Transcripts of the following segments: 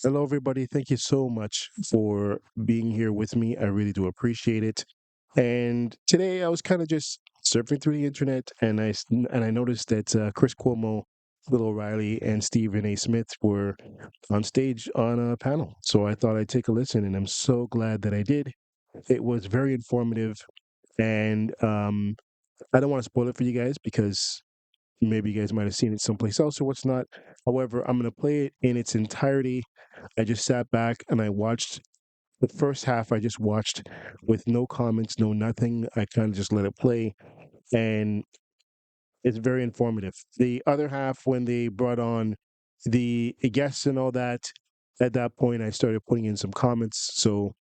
Hello, everybody. Thank you so much for being here with me. I really do appreciate it. And today I was kind of just surfing through the internet, and I noticed that Chris Cuomo, Bill O'Reilly, and Stephen A. Smith were on stage on a panel. So I thought I'd take a listen, and I'm so glad that I did. It was very informative, and I don't want to spoil it for you guys because maybe you guys might have seen it someplace else or what's not. However, I'm going to play it in its entirety. I just sat back and I watched the first half. I just watched with no comments, no nothing. I kind of just let it play, and it's very informative. The other half, when they brought on the guests and all that, at that point, I started putting in some comments. So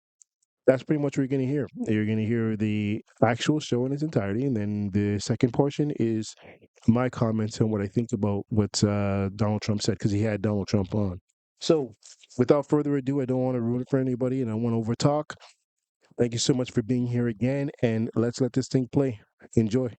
that's pretty much what you're going to hear. You're going to hear the actual show in its entirety, and then the second portion is my comments on what I think about what Donald Trump said because he had Donald Trump on. So, without further ado, I don't want to ruin it for anybody, and I want to overtalk. Thank you so much for being here again, and let's let this thing play. Enjoy.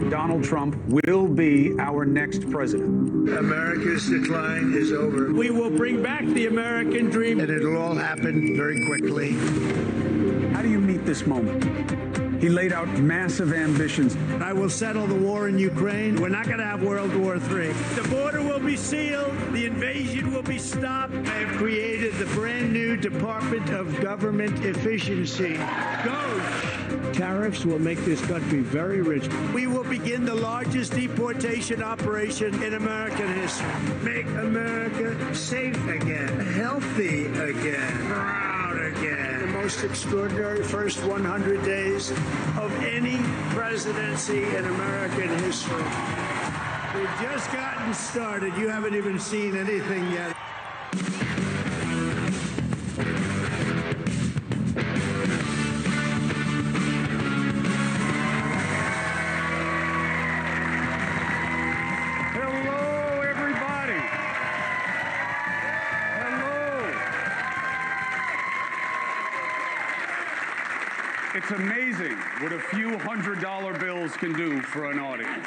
Donald Trump will be our next president. America's decline is over. We will bring back the American dream. And it'll all happen very quickly. How do you meet this moment? He laid out massive ambitions. I will settle the war in Ukraine. We're not going to have World War III. The border will be sealed. The invasion will be stopped. I have created the brand new Department of Government Efficiency. Go! Tariffs will make this country very rich. We will begin the largest deportation operation in American history. Make America safe again, healthy again, proud again. The most extraordinary first 100 days of any presidency in American history. We've just gotten started. You haven't even seen anything yet. Hello, everybody. Hello. It's amazing what a few $100 bills can do for an audience.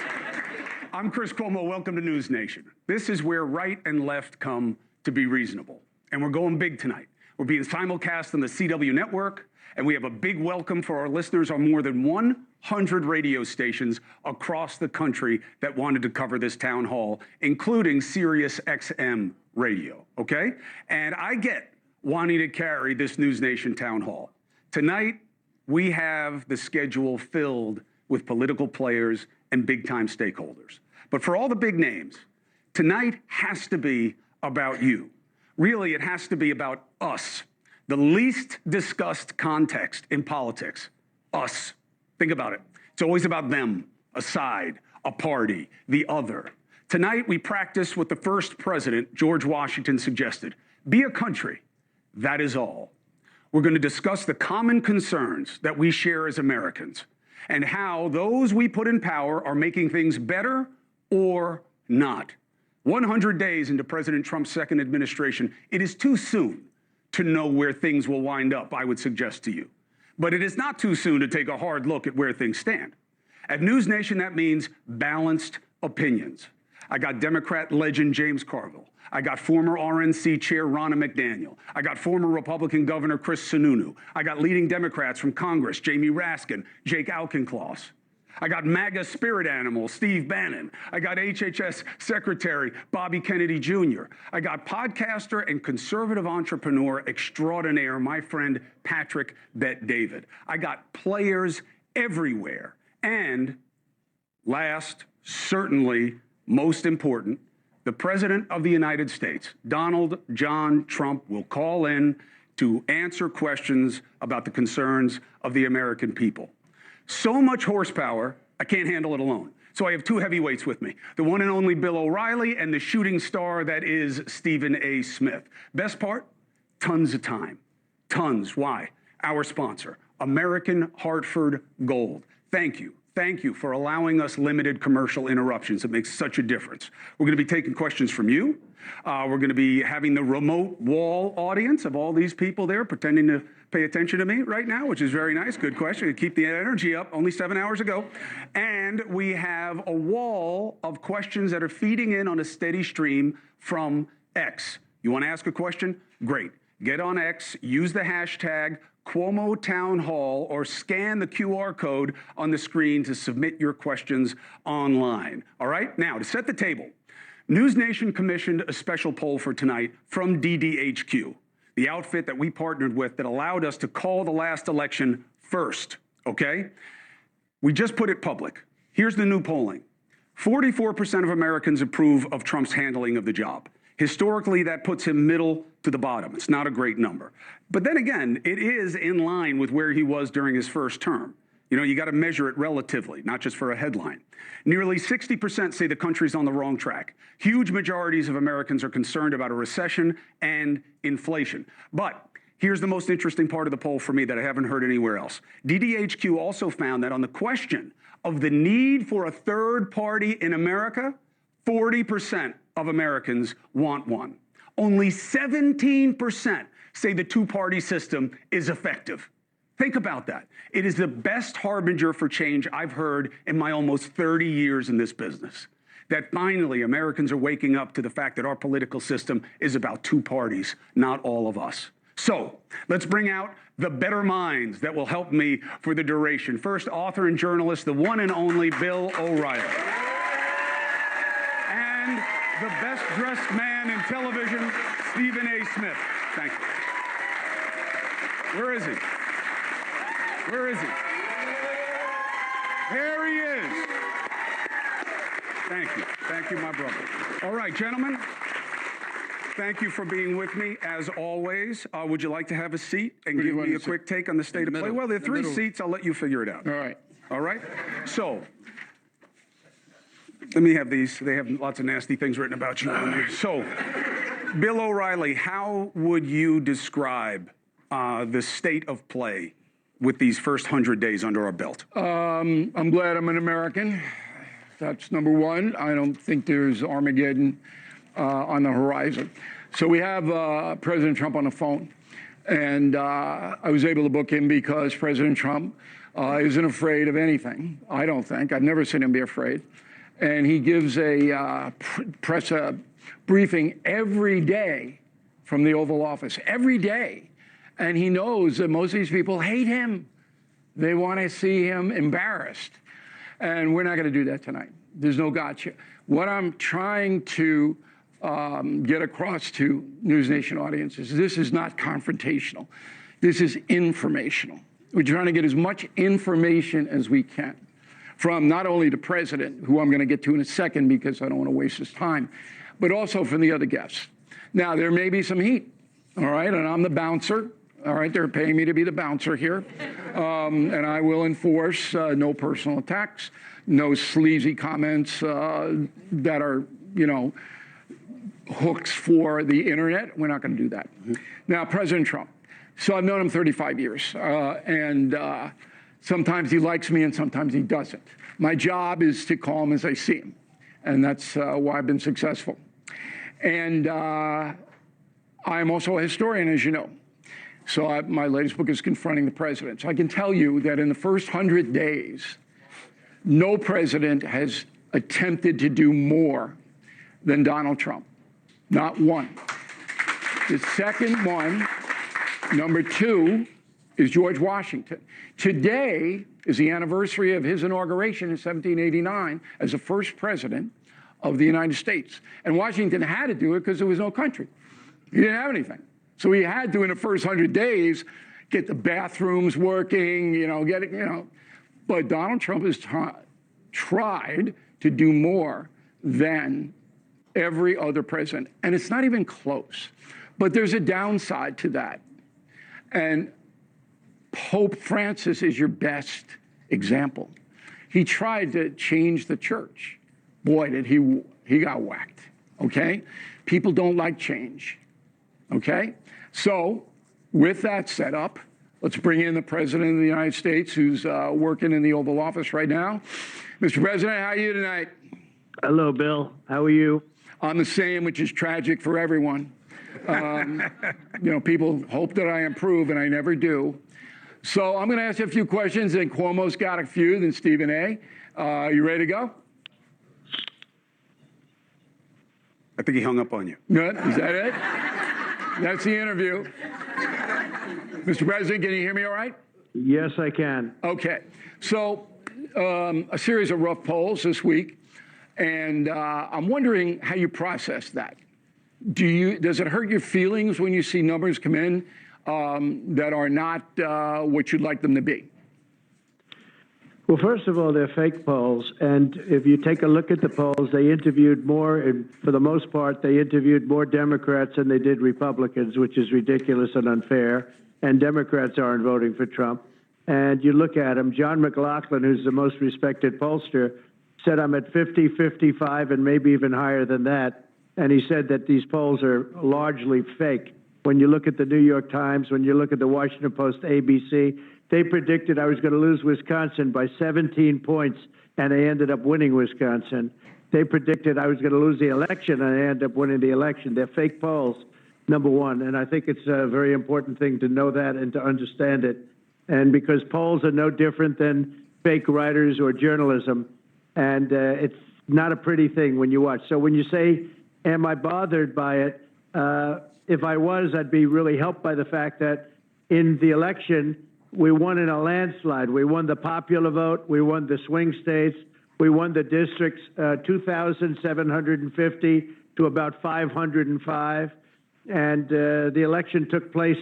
I'm Chris Cuomo. Welcome to News Nation. This is where right and left come to be reasonable. And we're going big tonight. We're being simulcast on the CW network, and we have a big welcome for our listeners on more than 100 radio stations across the country that wanted to cover this town hall, including Sirius XM radio, okay? And I get wanting to carry this News Nation town hall. Tonight, we have the schedule filled with political players and big-time stakeholders. But for all the big names, tonight has to be about you. Really, it has to be about us. The least discussed context in politics, us. Think about it. It's always about them, a side, a party, the other. Tonight, we practice what the first president, George Washington, suggested. Be a country. That is all. We're going to discuss the common concerns that we share as Americans and how those we put in power are making things better or not. 100 days into President Trump's second administration, it is too soon to know where things will wind up, I would suggest to you. But it is not too soon to take a hard look at where things stand. At News Nation, that means balanced opinions. I got Democrat legend James Carville. I got former RNC chair Ronna McDaniel. I got former Republican Governor Chris Sununu. I got leading Democrats from Congress, Jamie Raskin, Jake Auchincloss. I got MAGA spirit animal, Steve Bannon. I got HHS Secretary, Bobby Kennedy Jr. I got podcaster and conservative entrepreneur extraordinaire, my friend Patrick Bet-David. I got players everywhere. And last, certainly most important, the President of the United States, Donald John Trump, will call in to answer questions about the concerns of the American people. So much horsepower, I can't handle it alone. So I have two heavyweights with me, the one and only Bill O'Reilly and the shooting star that is Stephen A. Smith. Best part? Tons of time. Tons. Why? Our sponsor, American Hartford Gold. Thank you. Thank you for allowing us limited commercial interruptions. It makes such a difference. We're going to be taking questions from you. We're going to be having the remote wall audience of all these people there pretending to pay attention to me right now, which is very nice. Good question. Keep the energy up. Only 7 hours ago. And we have a wall of questions that are feeding in on a steady stream from X. You want to ask a question? Great. Get on X, use the hashtag Cuomo Town Hall, or scan the QR code on the screen to submit your questions online. All right? Now, to set the table, News Nation commissioned a special poll for tonight from DDHQ, the outfit that we partnered with that allowed us to call the last election first, okay? We just put it public. Here's the new polling. 44% of Americans approve of Trump's handling of the job. Historically, that puts him middle to the bottom. It's not a great number. But then again, it is in line with where he was during his first term. You know, you got to measure it relatively, not just for a headline. Nearly 60% say the country's on the wrong track. Huge majorities of Americans are concerned about a recession and inflation. But here's the most interesting part of the poll for me that I haven't heard anywhere else. DDHQ also found that on the question of the need for a third party in America, 40% of Americans want one. Only 17% say the two-party system is effective. Think about that. It is the best harbinger for change I've heard in my almost 30 years in this business. That finally Americans are waking up to the fact that our political system is about two parties, not all of us. So let's bring out the better minds that will help me for the duration. First, author and journalist, the one and only Bill O'Reilly. And the best dressed man in television, Stephen A. Smith. Thank you. Where is he? Where is he? There he is. Thank you. Thank you, my brother. All right, gentlemen. Thank you for being with me, as always. Would you like to have a seat and give me a quick take on the state of play? Well, there are three seats. I'll let you figure it out. All right. All right? So, let me have these. They have lots of nasty things written about you on there. So, Bill O'Reilly, how would you describe the state of play with these first 100 days under our belt? I'm glad I'm an American. That's number one. I don't think there's Armageddon on the horizon. So we have President Trump on the phone. And I was able to book him because President Trump isn't afraid of anything, I don't think. I've never seen him be afraid. And he gives a press briefing every day from the Oval Office, every day. And he knows that most of these people hate him. They want to see him embarrassed. And we're not going to do that tonight. There's no gotcha. What I'm trying to get across to News Nation audiences, this is not confrontational. This is informational. We're trying to get as much information as we can from not only the president, who I'm going to get to in a second because I don't want to waste his time, but also from the other guests. Now, there may be some heat, all right? And I'm the bouncer, all right? They're paying me to be the bouncer here. And I will enforce no personal attacks, no sleazy comments that are, you know, hooks for the internet. We're not going to do that. Now, President Trump. So I've known him 35 years. And sometimes he likes me and sometimes he doesn't. My job is to call him as I see him. And that's why I've been successful. And I'm also a historian, as you know. So my latest book is Confronting the President. So I can tell you that in the first 100 days, no president has attempted to do more than Donald Trump. Not one. The second one, number two, is George Washington. Today is the anniversary of his inauguration in 1789 as the first president of the United States. And Washington had to do it because there was no country. He didn't have anything. So he had to, in the first 100 days, get the bathrooms working, you know, get it, you know. But Donald Trump has tried to do more than every other president. And it's not even close. But there's a downside to that. And Pope Francis is your best example. He tried to change the church. Boy, did he got whacked, okay? People don't like change, okay? So with that set up, let's bring in the President of the United States, who's working in the Oval Office right now. Mr. President, how are you tonight? Hello, Bill. How are you? I'm the same, which is tragic for everyone. You know, people hope that I improve, and I never do. So I'm going to ask you a few questions, and Cuomo's got a few, then Stephen A. You ready to go? I think he hung up on you. Good. Is that it? That's the interview. Mr. President, can you hear me all right? Yes, I can. Okay. So a series of rough polls this week, and I'm wondering how you process that. Does it hurt your feelings when you see numbers come in that are not what you'd like them to be? Well, first of all, they're fake polls. And if you take a look at the polls, they interviewed more, and for the most part, they interviewed more Democrats than they did Republicans, which is ridiculous and unfair. And Democrats aren't voting for Trump. And you look at him, John McLaughlin, who's the most respected pollster, said I'm at 50, 55, and maybe even higher than that. And he said that these polls are largely fake. When you look at the New York Times, when you look at the Washington Post, ABC, they predicted I was going to lose Wisconsin by 17 points, and I ended up winning Wisconsin. They predicted I was going to lose the election, and I ended up winning the election. They're fake polls, number one. And I think it's a very important thing to know that and to understand it. And because polls are no different than fake writers or journalism, and it's not a pretty thing when you watch. So when you say, am I bothered by it? If I was, I'd be really helped by the fact that in the election, we won in a landslide. We won the popular vote. We won the swing states. We won the districts, 2,750 to about 505. And the election took place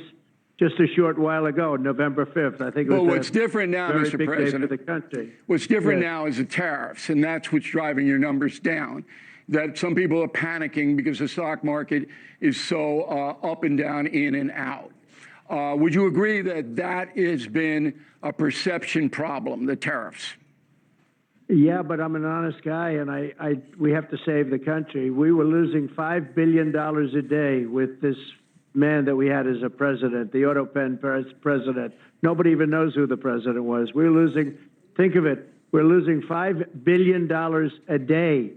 just a short while ago, November 5th. I think it was what's different now, very Mr. big day President, for the country. what's different Yes. now is the tariffs, and that's what's driving your numbers down. That some people are panicking because the stock market is so up and down, in and out. Would you agree that that has been a perception problem, the tariffs? Yeah, but I'm an honest guy, and we have to save the country. We were losing $5 billion a day with this man that we had as a president, the auto pen president. Nobody even knows who the president was. We were losing, think of it, we're losing $5 billion a day,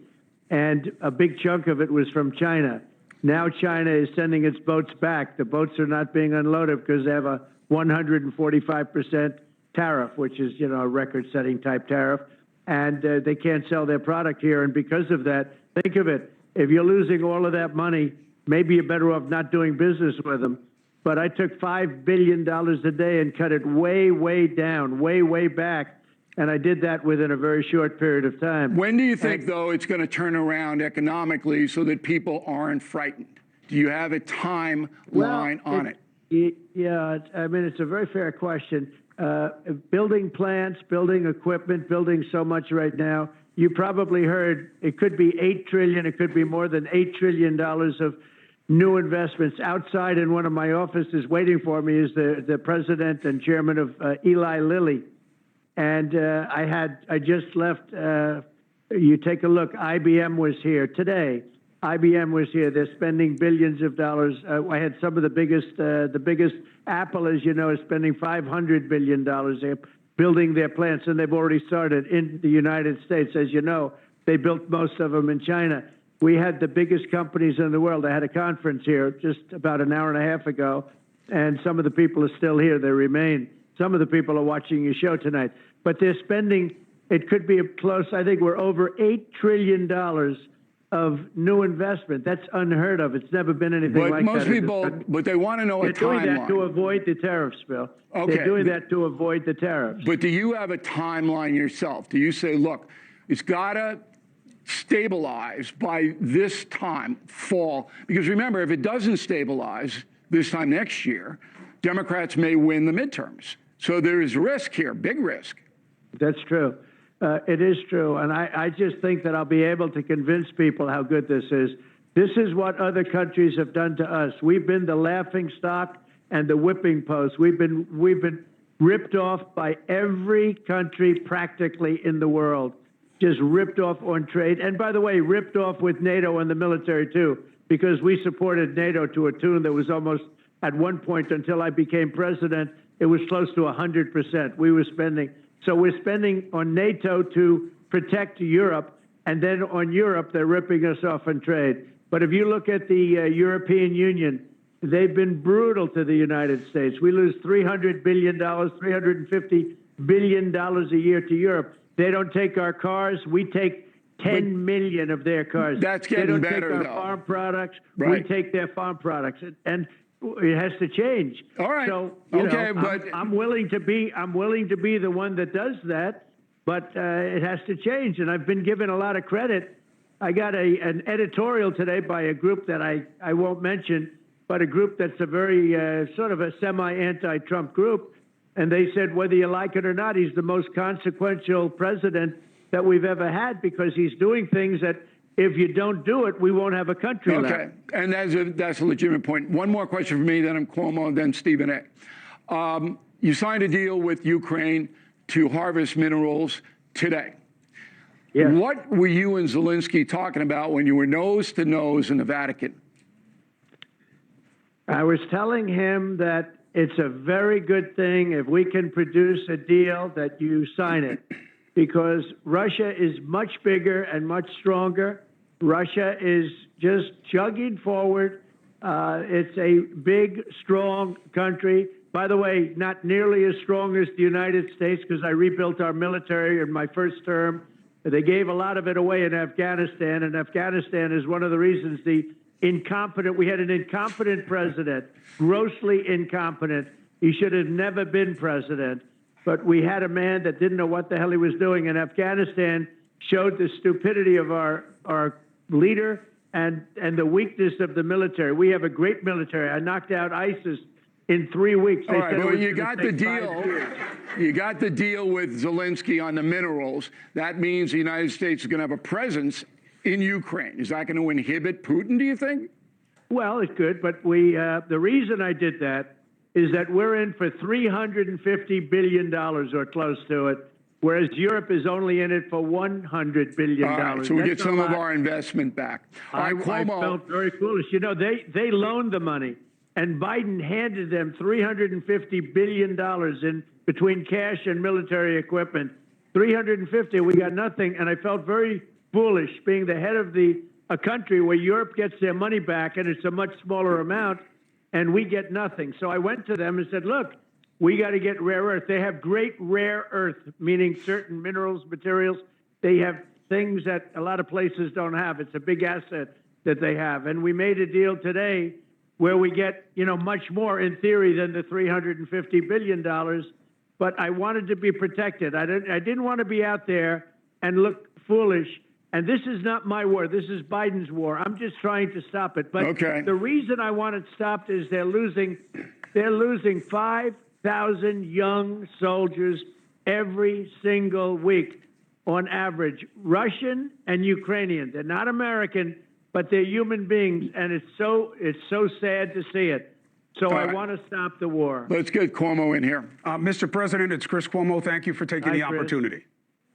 and a big chunk of it was from China. Now China is sending its boats back. The boats are not being unloaded because they have a 145% tariff, which is, a record-setting type tariff, and they can't sell their product here. And because of that, think of it, if you're losing all of that money, maybe you're better off not doing business with them. But I took $5 billion a day and cut it way, way down, way, way back. And I did that within a very short period of time. When do you think, though, it's going to turn around economically so that people aren't frightened? Do you have a timeline on it? Yeah, I mean, it's a very fair question. Building plants, building equipment, building so much right now. You probably heard it could be $8 trillion, it could be more than $8 trillion of new investments. Outside in one of my offices waiting for me is the president and chairman of Eli Lilly. And I just left, you take a look, IBM was here today. IBM was here. They're spending billions of dollars. I had some of the biggest Apple, as you know, is spending $500 billion. They're building their plants, and they've already started in the United States. As you know, they built most of them in China. We had the biggest companies in the world. I had a conference here just about an hour and a half ago, and some of the people are still here. They remain. Some of the people are watching your show tonight. But they're spending, it could be close, I think we're over $8 trillion of new investment. That's unheard of. It's never been anything like that. But most people, but they want to know a timeline. They're doing that to avoid the tariffs, Bill. Okay. They're doing that to avoid the tariffs. But do you have a timeline yourself? Do you say, look, it's got to stabilize by this time, fall? Because remember, if it doesn't stabilize this time next year, Democrats may win the midterms. So there is risk here, big risk. That's true. It is true. And I just think that I'll be able to convince people how good this is. This is what other countries have done to us. We've been the laughing stock and the whipping post. We've been ripped off by every country practically in the world, just ripped off on trade. And by the way, ripped off with NATO and the military too, because we supported NATO to a tune that was almost, at one point until I became president, it was close to 100%. We were spending. So we're spending on NATO to protect Europe, and then on Europe, they're ripping us off on trade. But if you look at the European Union, they've been brutal to the United States. We lose $300 billion, $350 billion a year to Europe. They don't take our cars. We take 10 million of their cars. That's they getting don't better, take our though. farm products. Right. We take their farm products, and it has to change. All right. So Okay, but I'm willing to be the one that does that, but it has to change. And I've been given a lot of credit. I got an editorial today by a group that I won't mention, but a group that's a very sort of a semi-anti-Trump group. And they said, whether you like it or not, he's the most consequential president that we've ever had, because he's doing things that if you don't do it, we won't have a country left. okay, and that's a legitimate point. One more question for me, then I'm Cuomo, then Stephen A. You signed a deal with Ukraine to harvest minerals today. Yes. What were you and Zelensky talking about when you were nose to nose in the Vatican? I was telling him that it's a very good thing if we can produce a deal that you sign it, because Russia is much bigger and much stronger. Russia is just chugging forward. It's a big, strong country. By the way, not nearly as strong as the United States, because I rebuilt our military in my first term. They gave a lot of it away in Afghanistan, and Afghanistan is one of the reasons we had an incompetent president, grossly incompetent. He should have never been president. But we had a man that didn't know what the hell he was doing, and Afghanistan showed the stupidity of our leader and the weakness of the military. We have a great military. I knocked out ISIS in 3 weeks. All right, but you got the deal. You got the deal with Zelensky on the minerals. That means the United States is going to have a presence in Ukraine. Is that going to inhibit Putin, do you think? Well, it could, but the reason I did that is that we're in for $350 billion or close to it, whereas Europe is only in it for $100 billion. All right, so we get some of our investment back. I felt very foolish. You know, they loaned the money, and Biden handed them $350 billion in between cash and military equipment. 350, we got nothing, and I felt very foolish being the head of a country where Europe gets their money back, and it's a much smaller amount, and we get nothing. So I went to them and said, look, we got to get rare earth. They have great rare earth, meaning certain minerals, materials. They have things that a lot of places don't have. It's a big asset that they have. And we made a deal today where we get, much more in theory than the $350 billion. But I wanted to be protected. I didn't want to be out there and look foolish. And this is not my war. This is Biden's war. I'm just trying to stop it. But the reason I want it stopped is they're losing 5,000 young soldiers every single week on average. Russian and Ukrainian. They're not American, but they're human beings, and it's so sad to see it. So I want to stop the war. Let's get Cuomo in here. Mr. President, it's Chris Cuomo. Thank you for taking the opportunity.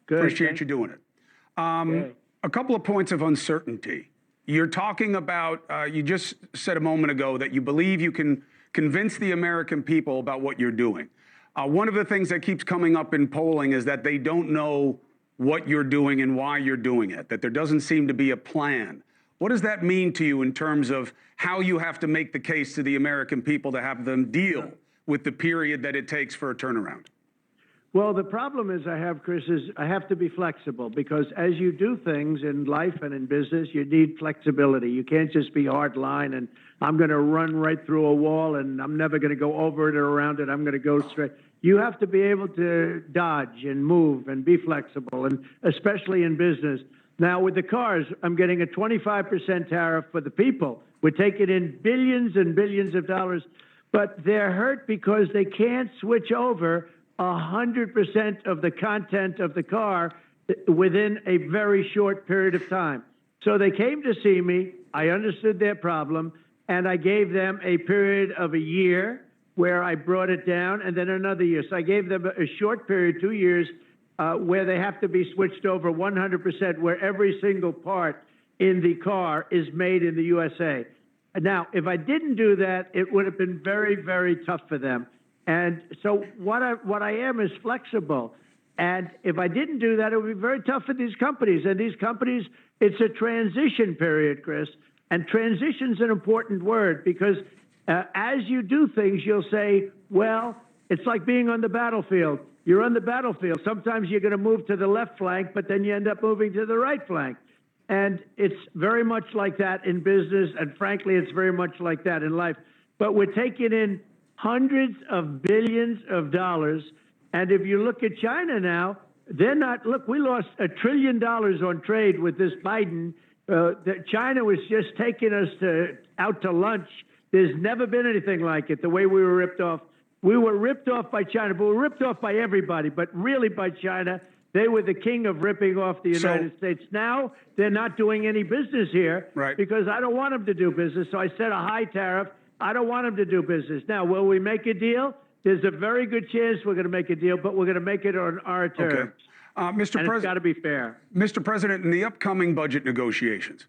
Good. Appreciate you doing it. A couple of points of uncertainty. You're talking about, you just said a moment ago that you believe you can convince the American people about what you're doing. One of the things that keeps coming up in polling is that they don't know what you're doing and why you're doing it, that there doesn't seem to be a plan. What does that mean to you in terms of how you have to make the case to the American people to have them deal with the period that it takes for a turnaround? Well, the problem Chris, is I have to be flexible, because as you do things in life and in business, you need flexibility. You can't just be hard line and I'm going to run right through a wall and I'm never going to go over it or around it. I'm going to go straight. You have to be able to dodge and move and be flexible, and especially in business. Now, with the cars, I'm getting a 25% tariff for the people. We're taking in billions and billions of dollars, but they're hurt because they can't switch over 100% of the content of the car within a very short period of time. So they came to see me. I understood their problem, and I gave them a period of a year where I brought it down, and then another year. So I gave them a short period, 2 years, where they have to be switched over 100%, where every single part in the car is made in the USA. Now, if I didn't do that, it would have been very, very tough for them. And so what I am is flexible. And if I didn't do that, it would be very tough for these companies. And these companies, it's a transition period, Chris. And transition's an important word, because as you do things, you'll say, well, it's like being on the battlefield. You're on the battlefield. Sometimes you're going to move to the left flank, but then you end up moving to the right flank. And it's very much like that in business, and frankly, it's very much like that in life. But we're taking in hundreds of billions of dollars. And if you look at China now, they're not, look, we lost $1 trillion on trade with this Biden. China was just taking us out to lunch. There's never been anything like it, the way we were ripped off. We were ripped off by China, but we were ripped off by everybody, but really by China. They were the king of ripping off the United States. Now they're not doing any business here because I don't want them to do business. So I set a high tariff. I don't want them to do business. Now, will we make a deal? There's a very good chance we're going to make a deal, but we're going to make it on our terms. Okay. Mr. President, it's got to be fair. Mr. President, in the upcoming budget negotiations,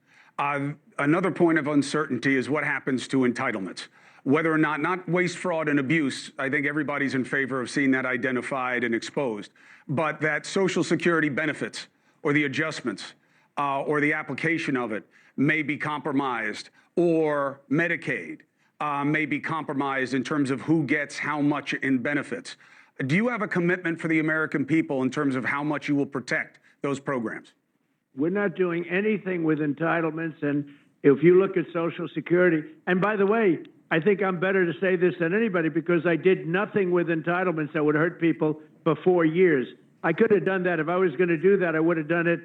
another point of uncertainty is what happens to entitlements. Whether or not waste, fraud, and abuse, I think everybody's in favor of seeing that identified and exposed, but that Social Security benefits or the adjustments or the application of it may be compromised, or Medicaid may be compromised in terms of who gets how much in benefits. Do you have a commitment for the American people in terms of how much you will protect those programs? We're not doing anything with entitlements. And if you look at Social Security, and by the way, I think I'm better to say this than anybody because I did nothing with entitlements that would hurt people for 4 years. I could have done that. If I was going to do that, I would have done it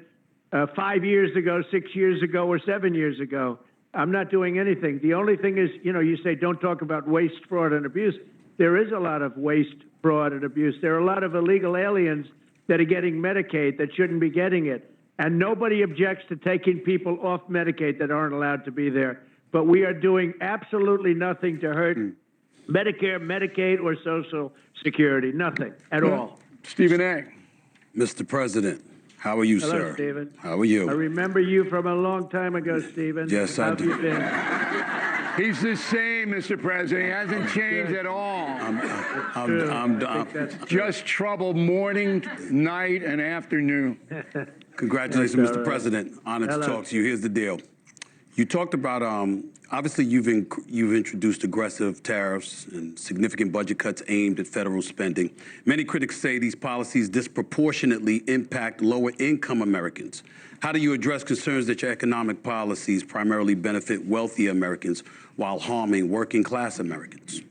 5 years ago, 6 years ago, or 7 years ago. I'm not doing anything. The only thing is, you say don't talk about waste, fraud, and abuse. There is a lot of waste, fraud, and abuse. There are a lot of illegal aliens that are getting Medicaid that shouldn't be getting it. And nobody objects to taking people off Medicaid that aren't allowed to be there. But we are doing absolutely nothing to hurt Medicare, Medicaid, or Social Security. Nothing at all. Stephen A. Mr. President, how are you, Hello, sir? Stephen. How are you? I remember you from a long time ago, Stephen. Yes, I do. How have you been? He's the same, Mr. President. He hasn't changed at all. I'm Just trouble morning, night, and afternoon. Congratulations, Mr. President. Honored to talk to you. Here's the deal. You talked about, obviously, you've introduced aggressive tariffs and significant budget cuts aimed at federal spending. Many critics say these policies disproportionately impact lower-income Americans. How do you address concerns that your economic policies primarily benefit wealthy Americans while harming working-class Americans?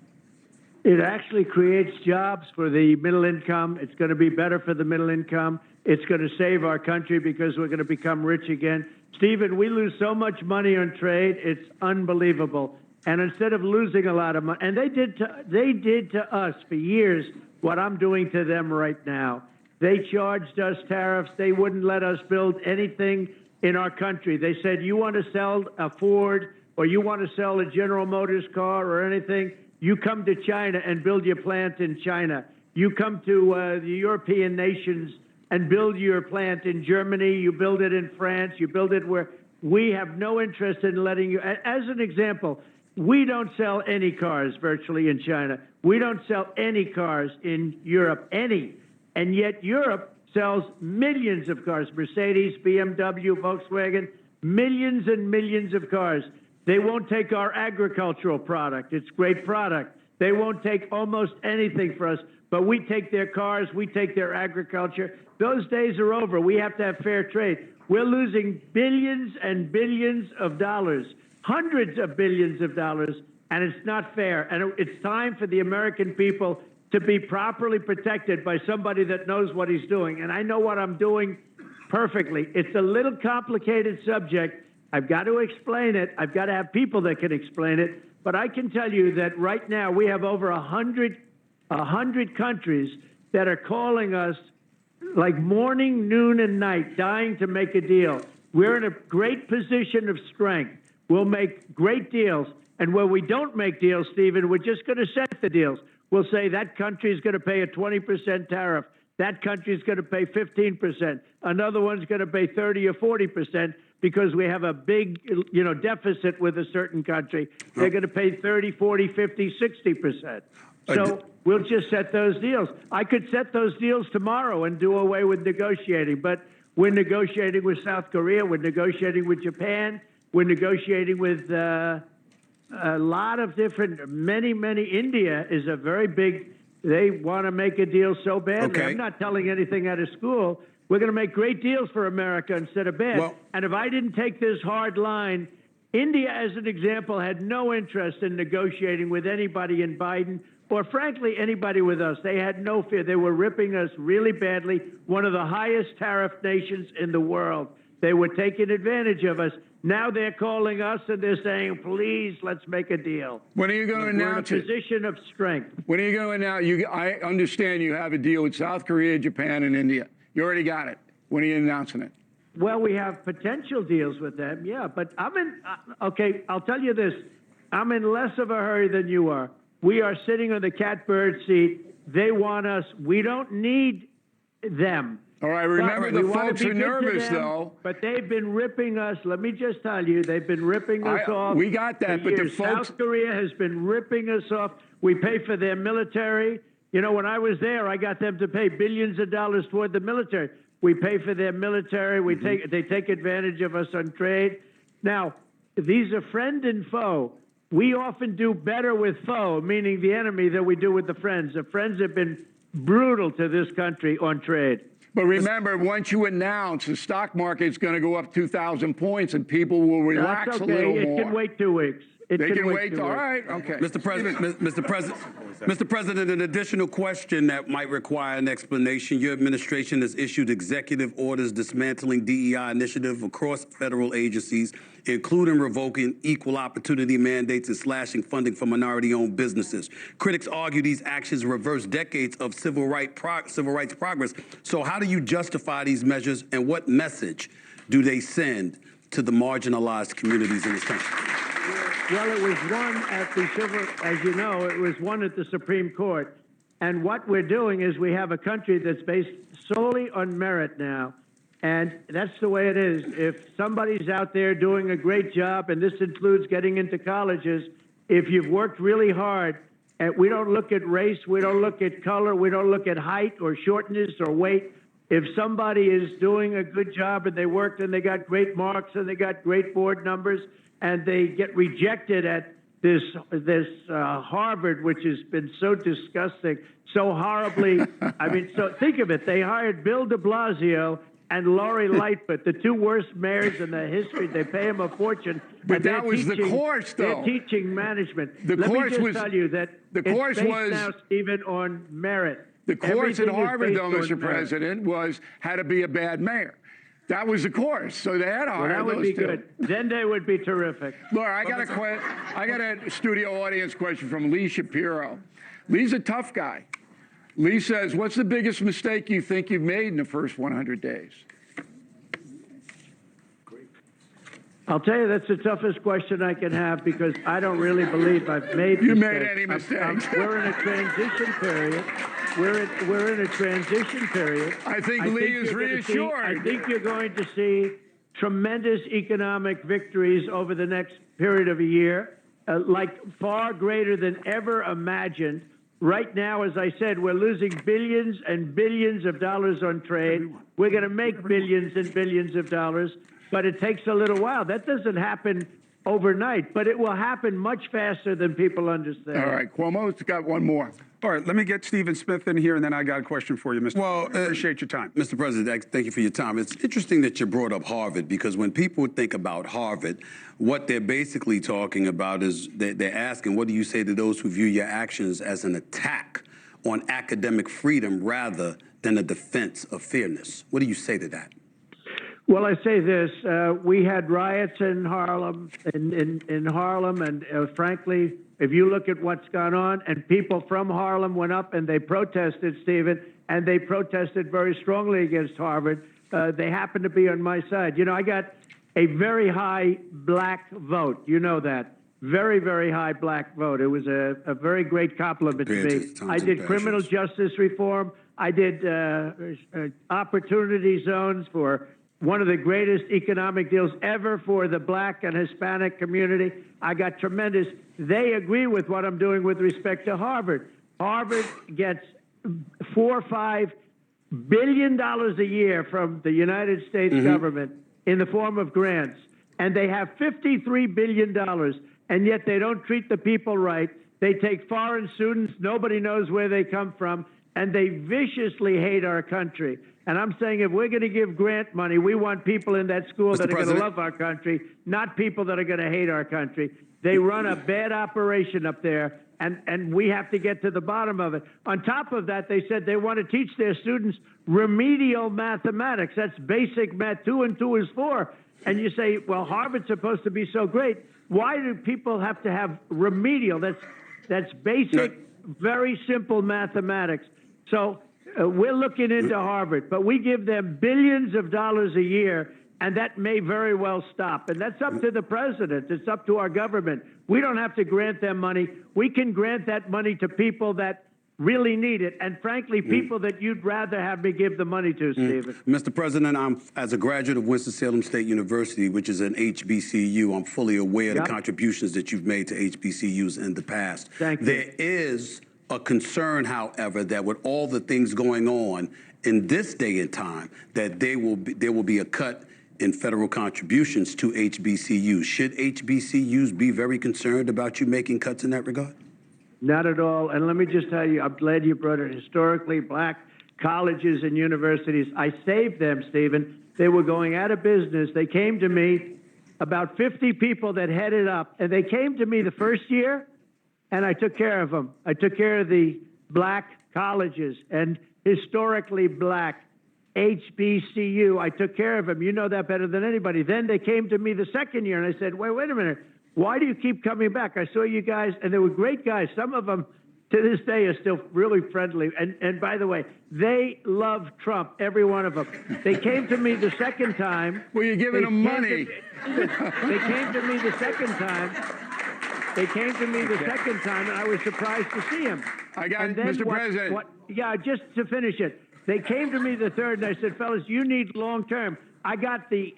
It actually creates jobs for the middle income. It's going to be better for the middle income. It's going to save our country because we're going to become rich again. Stephen, we lose so much money on trade, it's unbelievable. And instead of losing a lot of money, and they did to us for years what I'm doing to them right now. They charged us tariffs. They wouldn't let us build anything in our country. They said, you want to sell a Ford or you want to sell a General Motors car or anything, you come to China and build your plant in China. You come to the European nations and build your plant in Germany, you build it in France, you build it where we have no interest in letting you. As an example, we don't sell any cars virtually in China. We don't sell any cars in Europe, any. And yet Europe sells millions of cars, Mercedes, BMW, Volkswagen, millions and millions of cars. They won't take our agricultural product. It's great product. They won't take almost anything for us, but we take their cars, we take their agriculture. Those days are over. We have to have fair trade. We're losing billions and billions of dollars, hundreds of billions of dollars, and it's not fair. And it's time for the American people to be properly protected by somebody that knows what he's doing. And I know what I'm doing perfectly. It's a little complicated subject. I've got to explain it. I've got to have people that can explain it. But I can tell you that right now we have over 100 countries that are calling us like morning, noon, and night, dying to make a deal. We're in a great position of strength. We'll make great deals. And where we don't make deals, Stephen, we're just going to set the deals. We'll say that country is going to pay a 20% tariff. That country is going to pay 15%. Another one's going to pay 30 or 40% because we have a big, deficit with a certain country. They're going to pay 30, 40, 50, 60%. So we'll just set those deals. I could set those deals tomorrow and do away with negotiating, but we're negotiating with South Korea. We're negotiating with Japan. We're negotiating with a lot of different, many. India is a very big, they want to make a deal so badly. Okay. I'm not telling anything out of school, We're going to make great deals for America instead of bad. Well, and if I didn't take this hard line, India, as an example, had no interest in negotiating with anybody in Biden or, frankly, anybody with us. They had no fear. They were ripping us really badly, one of the highest tariff nations in the world. They were taking advantage of us. Now they're calling us and they're saying, please, let's make a deal. When are you going to announce it? We're in a position of strength. When are you going to announce? I understand you have a deal with South Korea, Japan, and India. You already got it. When are you announcing it? Well, we have potential deals with them, yeah. But I'm in, okay, I'll tell you this. I'm in less of a hurry than you are. We are sitting on the catbird seat. They want us. We don't need them. All right, remember the folks are nervous, though. But they've been ripping us. Let me just tell you, they've been ripping us off. We got that, but the folks. South Korea has been ripping us off. We pay for their military. You know, when I was there, I got them to pay billions of dollars toward the military. We pay for their military. They take advantage of us on trade. Now, these are friend and foe. We often do better with foe, meaning the enemy, than we do with the friends. The friends have been brutal to this country on trade. But remember, once you announce the stock market's going to go up 2,000 points and people will relax a little more. It can wait 2 weeks. They can wait. All right. Okay. Mr. President, an additional question that might require an explanation. Your administration has issued executive orders dismantling DEI initiative across federal agencies, including revoking equal opportunity mandates and slashing funding for minority-owned businesses. Critics argue these actions reverse decades of civil rights progress. So how do you justify these measures, and what message do they send to the marginalized communities in this country? Well, it was won at the as you know, it was won at the Supreme Court. And what we're doing is we have a country that's based solely on merit now. And that's the way it is. If somebody's out there doing a great job, and this includes getting into colleges, if you've worked really hard, and we don't look at race, we don't look at color, we don't look at height or shortness or weight. If somebody is doing a good job and they worked and they got great marks and they got great board numbers, and they get rejected at this Harvard, which has been so disgusting, so horribly. I mean, so think of it. They hired Bill de Blasio and Lori Lightfoot, the two worst mayors in the history. They pay them a fortune. But that was the course, though. They're teaching management. The Let course me just was, tell you that the course it's based was now, Stephen, on merit. The course at Harvard, though, Mr. Merit. President, was how to be a bad mayor. That was the course. So they had to hire that would those be two. good. Then they would be terrific. Laura, I got a studio audience question from Lee Shapiro. Lee's a tough guy. Lee says, what's the biggest mistake you think you've made in the first 100 days? I'll tell you, that's the toughest question I can have because I don't really believe I've made You mistakes. made any mistakes. We're in a transition period. We're in a transition period. I think Lee is reassured. I think you're going to see tremendous economic victories over the next period of a year, like far greater than ever imagined. Right now, as I said, we're losing billions and billions of dollars on trade. We're going to make billions and billions of dollars, but it takes a little while. That doesn't happen overnight, but it will happen much faster than people understand. All right, Cuomo's got one more. All right, let me get Stephen Smith in here, and then I got a question for you, Mr. Well, appreciate your time. Mr. President, thank you for your time. It's interesting that you brought up Harvard, because when people think about Harvard, what they're basically talking about is they're asking, what do you say to those who view your actions as an attack on academic freedom rather than a defense of fairness? What do you say to that? Well, I say this: we had riots in Harlem, in Harlem, and frankly, if you look at what's gone on, and people from Harlem went up and they protested, Stephen, and they protested very strongly against Harvard. They happened to be on my side. You know, I got a very high black vote. You know that. Very, very high black vote. It was a very great compliment to me. I did criminal justice reform. I did opportunity zones for one of the greatest economic deals ever for the black and Hispanic community. I got tremendous. They agree with what I'm doing with respect to Harvard. Harvard gets $4 or $5 billion a year from the United States government in the form of grants. And they have $53 billion, and yet they don't treat the people right. They take foreign students, nobody knows where they come from, and they viciously hate our country. And I'm saying if we're going to give grant money, we want people in that school that are going to love our country, not people that are going to hate our country. They run a bad operation up there, and we have to get to the bottom of it. On top of that, they said they want to teach their students remedial mathematics. That's basic math. 2 and 2 is 4. And you say, well, Harvard's supposed to be so great. Why do people have to have remedial? That's basic, very simple mathematics. So we're looking into Harvard, but we give them billions of dollars a year, and that may very well stop. And that's up to the president. It's up to our government. We don't have to grant them money. We can grant that money to people that really need it, and frankly, people that you'd rather have me give the money to, Stephen. Mr. President, as a graduate of Winston-Salem State University, which is an HBCU, I'm fully aware of the contributions that you've made to HBCUs in the past. Thank you. There is a concern, however, that with all the things going on in this day and time, that there will be a cut in federal contributions to HBCUs. Should HBCUs be very concerned about you making cuts in that regard? Not at all. And let me just tell you, I'm glad you brought it. Historically black colleges and universities, I saved them, Stephen. They were going out of business. They came to me, about 50 people that headed up, and they came to me the first year, and I took care of them. I took care of the black colleges and historically black HBCU. I took care of them. You know that better than anybody. Then they came to me the second year, and I said, wait a minute. Why do you keep coming back? I saw you guys, and they were great guys. Some of them, to this day, are still really friendly. And by the way, they love Trump, every one of them. They came to me the second time. Well, you're giving them money. They came to me the second time. They came to me the second time, and I was surprised to see him. I got it, Mr. President. Just to finish it. They came to me the third, and I said, fellas, you need long-term. I got the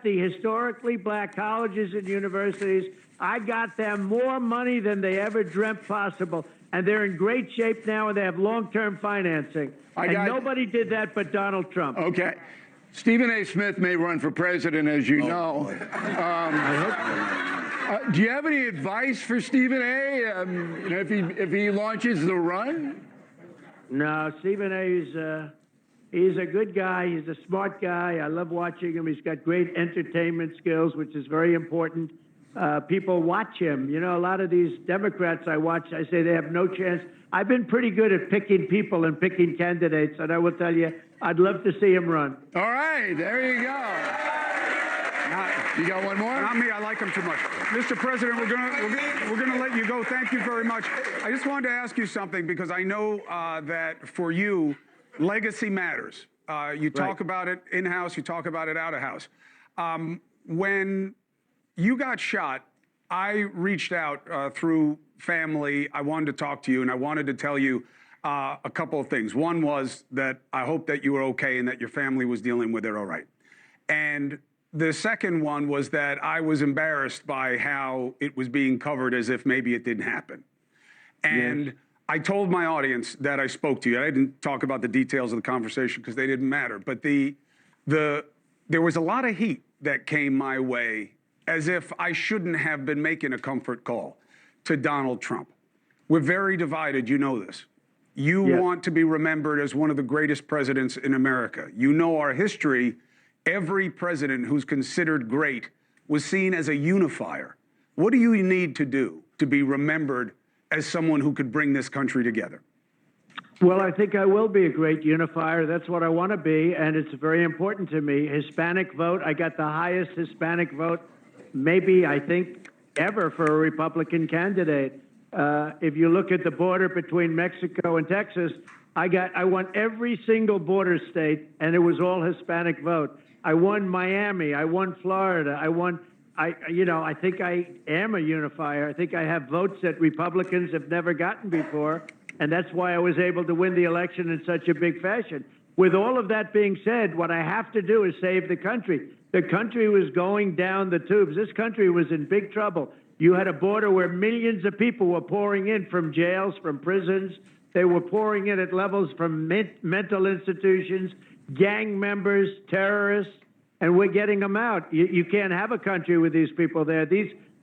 historically black colleges and universities. I got them more money than they ever dreamt possible. And they're in great shape now, and they have long-term financing. Nobody did that but Donald Trump. Okay. Stephen A. Smith may run for president, as you know. I hope so. Do you have any advice for Stephen A. If he launches the run? No, Stephen A. He's a good guy. He's a smart guy. I love watching him. He's got great entertainment skills, which is very important. People watch him. You know, a lot of these Democrats I watch, I say they have no chance. I've been pretty good at picking people and picking candidates, and I will tell you, I'd love to see him run. All right, there you go. You got one more? Not me. I like him too much. Mr. President, we're gonna let you go. Thank you very much. I just wanted to ask you something because I know that for you, legacy matters. You talk about it in-house, you talk about it out-of-house. When you got shot, I reached out through family. I wanted to talk to you, and I wanted to tell you a couple of things. One was that I hope that you were okay and that your family was dealing with it all right. And the second one was that I was embarrassed by how it was being covered as if maybe it didn't happen. And I told my audience that I spoke to you. I didn't talk about the details of the conversation because they didn't matter. But there was a lot of heat that came my way as if I shouldn't have been making a comfort call to Donald Trump. We're very divided. You know this. You want to be remembered as one of the greatest presidents in America. You know our history. Every president who's considered great was seen as a unifier. What do you need to do to be remembered as someone who could bring this country together? Well, I think I will be a great unifier. That's what I want to be, and it's very important to me. Hispanic vote, I got the highest Hispanic vote, maybe, I think, ever for a Republican candidate. If you look at the border between Mexico and Texas, I won every single border state, and it was all Hispanic vote. I won Miami. I won Florida. I think I am a unifier. I think I have votes that Republicans have never gotten before, and that's why I was able to win the election in such a big fashion. With all of that being said, what I have to do is save the country. The country was going down the tubes. This country was in big trouble. You had a border where millions of people were pouring in from jails, from prisons. They were pouring in at levels from mental institutions, gang members, terrorists, and we're getting them out. You can't have a country with these people there.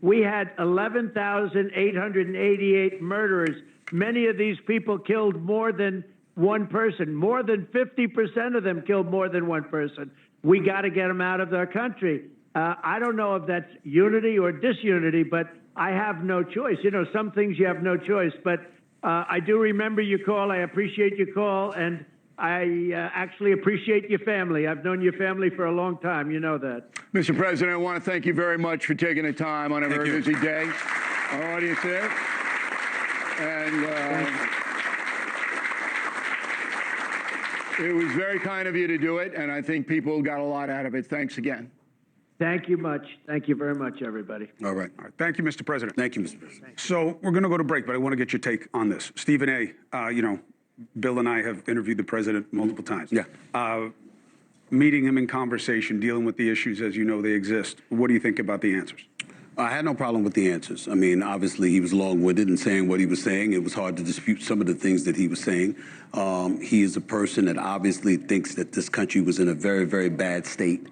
We had 11,888 murderers. Many of these people killed more than one person. More than 50% of them killed more than one person. We got to get them out of their country. I don't know if that's unity or disunity, but I have no choice. You know, some things you have no choice. But I do remember your call. I appreciate your call, and I actually appreciate your family. I've known your family for a long time. You know that. Mr. President, I want to thank you very much for taking the time on a very busy day. Our audience there. And it was very kind of you to do it, and I think people got a lot out of it. Thanks again. Thank you much. Thank you very much, everybody. All right. Thank you, Mr. President. Thank you, Mr. President. So we're going to go to break, but I want to get your take on this. Stephen A., you know, Bill and I have interviewed the president multiple times. Yeah. Meeting him in conversation, dealing with the issues as you know they exist. What do you think about the answers? I had no problem with the answers. I mean, obviously, he was long-winded in saying what he was saying. It was hard to dispute some of the things that he was saying. He is a person that obviously thinks that this country was in a very, very bad state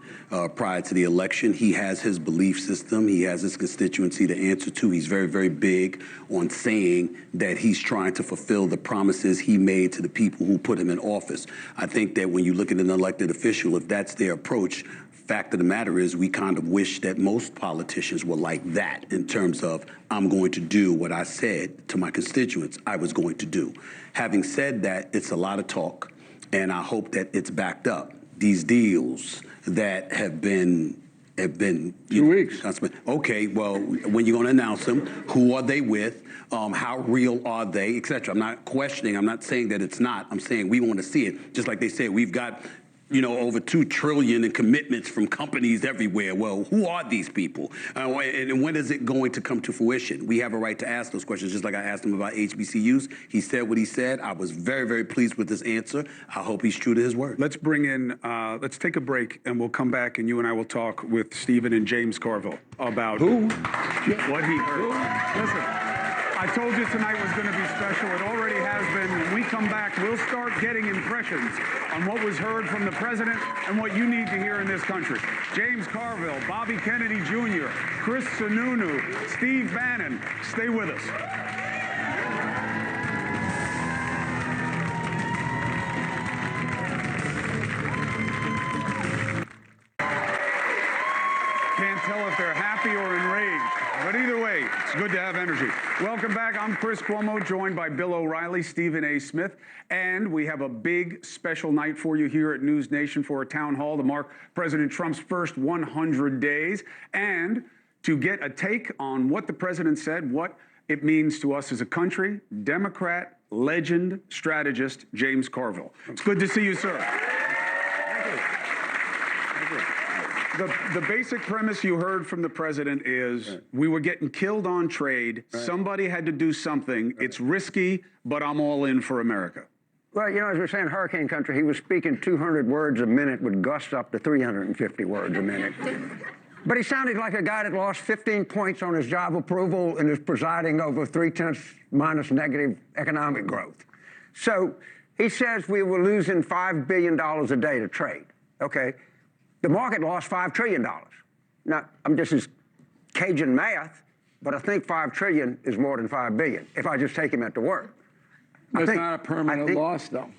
prior to the election. He has his belief system. He has his constituency to answer to. He's very, very big on saying that he's trying to fulfill the promises he made to the people who put him in office. I think that when you look at an elected official, if that's their approach, fact of the matter is we kind of wish that most politicians were like that in terms of I'm going to do what I said to my constituents I was going to do. Having said that, it's a lot of talk, and I hope that it's backed up. These deals that have been 2 weeks. Okay, well, when you're going to announce them, who are they with? How real are they, et cetera? I'm not questioning. I'm not saying that it's not. I'm saying we want to see it. Just like they said, we've got over $2 trillion in commitments from companies everywhere. Well, who are these people? And when is it going to come to fruition? We have a right to ask those questions, just like I asked him about HBCUs. He said what he said. I was very, very pleased with his answer. I hope he's true to his word. Let's bring in, let's take a break, and we'll come back, and you and I will talk with Stephen and James Carville about what he heard. Listen, I told you tonight was going to be special. It already has been. When we come back, we'll start getting impressions on what was heard from the president and what you need to hear in this country. James Carville, Bobby Kennedy Jr., Chris Sununu, Steve Bannon. Stay with us. Can't tell if they're happy or enraged, but either way, it's good to have energy. Welcome back. I'm Chris Cuomo, joined by Bill O'Reilly, Stephen A. Smith, and we have a big special night for you here at News Nation for a town hall to mark President Trump's first 100 days and to get a take on what the president said, what it means to us as a country. Democrat, legend, strategist, James Carville. It's good to see you, sir. The basic premise you heard from the president is we were getting killed on trade. Somebody had to do something. It's risky, but I'm all in for America. Well, you know, as we're saying, hurricane country, he was speaking 200 words a minute with gusts up to 350 words a minute. But he sounded like a guy that lost 15 points on his job approval and is presiding over 3/10 minus negative economic growth. So he says we were losing $5 billion a day to trade. Okay. The market lost $5 trillion. Now, I'm just as Cajun math, but I think $5 trillion is more than $5 billion if I just take him at the word. That's not a permanent loss, though.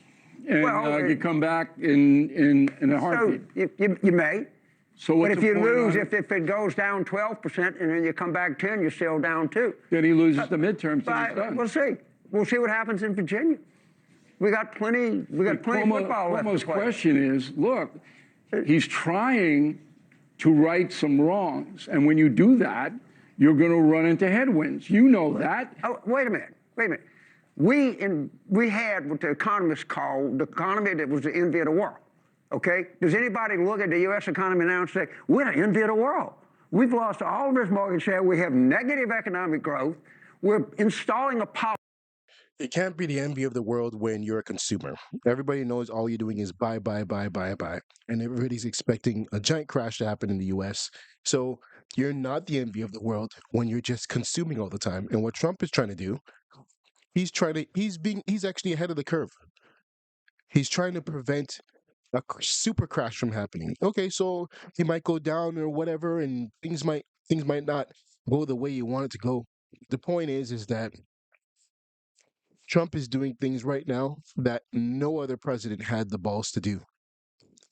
And you come back in a heartbeat. So you may. So what's but if you lose, if it goes down 12% and then you come back 10, you're still down 2. Then he loses the midterms. We'll see. We'll see what happens in Virginia. We got plenty of football left to play. Question is, look, he's trying to right some wrongs. And when you do that, you're going to run into headwinds. You know that. Oh, wait a minute. We had what the economists call the economy that was the envy of the world. Okay? Does anybody look at the U.S. economy now and say, we're the envy of the world? We've lost all of this market share. We have negative economic growth. We're installing a policy. It can't be the envy of the world when you're a consumer. Everybody knows all you're doing is buy. And everybody's expecting a giant crash to happen in the US. So you're not the envy of the world when you're just consuming all the time. And what Trump is trying to do, he's actually ahead of the curve. He's trying to prevent a super crash from happening. Okay, so he might go down or whatever, and things might not go the way you want it to go. The point is that Trump is doing things right now that no other president had the balls to do.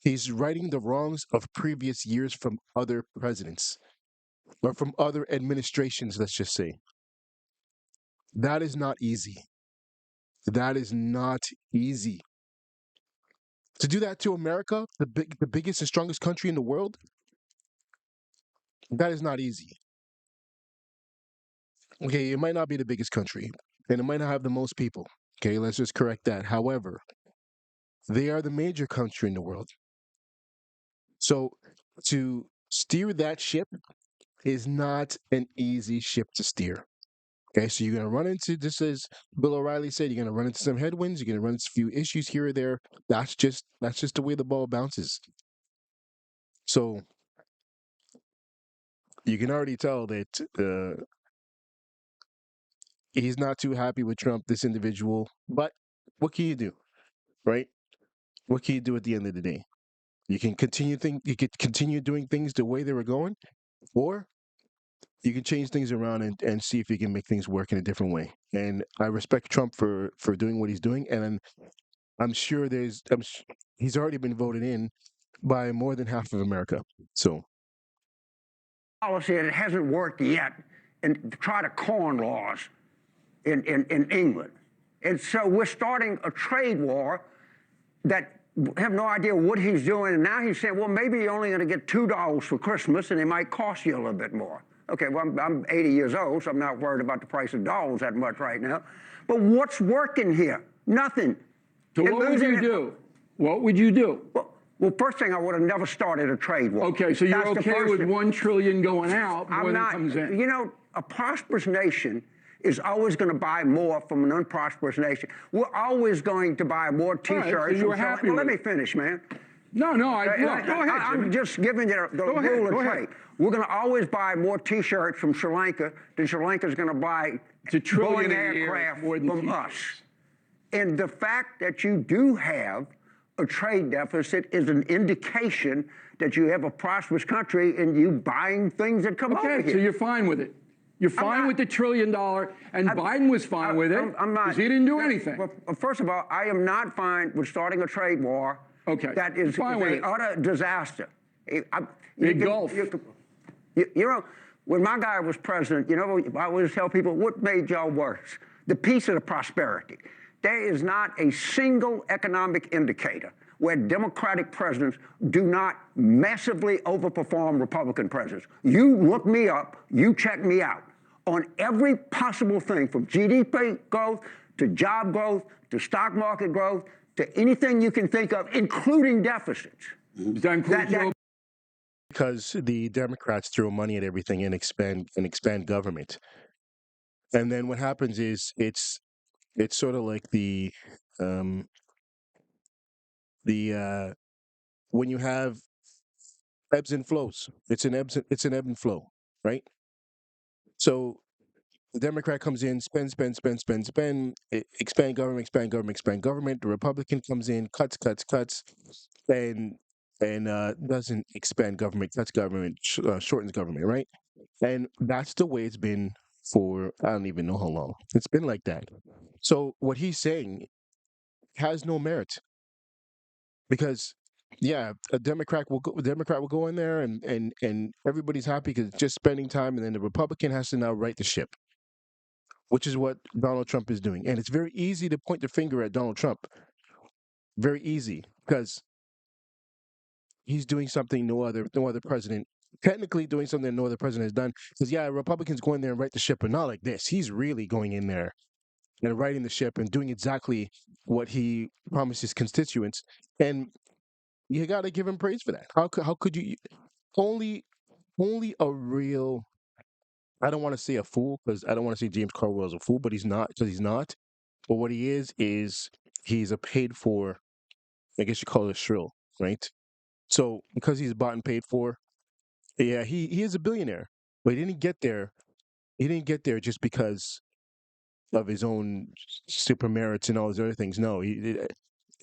He's righting the wrongs of previous years from other presidents or from other administrations, let's just say. That is not easy. That is not easy. To do that to America, the biggest and strongest country in the world, that is not easy. Okay, it might not be the biggest country, and it might not have the most people. Okay, let's just correct that. However, they are the major country in the world. So to steer that ship is not an easy ship to steer. Okay, so you're going to run into, just as Bill O'Reilly said, you're going to run into some headwinds. You're going to run into a few issues here or there. That's just the way the ball bounces. So you can already tell that he's not too happy with Trump, this individual. But what can you do, right? What can you do at the end of the day? You can you could continue doing things the way they were going, or you can change things around and see if you can make things work in a different way. And I respect Trump for doing what he's doing, and I'm sure he's already been voted in by more than half of America. So policy, and it hasn't worked yet, and to try to corn laws in England. And so we're starting a trade war that have no idea what he's doing. And now he's saying, well, maybe you're only going to get $2 for Christmas, and it might cost you a little bit more. Okay, well, I'm 80 years old, so I'm not worried about the price of dollars that much right now. But what's working here? Nothing. So what would you do? What would you do? Well, first thing, I would have never started a trade war. Okay, so you're okay with $1 trillion going out more than comes in? You know, a prosperous nation is always going to buy more from an unprosperous nation. We're always going to buy more T-shirts. Right, so you were happy with let me finish, man. No, go ahead. I'm just giving you the rule of trade. We're going to always buy more T-shirts from Sri Lanka than Sri Lanka is going to buy Boeing aircraft from us. And the fact that you do have a trade deficit is an indication that you have a prosperous country and you buying things that come over here. Okay, so you're fine with it. You're fine with the $1 trillion, and Biden was fine with it because he didn't do anything. Well, first of all, I am not fine with starting a trade war. Okay, that is an utter disaster. Big gulf. You know, when my guy was president, you know, I always tell people, what made y'all worse? The peace or the prosperity? There is not a single economic indicator where Democratic presidents do not massively overperform Republican presidents. You look me up, you check me out on every possible thing from GDP growth to job growth to stock market growth to anything you can think of, including deficits. Does that include because the Democrats throw money at everything and expand government. And then what happens is it's sort of like the when you have ebbs and flows. It's an ebb and flow, right? So the Democrat comes in, spend, expand government. The Republican comes in, cuts, and doesn't expand government, cuts government, shortens government, right? And that's the way it's been for I don't even know how long. It's been like that. So what he's saying has no merit because a Democrat will go in there and everybody's happy because it's just spending time, and then the Republican has to now right the ship, which is what Donald Trump is doing. And it's very easy to point the finger at Donald Trump. Very easy because he's doing something no other president, technically doing something no other president has done. Because Republicans go in there and right the ship, but not like this. He's really going in there and righting the ship and doing exactly what he promised his constituents. And you got to give him praise for that. How could you? Only a real. I don't want to say a fool because I don't want to say James Carville is a fool, but he's not because he's not. But what he is he's a paid for. I guess you call it a shrill, right? So because he's bought and paid for, he is a billionaire, but he didn't get there. He didn't get there just because of his own super merits and all these other things. No,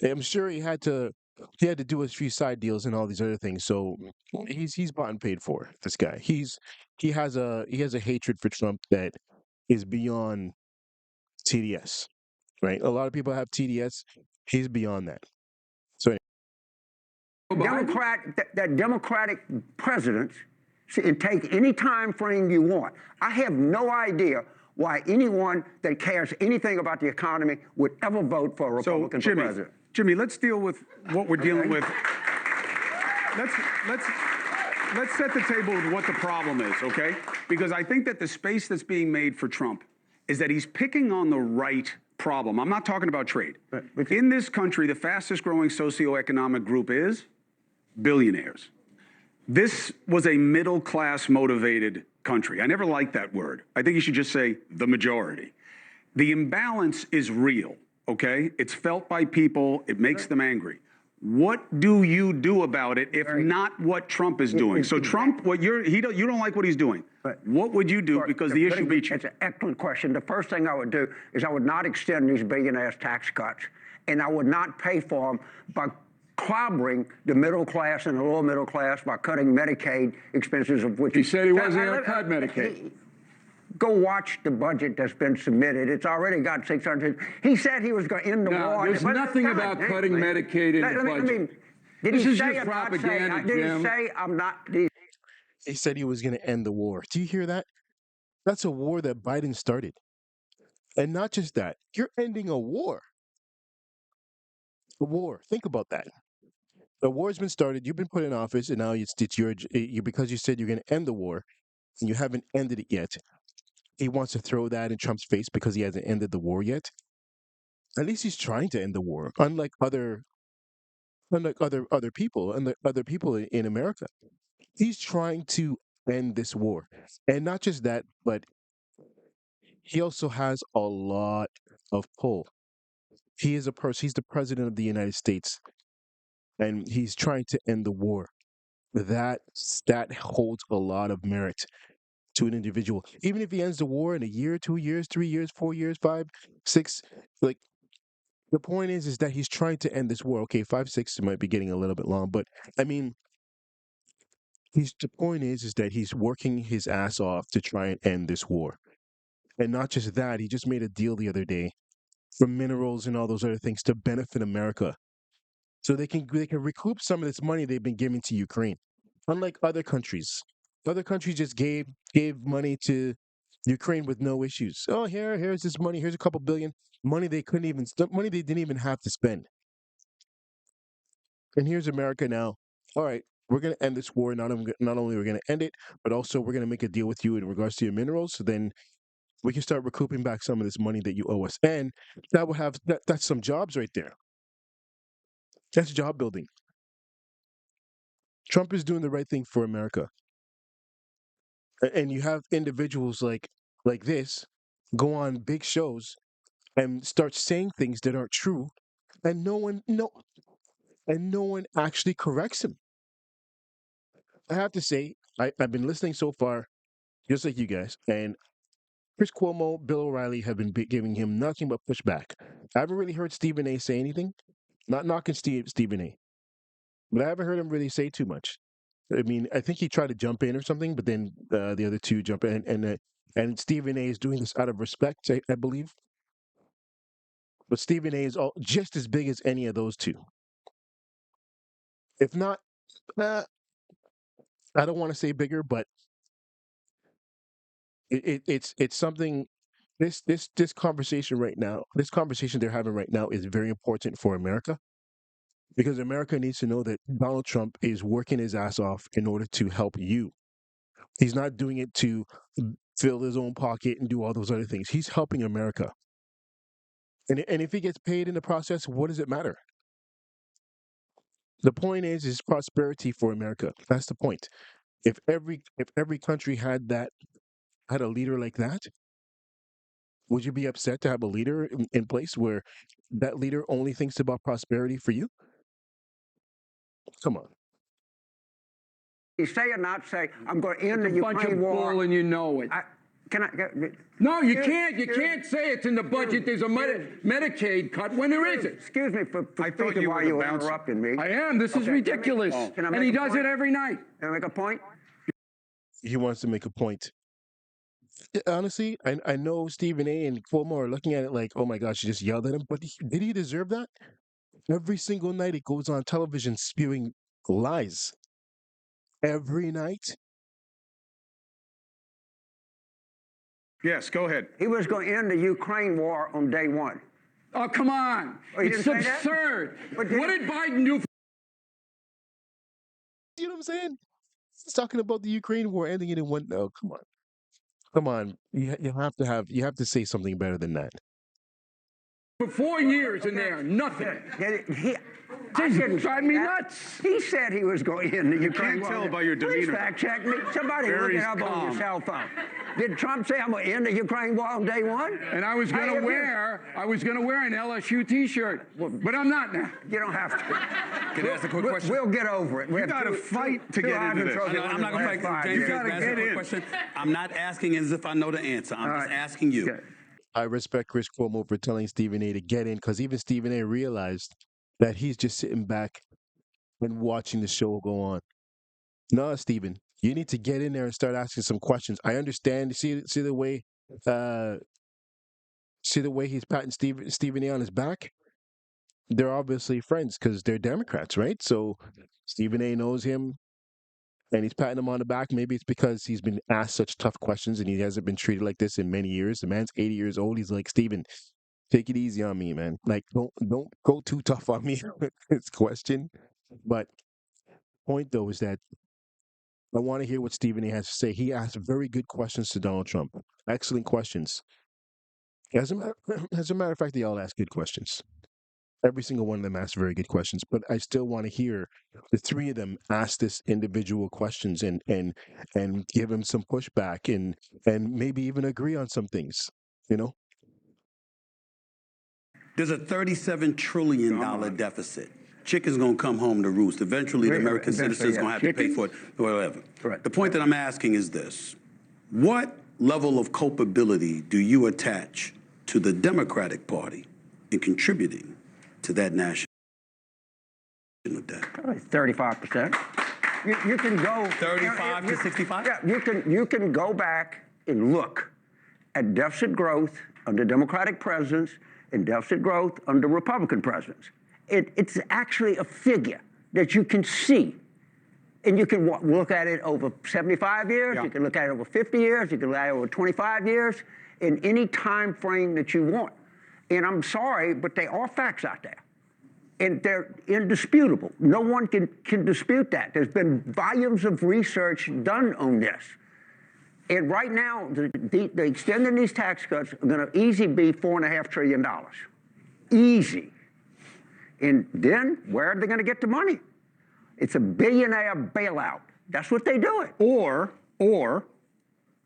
I'm sure he had to do a few side deals and all these other things. So he's bought and paid for, this guy. He has a hatred for Trump that is beyond TDS. right? A lot of people have TDS. He's beyond that. So that Democratic presidents and take any time frame you want. I have no idea why anyone that cares anything about the economy would ever vote for a Republican for president. Jimmy, let's deal with what we're dealing with. Let's set the table with what the problem is, okay? Because I think that the space that's being made for Trump is that he's picking on the right problem. I'm not talking about trade. In this country, the fastest growing socioeconomic group is billionaires. This was a middle class motivated country. I never liked that word. I think you should just say the majority. The imbalance is real, okay? It's felt by people. It makes them angry. What do you do about it if not what Trump is doing? So Trump, you don't like what he's doing. What would you do because the issue beats you? It's an excellent question. The first thing I would do is I would not extend these billionaires' tax cuts, and I would not pay for them by clobbering the middle class and the lower middle class by cutting Medicaid expenses, of which he said he wasn't going to cut Medicaid. Go watch the budget that's been submitted. It's already got 600. He said he was going to end the war. There's nothing about cutting Medicaid in the budget. This is just propaganda, Jim. Did he say I'm not? he said he was going to end the war. Do you hear that? That's a war that Biden started. And not just that, you're ending a war. A war. Think about that. The war's been started. You've been put in office, and now it's because you said you're going to end the war, and you haven't ended it yet. He wants to throw that in Trump's face because he hasn't ended the war yet. At least he's trying to end the war, unlike other people, in America. He's trying to end this war, and not just that, but he also has a lot of pull. He is a person. He's the president of the United States, and he's trying to end the war. That holds a lot of merit to an individual. Even if he ends the war in a year, 2 years, 3 years, 4 years, 5, 6, like the point is that he's trying to end this war. Okay, 5, 6 might be getting a little bit long, but I mean, the point is that he's working his ass off to try and end this war. And not just that, he just made a deal the other day for minerals and all those other things to benefit America, so they can recoup some of this money they've been giving to Ukraine. Unlike other countries just gave money to Ukraine with no issues. Oh, here's this money. Here's a couple billion. Money they didn't even have to spend. And here's America now. All right, we're going to end this war. Not only we're going to end it, but also we're going to make a deal with you in regards to your minerals. So then we can start recouping back some of this money that you owe us. And that will have that's some jobs right there. That's job building. Trump is doing the right thing for America. And you have individuals like this go on big shows and start saying things that aren't true, and no one actually corrects him. I have to say, I've been listening so far, just like you guys, and Chris Cuomo, Bill O'Reilly have been giving him nothing but pushback. I haven't really heard Stephen A. say anything. Not knocking Stephen A., but I haven't heard him really say too much. I mean, I think he tried to jump in or something, but then the other two jump in, and Stephen A. is doing this out of respect, I believe. But Stephen A. is just as big as any of those two. If not, I don't want to say bigger, but it's something. This conversation right now, this conversation they're having right now, is very important for America, because America needs to know that Donald Trump is working his ass off in order to help you. He's not doing it to fill his own pocket and do all those other things. He's helping America. And if he gets paid in the process, what does it matter? The point is prosperity for America. That's the point. If every country had a leader like that, would you be upset to have a leader in place where that leader only thinks about prosperity for you? Come on. You say or not say, I'm going to end the Ukraine war. It's a bunch of bull, and you know it. No, you can't. You can't say it's in the budget. There's a Medicaid cut when there isn't. Excuse me for speaking while you were interrupting me. I am. This is ridiculous. And he does it every night. Can I make a point? He wants to make a point. Honestly, I know Stephen A. and Cuomo are looking at it like, oh my gosh, you just yelled at him. But did he deserve that? Every single night he goes on television spewing lies. Every night. Yes, go ahead. He was going to end the Ukraine war on day one. Oh, come on. Oh, he It's didn't say that? absurd. But What did Biden do? You know what I'm saying? He's talking about the Ukraine war ending it in one. No, come on. Come on. You have to say something better than that. For 4 years in there, nothing. I didn't drive say me that. nuts. He said he was going in the Ukraine can't war. tell by your Please demeanor. fact check me. Somebody look Very it up on calm. your cell phone. Did Trump say I'm going to end the Ukraine war on day one? And I was going to wear an LSU T-shirt, but I'm not now. You don't have to. Can I ask a quick question? We'll get over it. We You have got to two- fight to two get into this. arguments. I'm not going to fight. James, You gotta can I ask get a quick in. question? I'm not asking as if I know the answer. I'm just asking you. Okay. I respect Chris Cuomo for telling Stephen A. to get in because even Stephen A. realized that he's just sitting back and watching the show go on. No, Stephen, you need to get in there and start asking some questions. I understand. See the way he's patting Stephen A. on his back. They're obviously friends because they're Democrats, right? So Stephen A. knows him and he's patting him on the back. Maybe it's because he's been asked such tough questions and he hasn't been treated like this in many years. The man's 80 years old. He's like, Stephen, take it easy on me, man. Like, don't go too tough on me with this question. But point though is that I want to hear what Stephen A. has to say. He asked very good questions to Donald Trump. Excellent questions. As a matter of fact, they all ask good questions. Every single one of them asked very good questions. But I still want to hear the three of them ask this individual questions and give him some pushback and maybe even agree on some things. You know? There's a $37 trillion deficit. Chicken's going to come home to roost. Eventually, the American citizens going to have to pay for it, whatever. Right. The point that I'm asking is this. What level of culpability do you attach to the Democratic Party in contributing to that national debt? 35%. You can go 35 to 65? Yeah, you can go back and look at deficit growth under Democratic presidents and deficit growth under Republican presidents. It's actually a figure that you can see. And you can look at it over 75 years, you can look at it over 50 years, you can look at it over 25 years, in any time frame that you want. And I'm sorry, but they are facts out there. And they're indisputable. No one can dispute that. There's been volumes of research done on this. And right now, the extending these tax cuts are going to easily be $4.5 trillion. Easy. And then where are they going to get the money? It's a billionaire bailout. That's what they do it. Or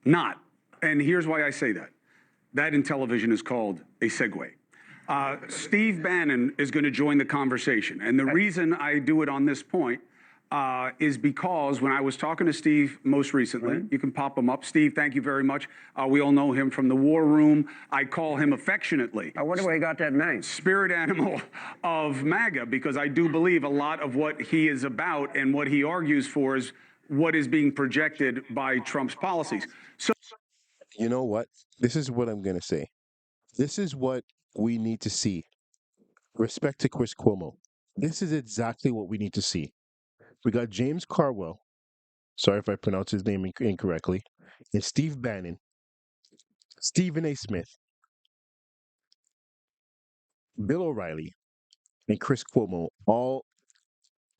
not. And here's why I say that. That in television is called a segue. Steve Bannon is going to join the conversation. And the reason I do it on this point is because when I was talking to Steve most recently, you can pop him up. Steve, thank you very much. We all know him from the War Room. I call him affectionately. I wonder where he got that name. Spirit animal of MAGA, because I do believe a lot of what he is about and what he argues for is what is being projected by Trump's policies. So, You know what? This is what I'm going to say. This is what we need to see. Respect to Chris Cuomo. This is exactly what we need to see. We got James Carville. Sorry if I pronounce his name incorrectly. And Steve Bannon, Stephen A. Smith, Bill O'Reilly, and Chris Cuomo all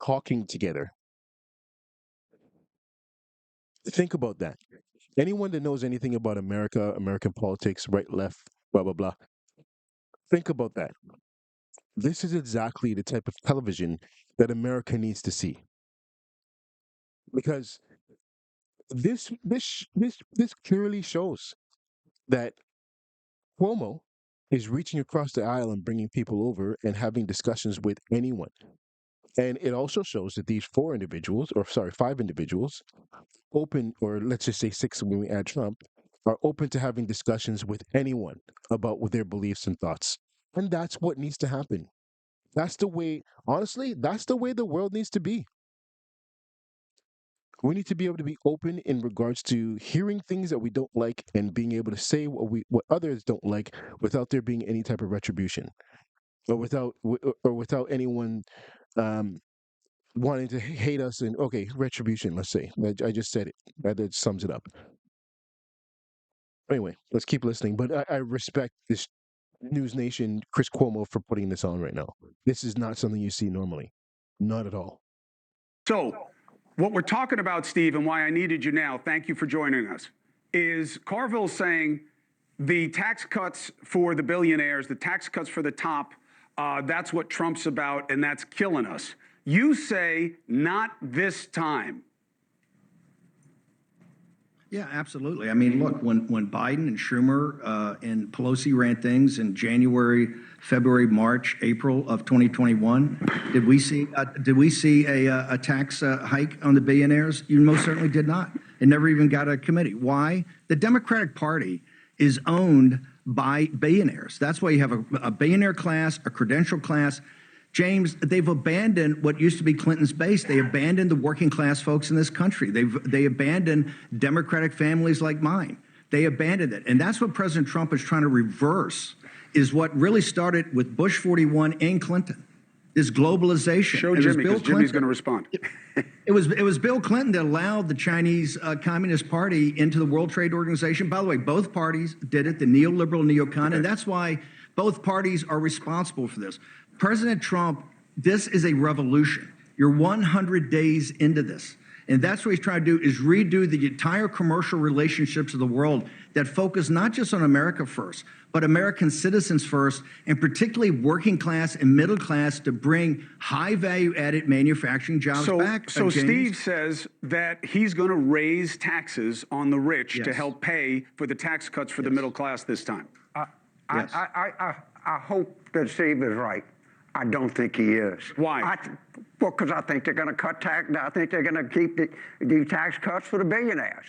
talking together. Think about that. Anyone that knows anything about America, American politics, right, left, blah, blah, blah, think about that. This is exactly the type of television that America needs to see. Because this clearly shows that Cuomo is reaching across the aisle and bringing people over and having discussions with anyone. And it also shows that these five individuals, open, or let's just say six when we add Trump, are open to having discussions with anyone about their beliefs and thoughts. And that's what needs to happen. That's the way, honestly, that's the way the world needs to be. We need to be able to be open in regards to hearing things that we don't like and being able to say what others don't like without there being any type of retribution, or without anyone um, wanting to hate us. And okay, retribution. Let's say I just said it. That sums it up. Anyway, let's keep listening. But I respect this News Nation Chris Cuomo for putting this on right now. This is not something you see normally, not at all. So, what we're talking about, Steve, and why I needed you now, thank you for joining us, is Carville saying the tax cuts for the billionaires, the tax cuts for the top, that's what Trump's about, and that's killing us. You say, not this time. Yeah, absolutely. I mean, look, when Biden and Schumer and Pelosi ran things in January, February, March, April of 2021, did we see a tax hike on the billionaires? You most certainly did not. It never even got a committee. Why? The Democratic Party is owned by billionaires. That's why you have a billionaire class, a credential class. James, they've abandoned what used to be Clinton's base. They abandoned the working class folks in this country. They abandoned Democratic families like mine. They abandoned it. And that's what President Trump is trying to reverse, is what really started with Bush 41 and Clinton, is globalization. Show Jimmy, because Jimmy's going to respond. It was Bill Clinton that allowed the Chinese Communist Party into the World Trade Organization. By the way, both parties did it, the neoliberal neocon, and that's why both parties are responsible for this. President Trump, this is a revolution. You're 100 days into this. And that's what he's trying to do, is redo the entire commercial relationships of the world that focus not just on America first, but American citizens first, and particularly working class and middle class, to bring high value added manufacturing jobs back. So Steve says that he's going to raise taxes on the rich to help pay for the tax cuts for the middle class this time. I hope that Steve is right. I don't think he is. Why? Well, because I think they're going to cut tax. I think they're going to keep the tax cuts for the billionaires.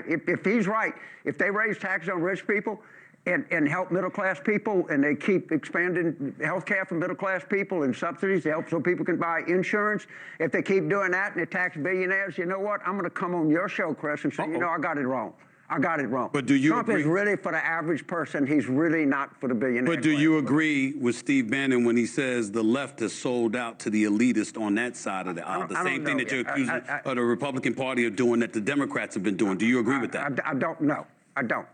If he's right, if they raise taxes on rich people and help middle class people, and they keep expanding health care for middle class people and subsidies to help so people can buy insurance, if they keep doing that and they tax billionaires, you know what? I'm going to come on your show, Chris, and say, you know, I got it wrong. I got it wrong. But do you Trump agree? is really for the average person. He's really not for the billionaire. But do you agree with Steve Bannon when he says the left is sold out to the elitist on that side of the aisle? The same thing that you're accusing of the Republican Party of doing that the Democrats have been doing. Do you agree with that? I don't know. I don't.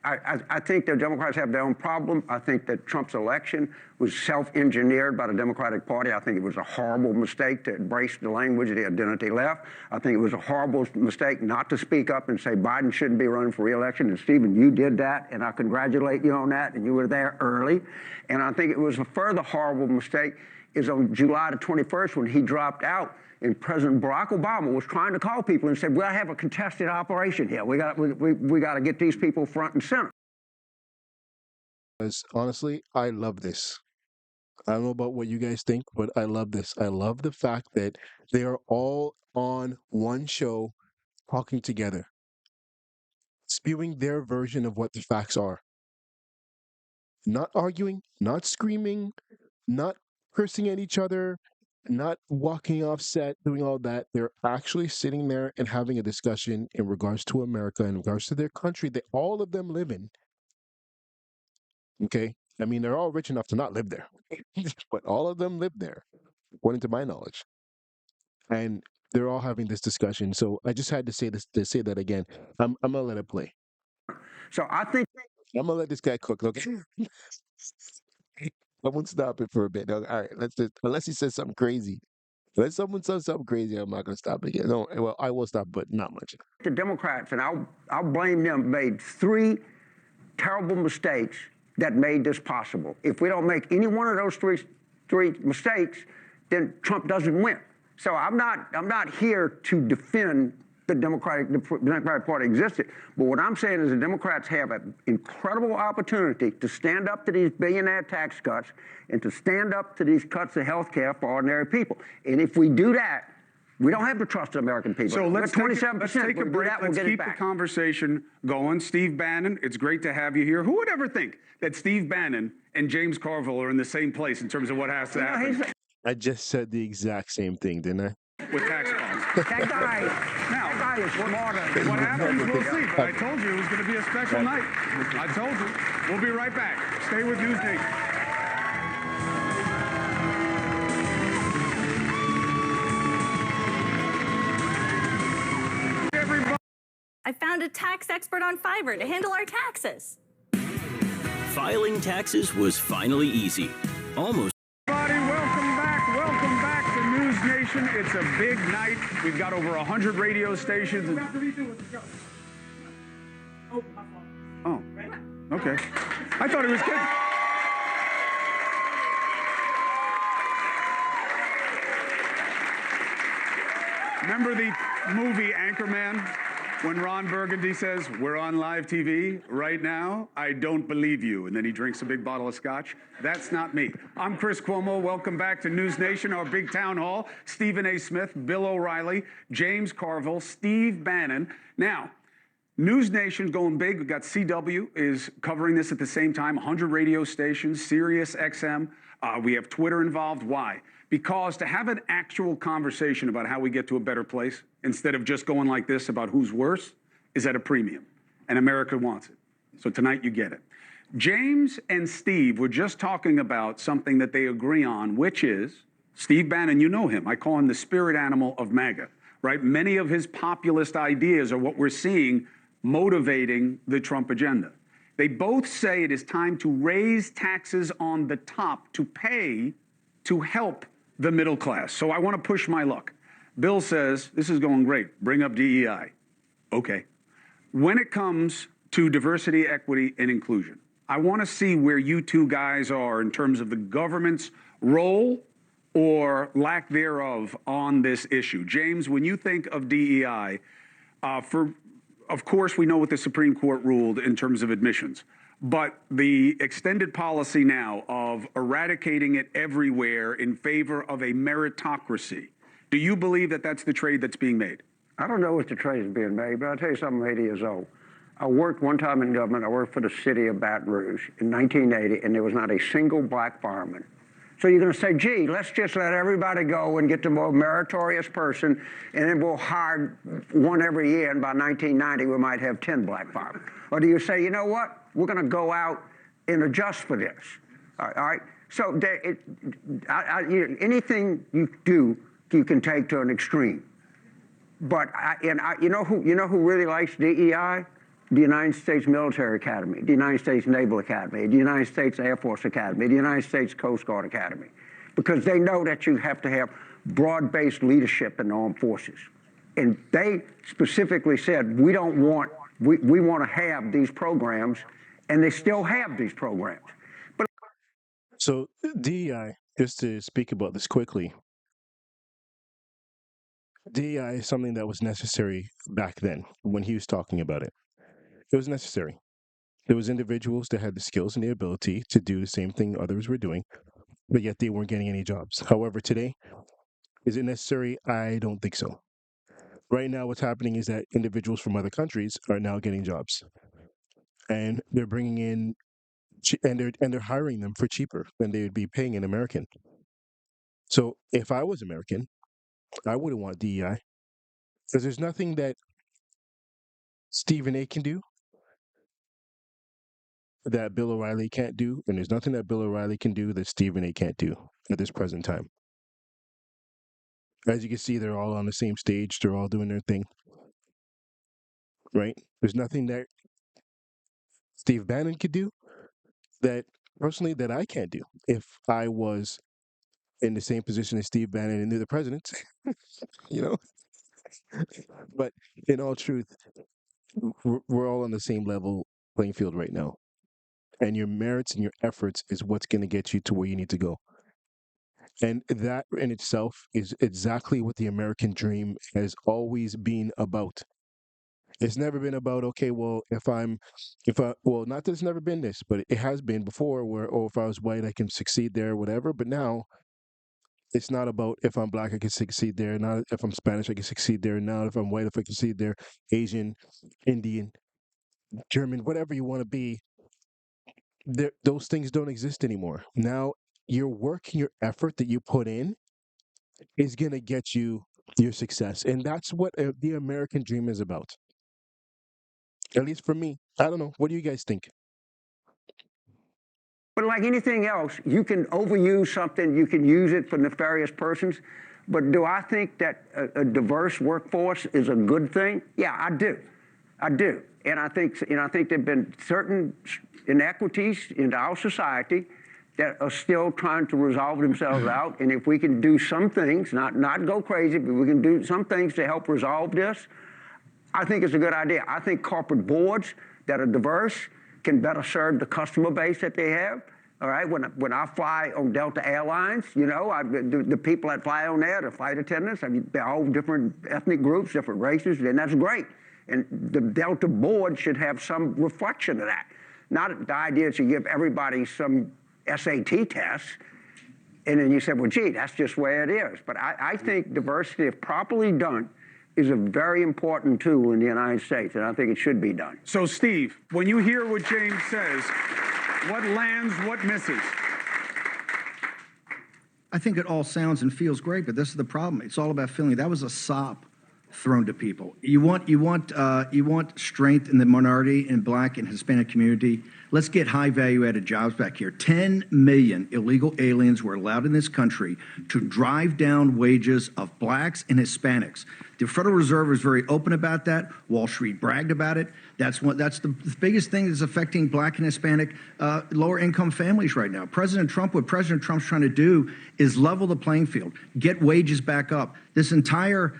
I think the Democrats have their own problem. I think that Trump's election was self-engineered by the Democratic Party. I think it was a horrible mistake to embrace the language of the identity left. I think it was a horrible mistake not to speak up and say Biden shouldn't be running for re-election. And Stephen, you did that, and I congratulate you on that, and you were there early. And I think it was a further horrible mistake is on July the 21st when he dropped out. And President Barack Obama was trying to call people and said, "Well, I have a contested operation here. We got to get these people front and center." Because honestly, I love this. I don't know about what you guys think, but I love this. I love the fact that they are all on one show talking together, spewing their version of what the facts are. Not arguing, not screaming, not cursing at each other, not walking off set, doing all that. They're actually sitting there and having a discussion in regards to America, in regards to their country that all of them live in. Okay? I mean, they're all rich enough to not live there, but all of them live there, according to my knowledge. And they're all having this discussion. So I just had to say this, to say that again. I'm gonna let it play. So I think I'm gonna let this guy cook. Okay. I won't stop it for a bit. All right, let's just, unless he says something crazy. Unless someone says something crazy, I'm not gonna stop it again. No, well, I will stop, but not much. the Democrats, and I'll blame them, made three terrible mistakes that made this possible. If we don't make any one of those three mistakes, then Trump doesn't win. So I'm not here to defend the Democratic Party existed. But what I'm saying is the Democrats have an incredible opportunity to stand up to these billionaire tax cuts and to stand up to these cuts of health care for ordinary people. And if we do that, we don't have to trust the American people. So let's take a break. Let's keep the conversation going. Steve Bannon, it's great to have you here. Who would ever think that Steve Bannon and James Carville are in the same place in terms of what has to happen? I just said the exact same thing, didn't I? with tax policy. That guy is smarter. What happens, we'll see. But I told you it was going to be a special night. I told you. We'll be right back. Stay with News Nation. I found a tax expert on Fiverr to handle our taxes. Filing taxes was finally easy. Almost. Everybody, welcome back to News Nation. It's a big night. We've got over 100 radio stations. Oh, okay. I thought he was kidding. Remember the movie Anchorman? When Ron Burgundy says, we're on live TV right now, I don't believe you. And then he drinks a big bottle of scotch. That's not me. I'm Chris Cuomo. Welcome back to News Nation, our big town hall. Stephen A. Smith, Bill O'Reilly, James Carville, Steve Bannon. Now, News Nation going big. We've got CW is covering this at the same time. 100 radio stations, Sirius XM. We have Twitter involved. Why? Because to have an actual conversation about how we get to a better place, instead of just going like this about who's worse, is at a premium. And America wants it. So tonight you get it. James and Steve were just talking about something that they agree on, which is, Steve Bannon, you know him. I call him the spirit animal of MAGA, right? Many of his populist ideas are what we're seeing motivating the Trump agenda. They both say it is time to raise taxes on the top to pay to help the middle class. So I want to push my luck. Bill says, this is going great. Bring up DEI. Okay. When it comes to diversity, equity, and inclusion, I want to see where you two guys are in terms of the government's role or lack thereof on this issue. James, when you think of DEI, of course, we know what the Supreme Court ruled in terms of admissions. But the extended policy now of eradicating it everywhere in favor of a meritocracy, do you believe that that's the trade that's being made? I don't know what the trade is being made, but I'll tell you something, I'm 80 years old. I worked one time in government. I worked for the city of Baton Rouge in 1980, and there was not a single black fireman. So you're going to say, gee, let's just let everybody go and get the more meritorious person, and then we'll hire one every year, and by 1990 we might have 10 black firemen. Or do you say, you know what? We're going to go out and adjust for this. All right? So anything you do, you can take to an extreme. But you know who really likes DEI? The United States Military Academy, the United States Naval Academy, the United States Air Force Academy, the United States Coast Guard Academy, because they know that you have to have broad-based leadership in the armed forces. And they specifically said, we want to have these programs, and they still have these programs. But So DEI, just to speak about this quickly, DEI is something that was necessary back then when he was talking about it. It was necessary. There was individuals that had the skills and the ability to do the same thing others were doing, but yet they weren't getting any jobs. However, today, is it necessary? I don't think so. Right now, what's happening is that individuals from other countries are now getting jobs, and they're bringing in, and they're hiring them for cheaper than they would be paying an American. So, if I was American, I wouldn't want DEI because there's nothing that Stephen A. can do that Bill O'Reilly can't do, and there's nothing that Bill O'Reilly can do that Stephen A. can't do at this present time. As you can see, they're all on the same stage. They're all doing their thing, right? There's nothing that Steve Bannon could do that, personally, that I can't do if I was in the same position as Steve Bannon and they're the president, you know? But in all truth, we're all on the same level playing field right now. And your merits and your efforts is what's going to get you to where you need to go. And that in itself is exactly what the American dream has always been about. It's never been about, okay, well, well, not that it's never been this, but it has been before where, oh, if I was white, I can succeed there, whatever. But now it's not about if I'm black, I can succeed there. Not if I'm Spanish, I can succeed there. Not if I'm white, if I can succeed there. Asian, Indian, German, whatever you want to be. Those things don't exist anymore. Now, your work and your effort that you put in is going to get you your success. And that's what the American dream is about. At least for me. I don't know. What do you guys think? But like anything else, you can overuse something, you can use it for nefarious persons. But do I think that a diverse workforce is a good thing? Yeah, I do. I do. And I think there have been certain inequities in our society that are still trying to resolve themselves out. And if we can do some things, not go crazy, but we can do some things to help resolve this, I think it's a good idea. I think corporate boards that are diverse can better serve the customer base that they have. All right, when I fly on Delta Airlines, you know, the people that fly on there, the flight attendants, I mean, they're all different ethnic groups, different races, and that's great. And the Delta board should have some reflection of that. Not the idea to give everybody some SAT test, and then you say, well, gee, that's just where it is. But I think diversity, if properly done, is a very important tool in the United States, and I think it should be done. So, Steve, when you hear what James says, what lands, what misses? I think it all sounds and feels great, but this is the problem. It's all about feeling. That was a sop thrown to people. You want strength in the minority and Black and Hispanic community. Let's get high value added jobs back here. 10 million illegal aliens were allowed in this country to drive down wages of Blacks and Hispanics. The Federal Reserve is very open about that. Wall Street bragged about it. That's the biggest thing that's affecting Black and Hispanic lower income families right now. What President Trump's trying to do is level the playing field, get wages back up. This entire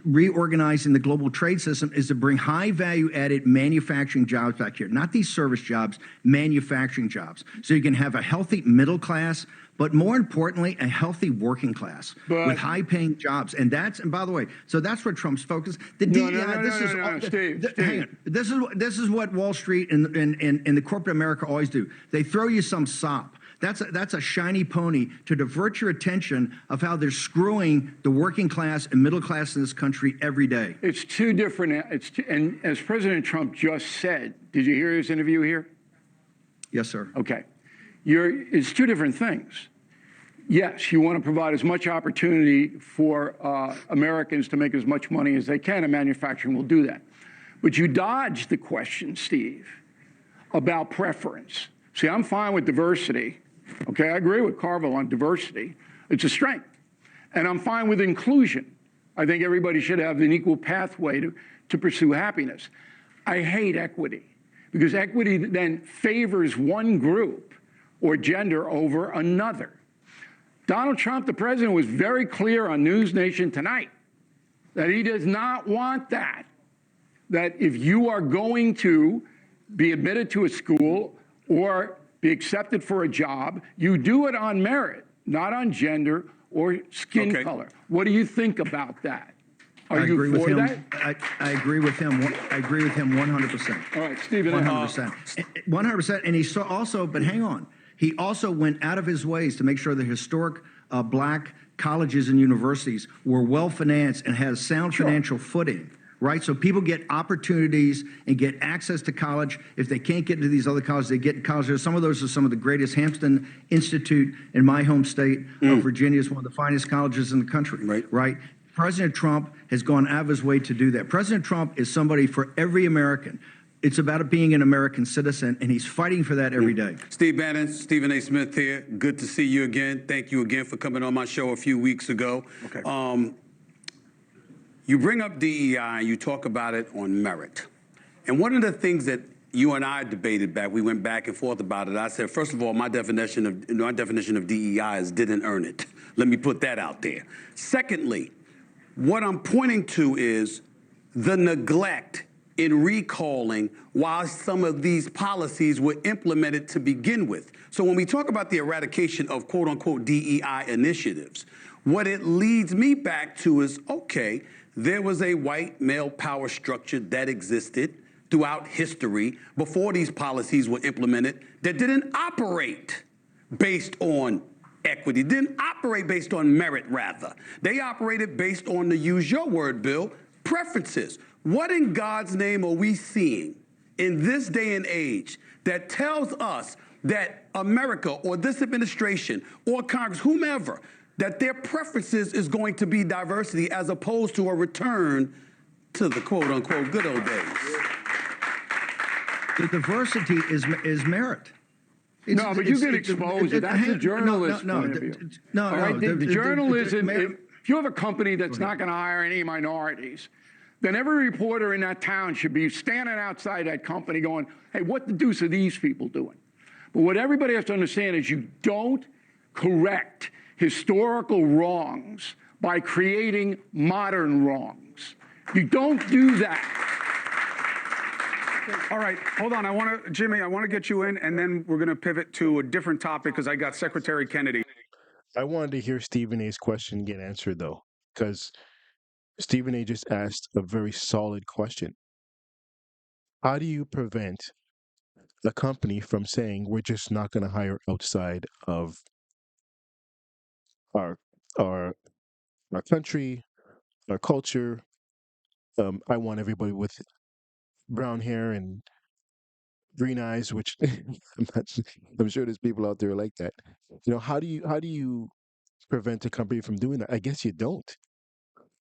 reorganizing the global trade system is to bring high value added manufacturing jobs back here, not these service jobs, manufacturing jobs. So you can have a healthy middle class, but more importantly, a healthy working class with high paying jobs. And by the way, so that's where Trump's focused. The DEI, Steve. This is what Wall Street and the corporate America always do. They throw you some sop. That's a shiny pony to divert your attention of how they're screwing the working class and middle class in this country every day. It's two different, and as President Trump just said, did you hear his interview here? Yes, sir. Okay. It's two different things. Yes, you want to provide as much opportunity for Americans to make as much money as they can, and manufacturing will do that. But you dodged the question, Steve, about preference. See, I'm fine with diversity. Okay, I agree with Carville on diversity. It's a strength. And I'm fine with inclusion. I think everybody should have an equal pathway to pursue happiness. I hate equity, because equity then favors one group or gender over another. Donald Trump, the president, was very clear on News Nation tonight that he does not want that. That if you are going to be admitted to a school or be accepted for a job, you do it on merit, not on gender or skin color. What do you think about that? Are you for that? I agree with him. I agree with him 100%. All right, Stephen. 100%. 100%. And he saw also, but hang on. He also went out of his ways to make sure the historic Black colleges and universities were well financed and had sound financial footing. Right, so people get opportunities and get access to college. If they can't get into these other colleges, they get in college. Some of those are some of the greatest. Hampton Institute in my home state of Virginia is one of the finest colleges in the country. Right. President Trump has gone out of his way to do that. President Trump is somebody for every American. It's about being an American citizen, and he's fighting for that every day. Steve Bannon, Stephen A. Smith here. Good to see you again. Thank you again for coming on my show a few weeks ago. Okay. You bring up DEI and you talk about it on merit. And one of the things that you and I debated back, we went back and forth about it. I said, first of all, my definition of DEI is didn't earn it. Let me put that out there. Secondly, what I'm pointing to is the neglect in recalling while some of these policies were implemented to begin with. So when we talk about the eradication of quote unquote DEI initiatives, what it leads me back to is, okay, there was a white male power structure that existed throughout history before these policies were implemented that didn't operate based on equity, didn't operate based on merit, rather. They operated based on, to use your word, Bill, preferences. What in God's name are we seeing in this day and age that tells us that America or this administration or Congress, whomever, that their preferences is going to be diversity as opposed to a return to the quote-unquote good old days. The diversity is merit. No, but you get exposed. That's a journalist point of view. No. The journalism, if you have a company that's not going to hire any minorities, then every reporter in that town should be standing outside that company going, hey, what the deuce are these people doing? But what everybody has to understand is you don't correct historical wrongs by creating modern wrongs. You don't do that. All right, hold on. Jimmy, I want to get you in, and then we're going to pivot to a different topic because I got Secretary Kennedy. I wanted to hear Stephen A's question get answered, though, because Stephen A just asked a very solid question. How do you prevent the company from saying we're just not going to hire outside of our our country, our culture? I want everybody with brown hair and green eyes, which I'm sure there's people out there like that. How do you prevent a company from doing that? I guess you don't.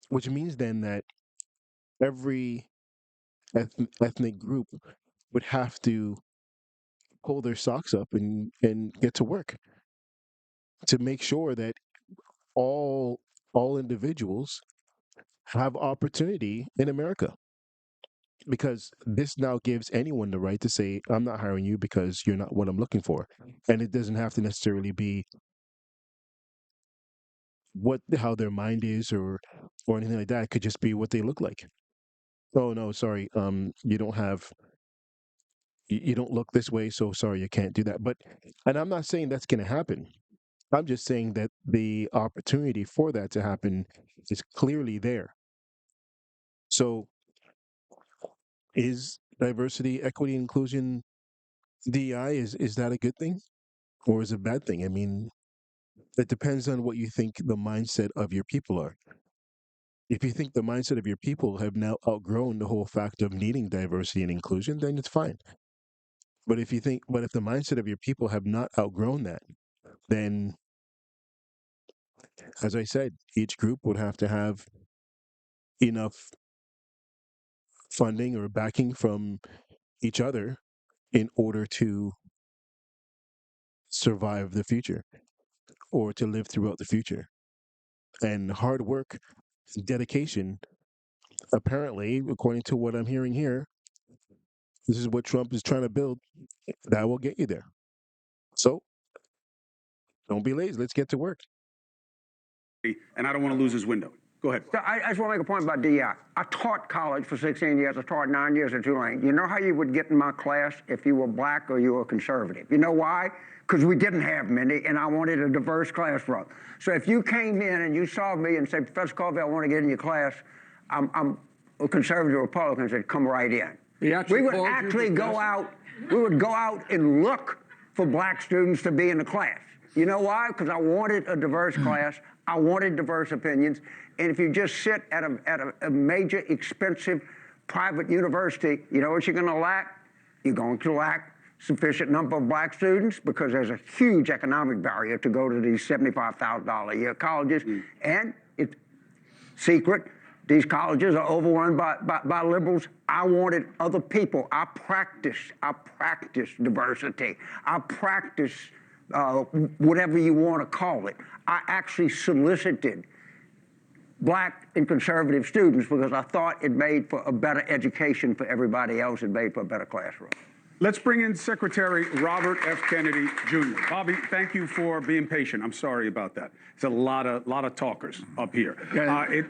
Which means then that every ethnic group would have to pull their socks up and get to work to make sure that all individuals have opportunity in America. Because this now gives anyone the right to say, I'm not hiring you because you're not what I'm looking for. And it doesn't have to necessarily be how their mind is or anything like that. It could just be what they look like. Oh no, sorry. You don't look this way, so sorry, you can't do that. And I'm not saying that's going to happen. I'm just saying that the opportunity for that to happen is clearly there. So is diversity, equity, inclusion, DEI, is that a good thing or is it a bad thing? I mean, it depends on what you think the mindset of your people are. If you think the mindset of your people have now outgrown the whole fact of needing diversity and inclusion, then it's fine. But if the mindset of your people have not outgrown that, then, as I said, each group would have to have enough funding or backing from each other in order to survive the future or to live throughout the future. And hard work, dedication, apparently, according to what I'm hearing here, this is what Trump is trying to build. That will get you there. So don't be lazy. Let's get to work. And I don't want to lose his window. Go ahead. I just want to make a point about DEI. I taught college for 16 years. I taught 9 years at Tulane. You know how you would get in my class if you were black or you were conservative? You know why? Because we didn't have many, and I wanted a diverse classroom. So if you came in and you saw me and said, Professor Carville, I want to get in your class, I'm a conservative Republican, I said, come right in. We would actually go out and look for black students to be in the class. You know why? Because I wanted a diverse class. I wanted diverse opinions. And if you just sit at a major, expensive private university, you know what you're going to lack? You're going to lack sufficient number of black students because there's a huge economic barrier to go to these $75,000 a year colleges. And it's secret. These colleges are overrun by liberals. I wanted other people. I practiced diversity. I practiced whatever you want to call it. I actually solicited black and conservative students because I thought it made for a better education for everybody else. It made for a better classroom. Let's bring in Secretary Robert F. Kennedy, Jr. Bobby, thank you for being patient. I'm sorry about that. It's a lot of talkers up here.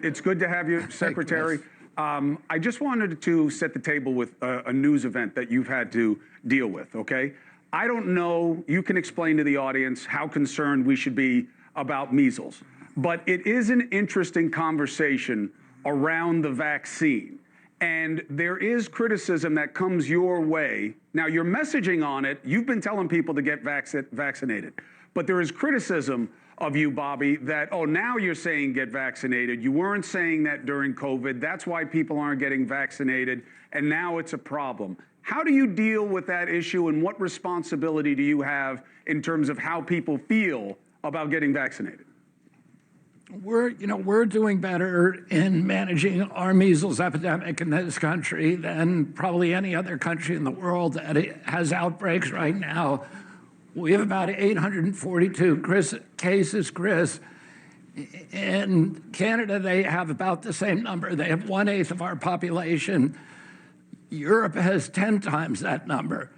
It's good to have you, Secretary. I just wanted to set the table with a news event that you've had to deal with, okay? I don't know, you can explain to the audience how concerned we should be about measles, but it is an interesting conversation around the vaccine. And there is criticism that comes your way. Now, your messaging on it, you've been telling people to get vaccinated. But there is criticism of you, Bobby, that, oh, now you're saying get vaccinated. You weren't saying that during COVID. That's why people aren't getting vaccinated. And now it's a problem. How do you deal with that issue, and what responsibility do you have in terms of how people feel about getting vaccinated? we're doing better in managing our measles epidemic in this country than probably any other country in the world that has outbreaks right now. We have about 842 cases, Chris. In Canada, they have about the same number. They have 1/8 of our population. Europe has 10 times that number.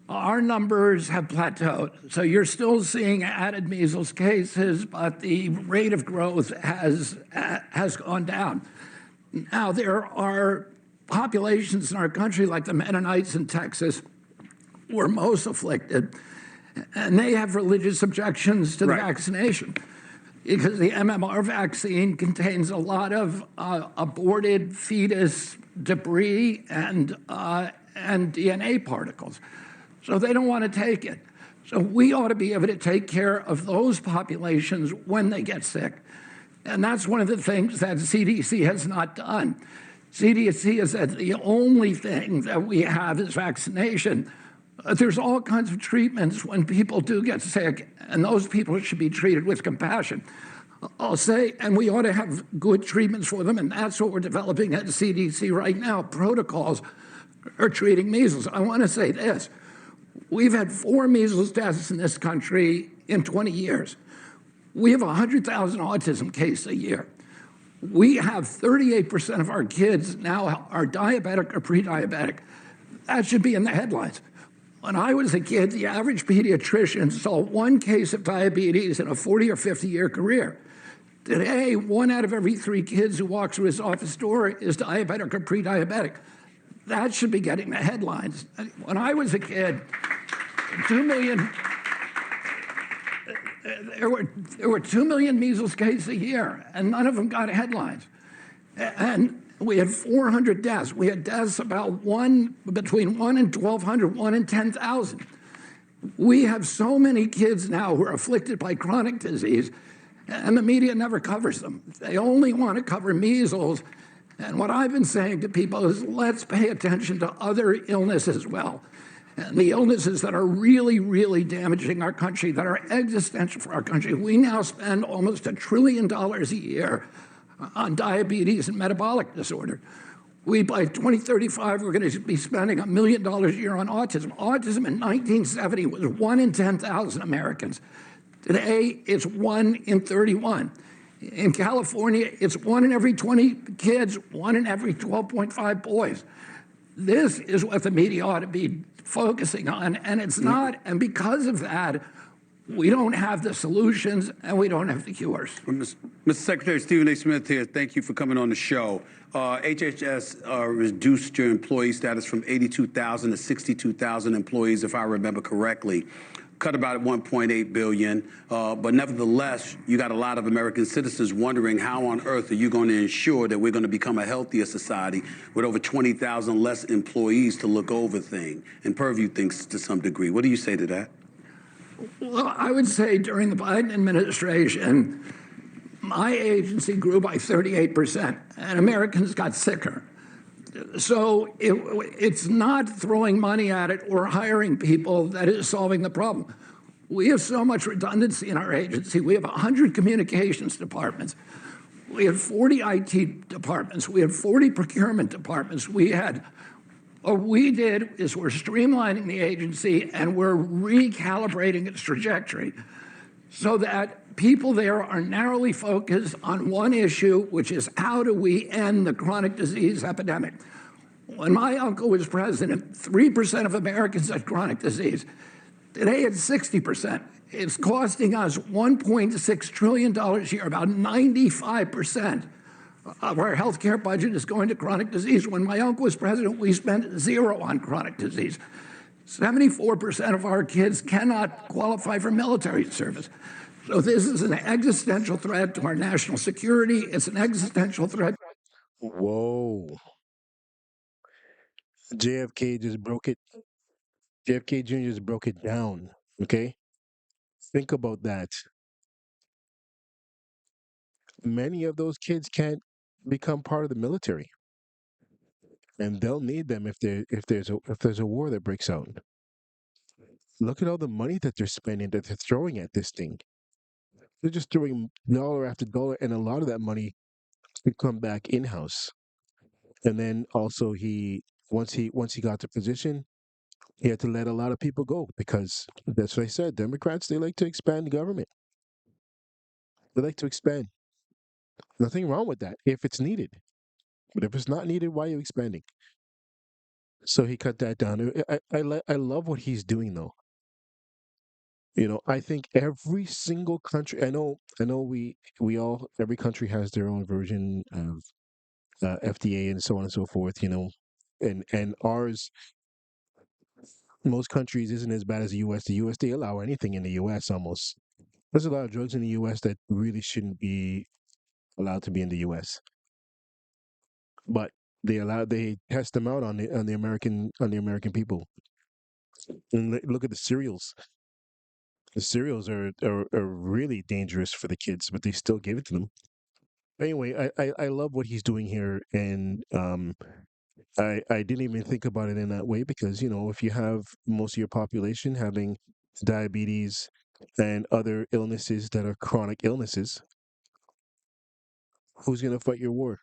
Our numbers have plateaued. So you're still seeing added measles cases, but the rate of growth has gone down. Now, there are populations in our country, like the Mennonites in Texas, who are most afflicted, and they have religious objections to the vaccination because the MMR vaccine contains a lot of aborted fetus debris and DNA particles. So they don't want to take it. So we ought to be able to take care of those populations when they get sick. And that's one of the things that CDC has not done. CDC has said the only thing that we have is vaccination. There's all kinds of treatments when people do get sick, and those people should be treated with compassion. I'll say, and we ought to have good treatments for them, and that's what we're developing at CDC right now. Protocols are treating measles. I want to say this. We've had 4 measles deaths in this country in 20 years. We have 100,000 autism cases a year. We have 38% of our kids now are diabetic or pre-diabetic. That should be in the headlines. When I was a kid, the average pediatrician saw 1 case of diabetes in a 40 or 50-year career. Today, 1 out of every 3 kids who walks through his office door is diabetic or pre-diabetic. That should be getting the headlines. When I was a kid, 2 million, there were 2 million measles cases a year, and none of them got headlines. And we had 400 deaths. We had deaths about between 1 and 1,200, 1 in 10,000. We have so many kids now who are afflicted by chronic disease, and the media never covers them. They only want to cover measles. And what I've been saying to people is let's pay attention to other illnesses as well. And the illnesses that are really, really damaging our country, that are existential for our country. We now spend almost $1 trillion a year on diabetes and metabolic disorder. By 2035, we're going to be spending $1 million a year on autism. Autism in 1970 was 1 in 10,000 Americans. Today, it's 1 in 31. In California, it's 1 in every 20 kids, 1 in every 12.5 boys. This is what the media ought to be focusing on, and it's not. And because of that, we don't have the solutions and we don't have the cures. Mr. Secretary Stephen A. Smith here. Thank you for coming on the show. HHS reduced your employee status from 82,000 to 62,000 employees, if I remember correctly. Cut about $1.8 billion, but nevertheless, you got a lot of American citizens wondering how on earth are you going to ensure that we're going to become a healthier society with over 20,000 less employees to look over things and purview things to some degree. What do you say to that? Well, I would say during the Biden administration, my agency grew by 38%, and Americans got sicker. So it's not throwing money at it or hiring people that is solving the problem. We have so much redundancy in our agency. We have 100 communications departments. We have 40 IT departments. We have 40 procurement departments. What we did is we're streamlining the agency and we're recalibrating its trajectory so that people there are narrowly focused on one issue, which is how do we end the chronic disease epidemic? When my uncle was president, 3% of Americans had chronic disease. Today it's 60%. It's costing us $1.6 trillion a year. About 95% of our healthcare budget is going to chronic disease. When my uncle was president, we spent 0 on chronic disease. 74% of our kids cannot qualify for military service. So this is an existential threat to our national security. It's an existential threat. Whoa. JFK just broke it. JFK Jr. just broke it down. Okay? Think about that. Many of those kids can't become part of the military. And they'll need them if there's a war that breaks out. Look at all the money that they're spending, that they're throwing at this thing. They're just throwing dollar after dollar, and a lot of that money could come back in house. And then also once he got the position, he had to let a lot of people go because that's what I said. Democrats, they like to expand the government. They like to expand. Nothing wrong with that if it's needed. But if it's not needed, why are you expanding? So he cut that down. I love what he's doing though. I think every single country. I know. We all every country has their own version of FDA and so on and so forth. And ours, most countries isn't as bad as the U.S. The U.S. they allow anything in the U.S. almost. There's a lot of drugs in the U.S. that really shouldn't be allowed to be in the U.S. But they test them out on the American people. And look at the cereals. The cereals are really dangerous for the kids, but they still give it to them. Anyway, I love what he's doing here, and I didn't even think about it in that way because if you have most of your population having diabetes and other illnesses that are chronic illnesses, who's going to fight your war?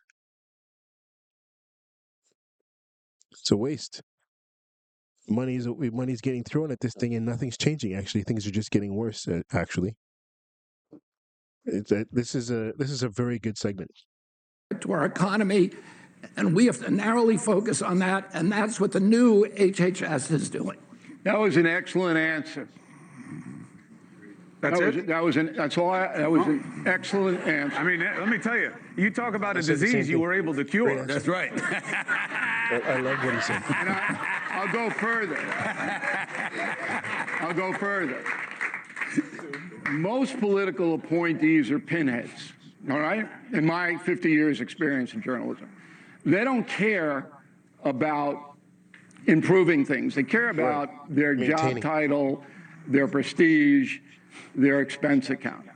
It's a waste. Money's getting thrown at this thing, and nothing's changing. Actually, things are just getting worse. Actually, this is a very good segment. To our economy, and we have to narrowly focus on that, and that's what the new HHS is doing. That was an excellent answer. That's it? That was an excellent answer. I mean, let me tell you, you talk about a disease you were able to cure. That's right. I love what he said. And I'll go further. Most political appointees are pinheads, all right? In my 50 years experience in journalism, they don't care about improving things. They care about their job title, their prestige, their expense account.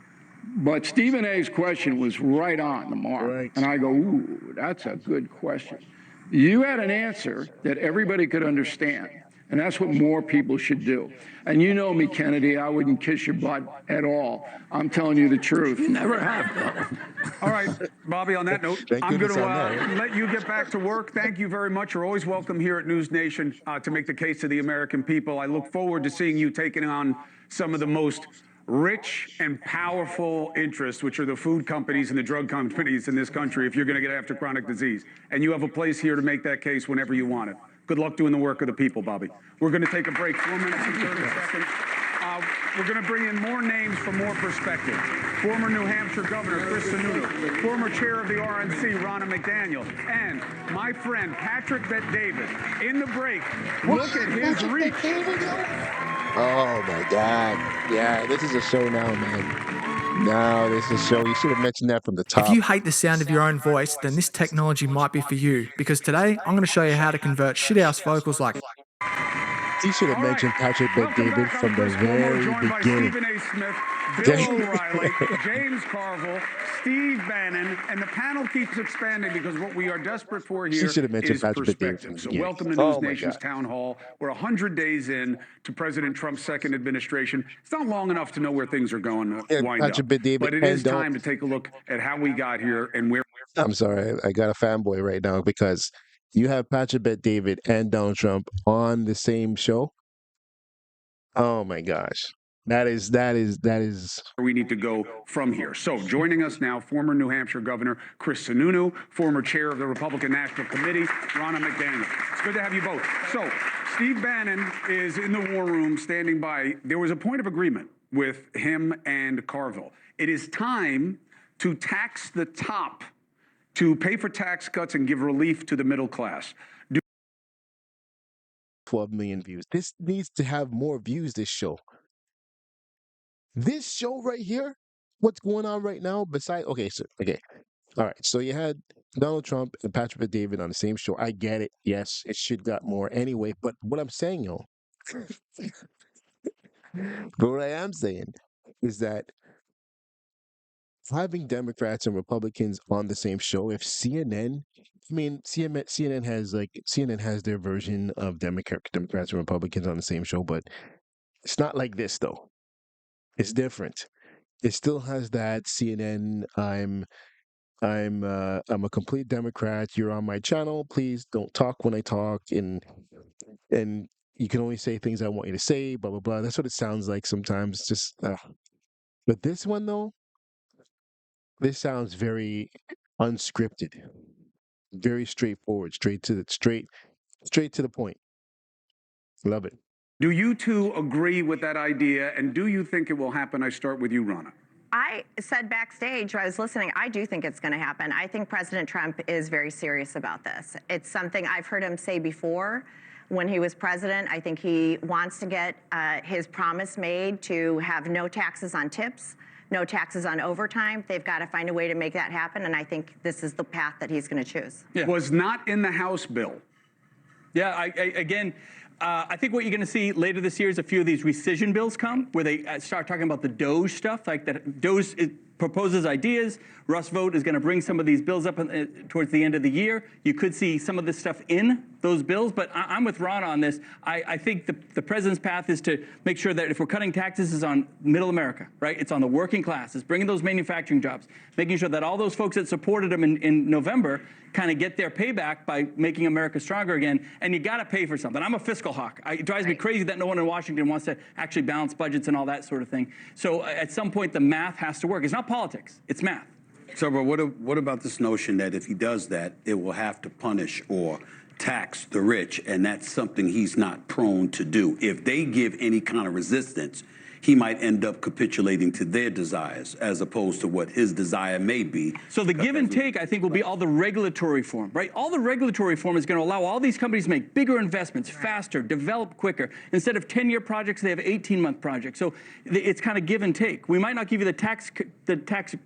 But Stephen A's question was right on the mark. Right. And I go, ooh, that's a good question. You had an answer that everybody could understand. And that's what more people should do. And you know me, Kennedy, I wouldn't kiss your butt at all. I'm telling you the truth. You never have, though. All right, Bobby, on that note, I'm going to let you get back to work. Thank you very much. You're always welcome here at News Nation to make the case to the American people. I look forward to seeing you taking on some of the most rich and powerful interests, which are the food companies and the drug companies in this country, if you're going to get after chronic disease. And you have a place here to make that case whenever you want it. Good luck doing the work of the people, Bobby. We're going to take a break, 4 minutes and 30 seconds. We're going to bring in more names for more perspective. Former New Hampshire Governor Chris Sununu, former chair of the RNC, Ronna McDaniel, and my friend Patrick Bet-David. In the break, look at his reach. Oh my God. Yeah, this is a show now, man. No, this is a show. You should have mentioned that from the top. If you hate the sound of your own voice, then this technology might be for you, because today I'm going to show you how to convert shithouse vocals like... He should have mentioned Patrick Bet-David from the very beginning. Stephen A. Smith, Bill O'Reilly, James Carville, Steve Bannon, and the panel keeps expanding because what we are desperate for here is perspective. So welcome to News Nation's Town Hall. We're 100 days in to President Trump's second administration. It's not long enough to know where things are going to wind up, but it is time to take a look at how we got here and where. I'm sorry, I got a fanboy right now because you have Patrick Bet-David and Donald Trump on the same show. Oh my gosh. That is where we need to go from here. So joining us now, former New Hampshire Governor Chris Sununu, former chair of the Republican National Committee, Ronna McDaniel. It's good to have you both. So Steve Bannon is in the war room standing by. There was a point of agreement with him and Carville. It is time to tax the top, to pay for tax cuts and give relief to the middle class. 12 million views. This needs to have more views, this show. This show right here, what's going on right now besides... Okay. All right. So you had Donald Trump and Patrick Bet-David on the same show. I get it. Yes, it should got more anyway. But what I'm saying, but what I am saying is that having Democrats and Republicans on the same show, if CNN has their version of Democrats and Republicans on the same show, but it's not like this though. It's different. it still has that CNN. I'm a complete Democrat. You're on my channel. Please don't talk when I talk, and you can only say things I want you to say. Blah blah blah. That's what it sounds like sometimes. Just, but this one though, this sounds very unscripted, very straightforward, straight to the point. Love it. Do you two agree with that idea, and do you think it will happen? I start with you, Rana. I said backstage, I was listening, I do think it's going to happen. I think President Trump is very serious about this. It's something I've heard him say before when he was president. I think he wants to get his promise made to have no taxes on tips, no taxes on overtime. They've got to find a way to make that happen, and I think this is the path that he's going to choose. Yeah. Was not in the House bill. Yeah, I think what you're going to see later this year is a few of these rescission bills come, where they start talking about the DOGE stuff, like that DOGE proposes ideas. Russ Vought is going to bring some of these bills up towards the end of the year. You could see some of this stuff in those bills, but I'm with Ron on this. I think the president's path is to make sure that if we're cutting taxes, it's on middle America, right? It's on the working class. It's bringing those manufacturing jobs, making sure that all those folks that supported him in November kind of get their payback by making America stronger again. And you got to pay for something. I'm a fiscal hawk. It drives me crazy that no one in Washington wants to actually balance budgets and all that sort of thing. So at some point, the math has to work. It's not politics. It's math. So, but what about this notion that if he does that, it will have to punish or tax the rich, and that's something he's not prone to do? If they give any kind of resistance, he might end up capitulating to their desires as opposed to what his desire may be. So the give and take, I think, will be all the regulatory reform, right? All the regulatory reform is going to allow all these companies to make bigger investments, faster, develop quicker. Instead of 10-year projects, they have 18-month projects. So it's kind of give and take. We might not give you the tax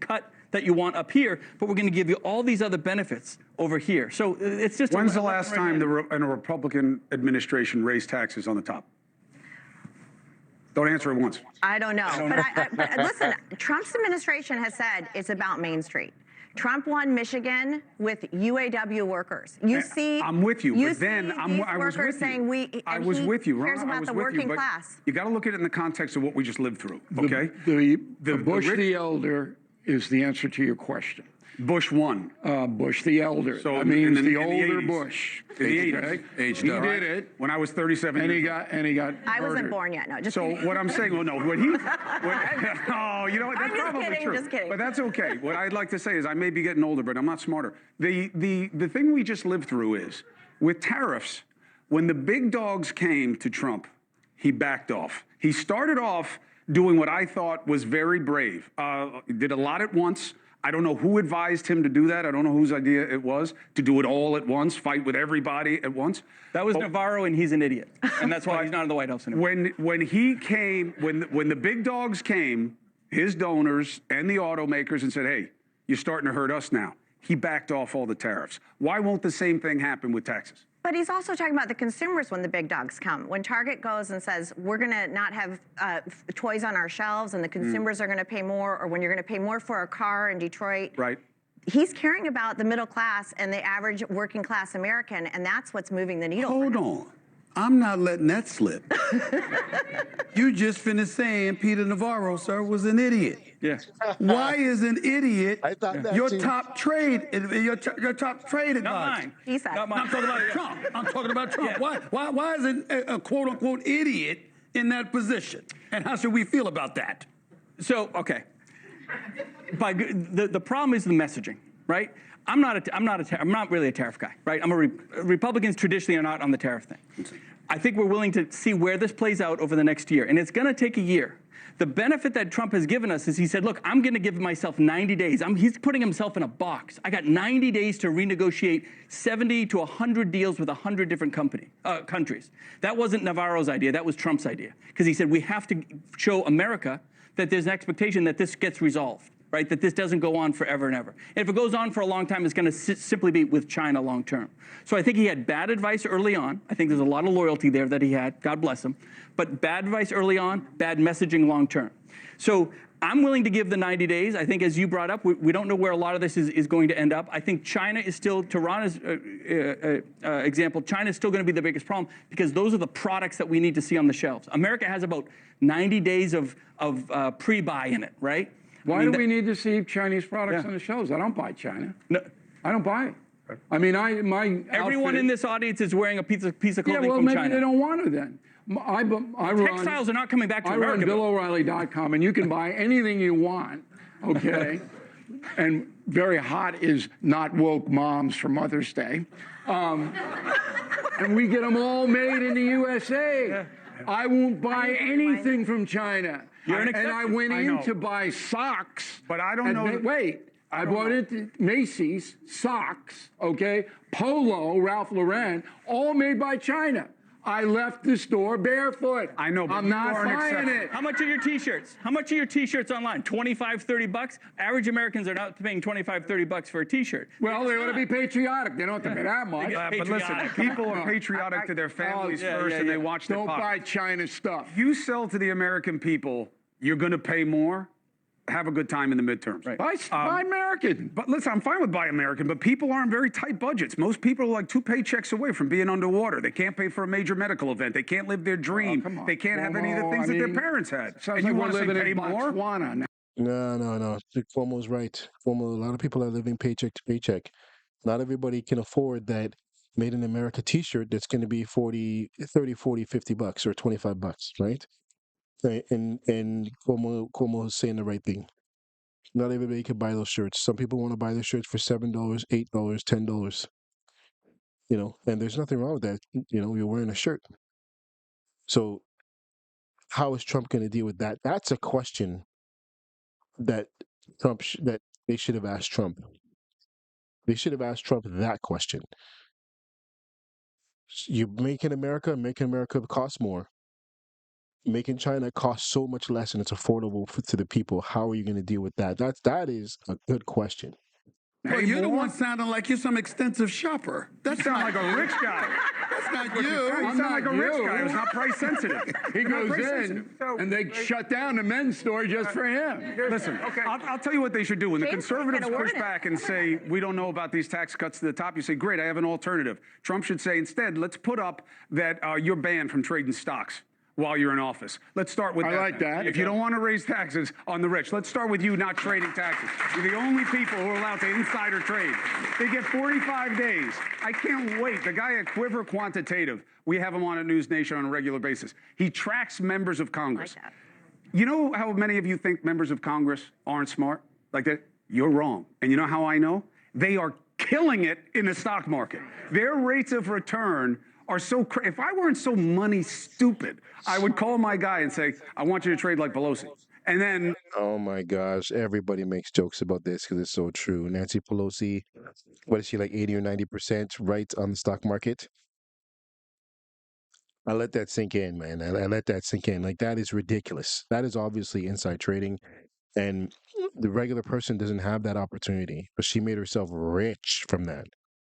cut that you want up here, but we're going to give you all these other benefits over here. So it's just. When's the last time a Republican administration raised taxes on the top? Don't answer it once. I don't know. But listen, Trump's administration has said it's about Main Street. Trump won Michigan with UAW workers. You see, I'm with you, but then I was with you. I was with you. Cares about the working class. You got to look at it in the context of what we just lived through. Okay, The Bush the elder is the answer to your question. Bush won. Bush the elder. So that means in the the older 80s. Bush. In the 80s. Okay? Aged He up. did it. When I was 37 years old. And he got I wasn't murdered. born yet. No, just So kidding. what I'm saying, well, no, oh, you know what? That's I'm just probably kidding, true. just kidding. But that's okay. What I'd like to say is I may be getting older, but I'm not smarter. The thing we just lived through is with tariffs. When the big dogs came to Trump, he backed off. He started off doing what I thought was very brave. He did a lot at once. I don't know who advised him to do that. I don't know whose idea it was to do it all at once, fight with everybody at once. That was Navarro, and he's an idiot, and that's why he's not in the White House anymore. When he came, when the big dogs came, his donors and the automakers, and said, "Hey, you're starting to hurt us now," he backed off all the tariffs. Why won't the same thing happen with taxes? But he's also talking about the consumers when the big dogs come. When Target goes and says, we're going to not have toys on our shelves and the consumers are going to pay more, or when you're going to pay more for a car in Detroit. Right. He's caring about the middle class and the average working class American, and that's what's moving the needle. Hold on. I'm not letting that slip. You just finished saying Peter Navarro, sir, was an idiot. Yeah. Why is an idiot your too. top trade your top trade advisor? Not mine. He said. Not mine. I'm talking about Trump. I'm talking about Trump. Yeah. Why is a quote unquote idiot in that position? And how should we feel about that? So, okay. The problem is the messaging, right? I'm not really a tariff guy, right? Republicans traditionally are not on the tariff thing. I think we're willing to see where this plays out over the next year, and it's going to take a year. The benefit that Trump has given us is he said, look, I'm going to give myself 90 days. He's putting himself in a box. I got 90 days to renegotiate 70 to 100 deals with 100 different countries. That wasn't Navarro's idea. That was Trump's idea. Because he said we have to show America that there's an expectation that this gets resolved, right? That this doesn't go on forever and ever. And if it goes on for a long time, it's going to simply be with China long term. So I think he had bad advice early on. I think there's a lot of loyalty there that he had. God bless him. But bad advice early on, bad messaging long term. So I'm willing to give the 90 days. I think as you brought up, we don't know where a lot of this is going to end up. I think China is still, to Rana's example, China is still going to be the biggest problem because those are the products that we need to see on the shelves. America has about 90 days of pre-buy in it, right? Why do we need to see Chinese products on the shelves? I don't buy China. No, I don't buy it. I mean, everyone in this audience is wearing a piece of clothing from China. Yeah, well, maybe they don't want to then. Textiles are not coming back to America. I run BillO'Reilly.com, and you can buy anything you want, okay? And very hot is not woke moms for Mother's Day. And we get them all made in the USA. I won't buy anything from China. And I went in to buy socks. But I don't know. Wait. I bought into Macy's, socks, okay? Polo, Ralph Lauren, all made by China. I left the store barefoot. I know, but I'm not buying it. How much are your T-shirts? How much are your T-shirts online? 25, 30 bucks? Average Americans are not paying 25, 30 bucks for a T-shirt. Well, they ought to be patriotic. They don't have to pay that much. But listen, people are patriotic to their families first, and they watch their pockets. Don't buy China stuff. You sell to the American people, you're going to pay more. Have a good time in the midterms. Right. Buy American. But listen, I'm fine with buy American, but people are on very tight budgets. Most people are like 2 paychecks away from being underwater. They can't pay for a major medical event. They can't live their dream. They can't have any of the things that their parents had. And you want to say pay more? No. Cuomo's right. Cuomo, a lot of people are living paycheck to paycheck. Not everybody can afford that Made in America t-shirt that's going to be 30, 40, 50 bucks or 25 bucks, right? And Cuomo is saying the right thing. Not everybody can buy those shirts. Some people want to buy their shirts for $7, $8, $10. You know, and there's nothing wrong with that. You know, you're wearing a shirt. So how is Trump going to deal with that? That's a question that that they should have asked Trump. They should have asked Trump that question. You making America costs more. Making China costs so much less and it's affordable to the people. How are you going to deal with that? That is a good question. Well, you're the one sounding like you're some extensive shopper. That sounds like a rich guy. That's not you. You sound like a rich guy who's not price sensitive. He goes in and they shut down the men's store just for him. Listen, I'll tell you what they should do. When the conservatives push back and say, we don't know about these tax cuts to the top, you say, great, I have an alternative. Trump should say, instead, let's put up that you're banned from trading stocks while you're in office. Let's start with that. I like that. If you don't want to raise taxes on the rich, let's start with you not trading taxes. You're the only people who are allowed to insider trade. They get 45 days. I can't wait. The guy at Quiver Quantitative, we have him on at News Nation on a regular basis. He tracks members of Congress. I like that. You know how many of you think members of Congress aren't smart like that? You're wrong. And you know how I know? They are killing it in the stock market. Their rates of return are so if I weren't so money stupid, I would call my guy and say, I want you to trade like Pelosi. And then... Oh my gosh, everybody makes jokes about this because it's so true. Nancy Pelosi, what is she, like 80 or 90% right on the stock market? I let that sink in, man. I let that sink in. Like, that is ridiculous. That is obviously inside trading. And the regular person doesn't have that opportunity. But she made herself rich from that.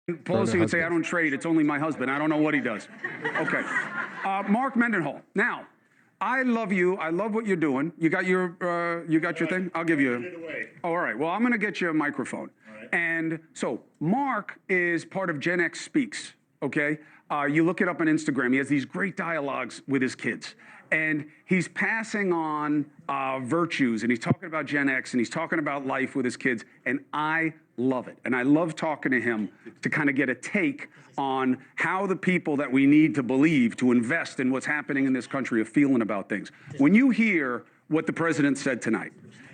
Pelosi would say, I don't trade. It's only my husband. I don't know what he does. Okay. Mark Mendenhall. Now, I love you. I love what you're doing. You got your thing? I'll give you. Oh, all right. Well, I'm going to get you a microphone. And so Mark is part of Gen X Speaks, okay? You look it up on Instagram. He has these great dialogues with his kids. And he's passing on virtues, and he's talking about Gen X, and he's talking about life with his kids, and I love it. And I love talking to him to kind of get a take on how the people that we need to believe to invest in what's happening in this country are feeling about things. When you hear what the president said tonight,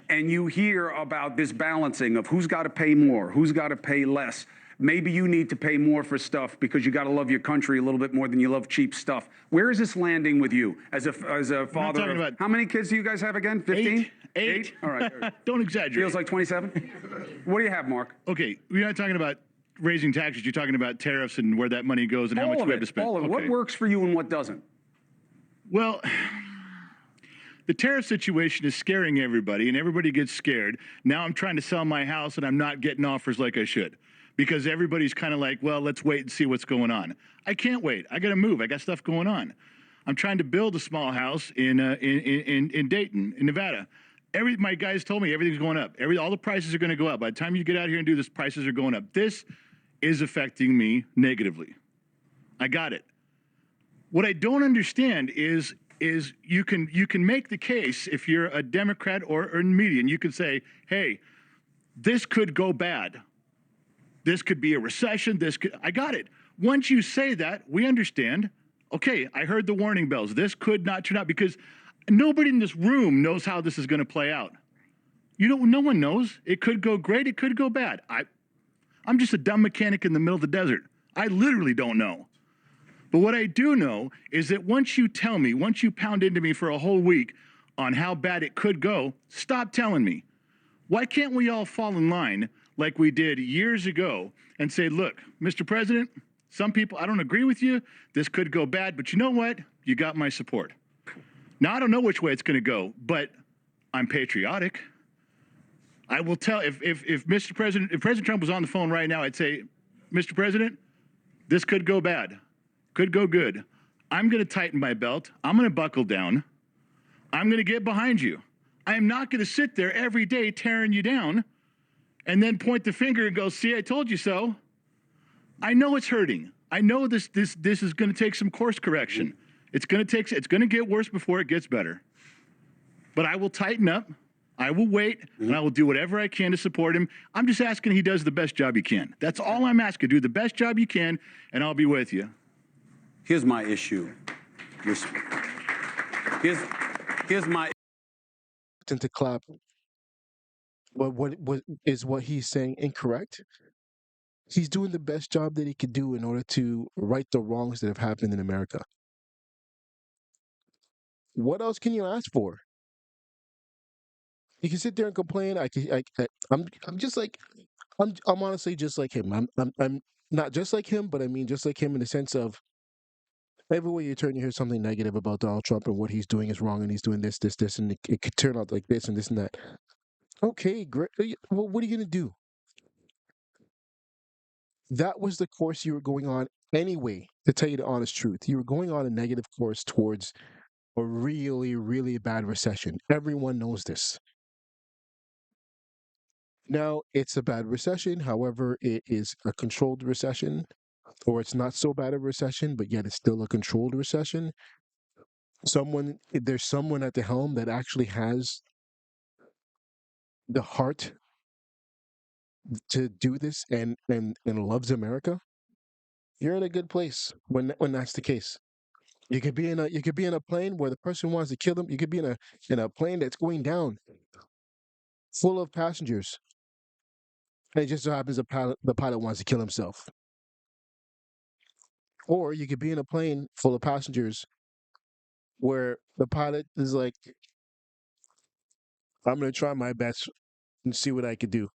and you hear about this balancing of who's got to pay more, who's got to pay less, maybe you need to pay more for stuff because you got to love your country a little bit more than you love cheap stuff. Where is this landing with you as a father? Of, how many kids do you guys have again? 15? Eight? All right. Don't exaggerate. Feels like 27? What do you have, Mark? Okay, we're not talking about raising taxes. You're talking about tariffs and where that money goes and how much we have to spend. All of it. What works for you and what doesn't? Well, the tariff situation is scaring everybody, and everybody gets scared. Now I'm trying to sell my house, and I'm not getting offers like I should. Because everybody's kind of like, well, let's wait and see what's going on. I can't wait. I got to move. I got stuff going on. I'm trying to build a small house in Dayton, in Nevada. My guys told me everything's going up. All the prices are going to go up. By the time you get out here and do this, prices are going up. This is affecting me negatively. I got it. What I don't understand is is you can make the case if you're a Democrat or in media, and you can say, hey, this could go bad. This could be a recession. I got it. Once you say that, we understand. Okay, I heard the warning bells. This could not turn out, because nobody in this room knows how this is going to play out. No one knows. It could go great. It could go bad. I'm just a dumb mechanic in the middle of the desert. I literally don't know. But what I do know is that once you tell me, once you pound into me for a whole week on how bad it could go, stop telling me. Why can't we all fall in line like we did years ago and say, look, Mr. President, some people, I don't agree with you. This could go bad, but you know what? You got my support. Now, I don't know which way it's going to go, but I'm patriotic. I will tell, if President Trump was on the phone right now, I'd say, Mr. President, this could go bad, could go good. I'm going to tighten my belt. I'm going to buckle down. I'm going to get behind you. I am not going to sit there every day tearing you down and then point the finger and go, see, I told you so. I know it's hurting. I know this is going to take some course correction. It's going to get worse before it gets better. But I will tighten up. I will wait, and I will do whatever I can to support him. I'm just asking he does the best job he can. That's all I'm asking. Do the best job you can, and I'll be with you. Here's my issue. Here's my to clap. But what he's saying incorrect? He's doing the best job that he could do in order to right the wrongs that have happened in America. What else can you ask for? You can sit there and complain. I'm just like, I'm honestly just like him. I'm not just like him, but I mean just like him in the sense of everywhere you turn, you hear something negative about Donald Trump and what he's doing is wrong, and he's doing this, and it could turn out like this and this and that. Okay, great. Well, what are you gonna do? That was the course you were going on anyway. To tell you the honest truth, you were going on a negative course towards a really, really bad recession. Everyone knows this. Now, it's a bad recession. However, it is a controlled recession, or it's not so bad a recession, but yet it's still a controlled recession. There's someone at the helm that actually has the heart to do this and loves America. You're in a good place when that's the case. You could be in a plane where the person wants to kill them. You could be in a plane that's going down, full of passengers. And it just so happens the pilot wants to kill himself. Or you could be in a plane full of passengers where the pilot is like, I'm going to try my best and see what I could do.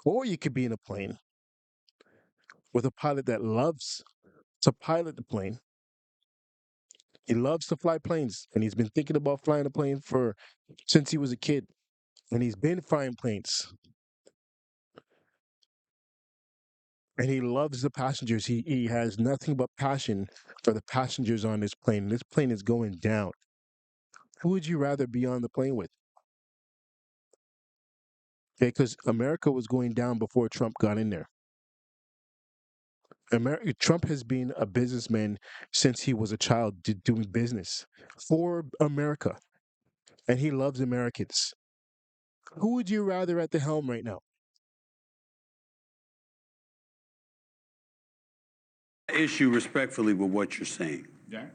Or you could be in a plane with a pilot that loves to pilot the plane. He loves to fly planes, and he's been thinking about flying a plane since he was a kid. And he's been flying planes. And he loves the passengers. He has nothing but passion for the passengers on this plane. This plane is going down. Who would you rather be on the plane with? Okay, because America was going down before Trump got in there. Trump has been a businessman since he was a child doing business for America. And he loves Americans. Who would you rather at the helm right now? issue respectfully with what you're saying. Yeah.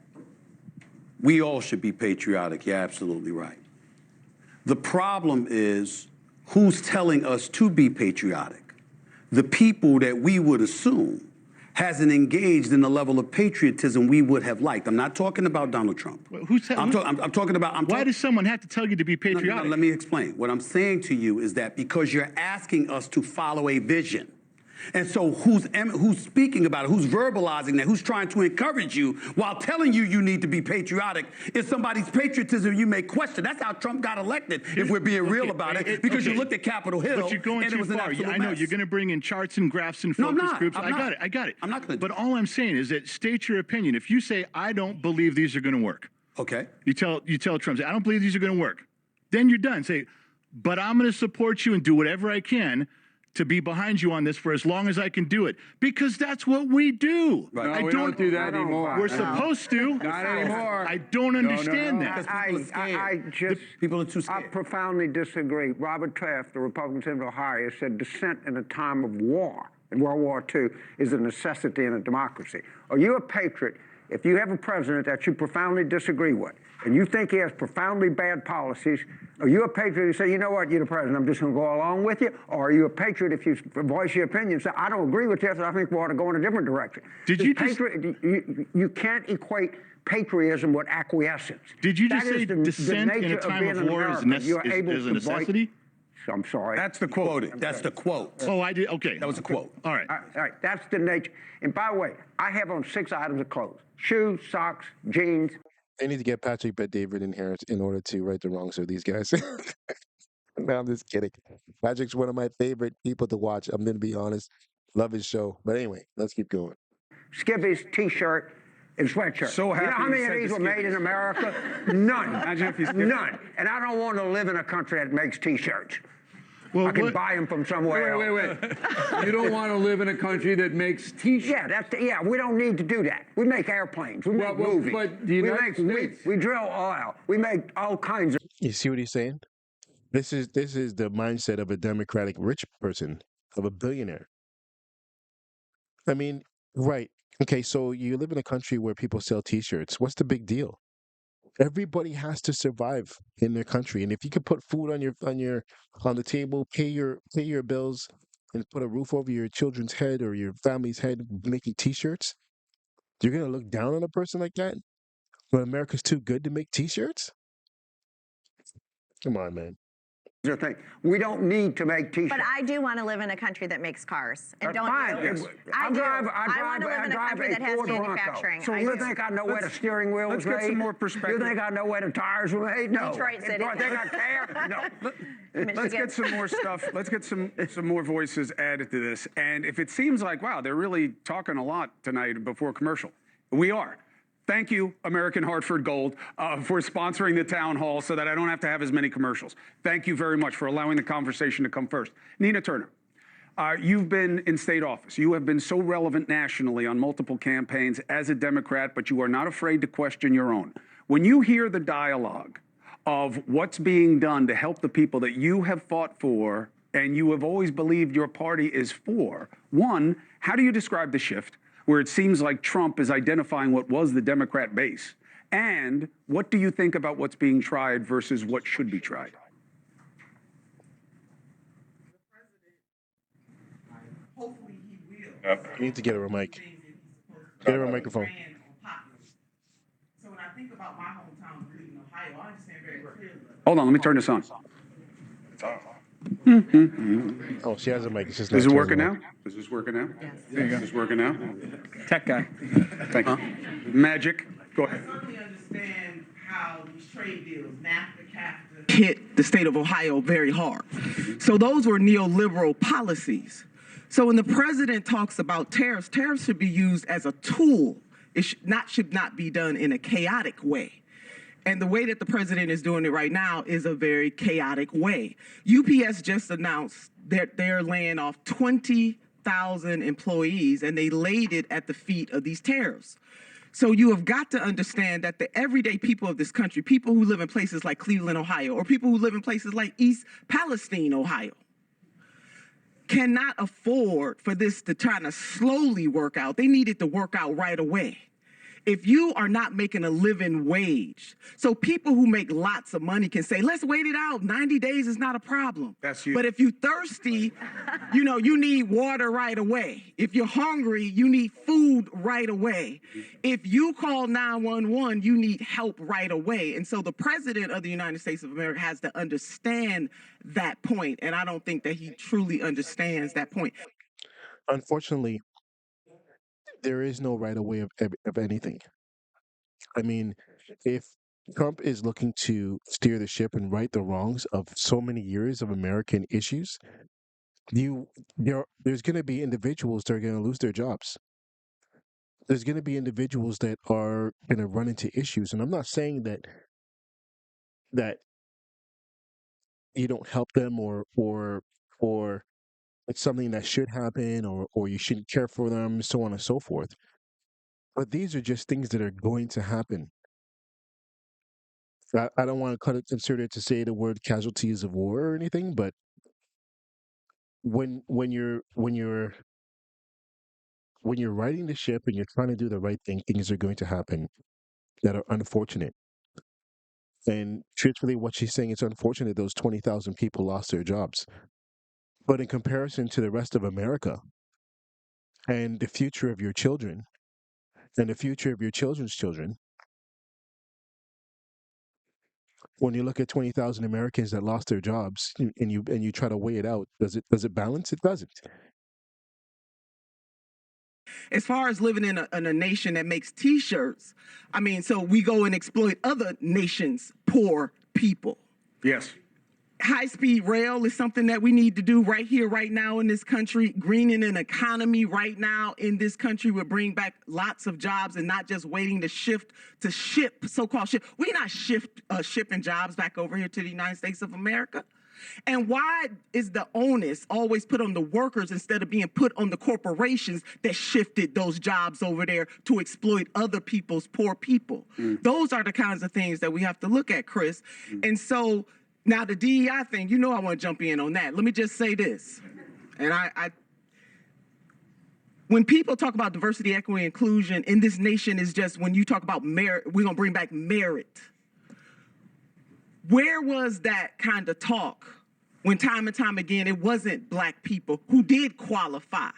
We all should be patriotic. You're absolutely right. The problem is who's telling us to be patriotic? The people that we would assume hasn't engaged in the level of patriotism we would have liked. I'm not talking about Donald Trump. Well, I'm talking about. Why does someone have to tell you to be patriotic? No, let me explain. What I'm saying to you is that because you're asking us to follow a vision. And so who's speaking about it, who's verbalizing that, who's trying to encourage you while telling you need to be patriotic is somebody's patriotism you may question. That's how Trump got elected, if we're being real about it, because you looked at Capitol Hill but you're going and too it was an far. absolute I know mess. you're going to bring in charts and graphs and focus groups. I got it. I'm not going to. But all I'm saying is that state your opinion. If you say, I don't believe these are going to work. Okay. You tell Trump, I don't believe these are going to work. Then you're done. Say, but I'm going to support you and do whatever I can to be behind you on this for as long as I can do it, because that's what we do. Right. No, we don't do that anymore. We're supposed to. Not anymore. I don't understand that. People are too scared. I profoundly disagree. Robert Taft, the Republican senator of Ohio, said dissent in a time of war, in World War II, is a necessity in a democracy. Are you a patriot if you have a president that you profoundly disagree with, and you think he has profoundly bad policies? Are you a patriot who say, you know what, you're the president, I'm just going to go along with you? Or are you a patriot if you voice your opinion and say, I don't agree with this, I think we ought to go in a different direction? You can't equate patriotism with acquiescence. Did you just say dissent in a time of war is a necessity? I'm sorry. That's the quote. That's the quote. Oh, I did. Okay. That was a quote. All right. All right. That's the nature. And by the way, I have on 6 items of clothes: shoes, socks, jeans. They need to get Patrick Bet-David in here in order to right the wrongs of these guys. No, I'm just kidding. Patrick's one of my favorite people to watch. I'm going to be honest. Love his show. But anyway, let's keep going. Skivvies, T-shirt, and sweatshirt. So happy you know how many of these were made in America? None. Imagine if he's None. And I don't want to live in a country that makes T-shirts. Well, I can buy them from somewhere else. Wait. You don't want to live in a country that makes T-shirts? Yeah, we don't need to do that. We make airplanes. We make movies. But the United States. We drill oil. We make all kinds of. You see what he's saying? This is the mindset of a Democratic rich person, of a billionaire. I mean, right. Okay, so you live in a country where people sell T-shirts. What's the big deal? Everybody has to survive in their country, and if you could put food on the table, pay your bills, and put a roof over your children's head or your family's head, making T-shirts, you're gonna look down on a person like that. But America's too good to make T-shirts. Come on, man. Thing. We don't need to make T-shirts. But I do want to live in a country that makes cars. And don't fine. you? I want to live in a country that has manufacturing. So you think I know where the steering wheel was made? Let's get some more perspective. You think I know where the tires were made? No. Detroit City. You think I care? No. Let's get some more stuff. Let's get some more voices added to this. And if it seems like, wow, they're really talking a lot tonight before commercial, we are. Thank you, American Hartford Gold, for sponsoring the town hall so that I don't have to have as many commercials. Thank you very much for allowing the conversation to come first. Nina Turner, you've been in state office. You have been so relevant nationally on multiple campaigns as a Democrat, but you are not afraid to question your own. When you hear the dialogue of what's being done to help the people that you have fought for and you have always believed your party is for, one, how do you describe the shift, where it seems like Trump is identifying what was the Democrat base? And what do you think about what's being tried versus what should be tried? Hopefully he will. You need to get her a mic. Get her a microphone. So when I think about my hometown, Cleveland, Ohio, I understand very clearly. Hold on, let me turn this on. It's on. Oh, she has a mic. It's just Is it working now? Is this working now? Yes. There you go. Is this working now? Tech guy. Thank you. Magic. Go ahead. I certainly understand how these trade deals, NAFTA, CAFTA, hit the state of Ohio very hard. So those were neoliberal policies. So when the president talks about tariffs, tariffs should be used as a tool. It should not be done in a chaotic way. And the way that the president is doing it right now is a very chaotic way. UPS just announced that they're laying off 20,000 employees, and they laid it at the feet of these tariffs. So you have got to understand that the everyday people of this country, people who live in places like Cleveland, Ohio, or people who live in places like East Palestine, Ohio, cannot afford for this to try to slowly work out. They need it to work out right away. If you are not making a living wage, so people who make lots of money can say, let's wait it out. 90 days is not a problem. That's you. But if you're thirsty, you need water right away. If you're hungry, you need food right away. If you call 911, you need help right away. And so the president of the United States of America has to understand that point. And I don't think that he truly understands that point. Unfortunately, there is no right way of anything. I mean, if Trump is looking to steer the ship and right the wrongs of so many years of American issues, there's going to be individuals that are going to lose their jobs. There's going to be individuals that are going to run into issues, and I'm not saying that you don't help them or it's something that should happen, or you shouldn't care for them, so on and so forth. But these are just things that are going to happen. I don't want to consider it to say the word casualties of war or anything, but when you're riding the ship and you're trying to do the right thing, things are going to happen that are unfortunate. And truthfully, what she's saying, it's unfortunate those 20,000 people lost their jobs. But in comparison to the rest of America and the future of your children and the future of your children's children, when you look at 20,000 Americans that lost their jobs and you try to weigh it out, does it balance? It doesn't. As far as living in a nation that makes T-shirts, I mean, so we go and exploit other nations' poor people. Yes. High-speed rail is something that we need to do right here, right now in this country. Greening an economy right now in this country would bring back lots of jobs and not just waiting to ship, so-called ship. We're not shipping jobs back over here to the United States of America. And why is the onus always put on the workers instead of being put on the corporations that shifted those jobs over there to exploit other people's poor people? Those are the kinds of things that we have to look at, Chris. And so now the DEI thing, you know I want to jump in on that. Let me just say this. And when people talk about diversity, equity, inclusion in this nation is just when you talk about merit, we're going to bring back merit. Where was that kind of talk when time and time again it wasn't Black people who did qualify?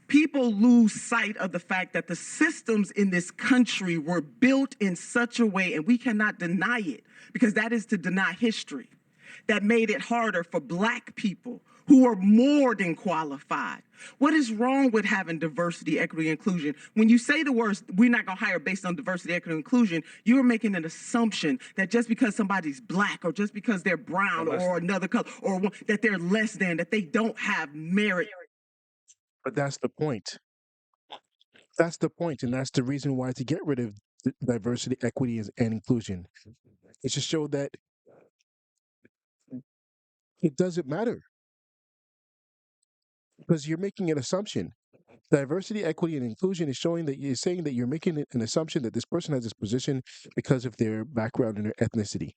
People lose sight of the fact that the systems in this country were built in such a way, and we cannot deny it, because that is to deny history, that made it harder for Black people who are more than qualified. What is wrong with having diversity, equity, inclusion? When you say the words, we're not gonna hire based on diversity, equity, inclusion, you're making an assumption that just because somebody's Black or just because they're brown or another color, or that they're less than, that they don't have merit. But that's the point. That's the point, and that's the reason why to get rid of diversity, equity, and inclusion. It's to show that it doesn't matter because you're making an assumption. Diversity, equity, and inclusion is showing that you're saying that you're making an assumption that this person has this position because of their background and their ethnicity.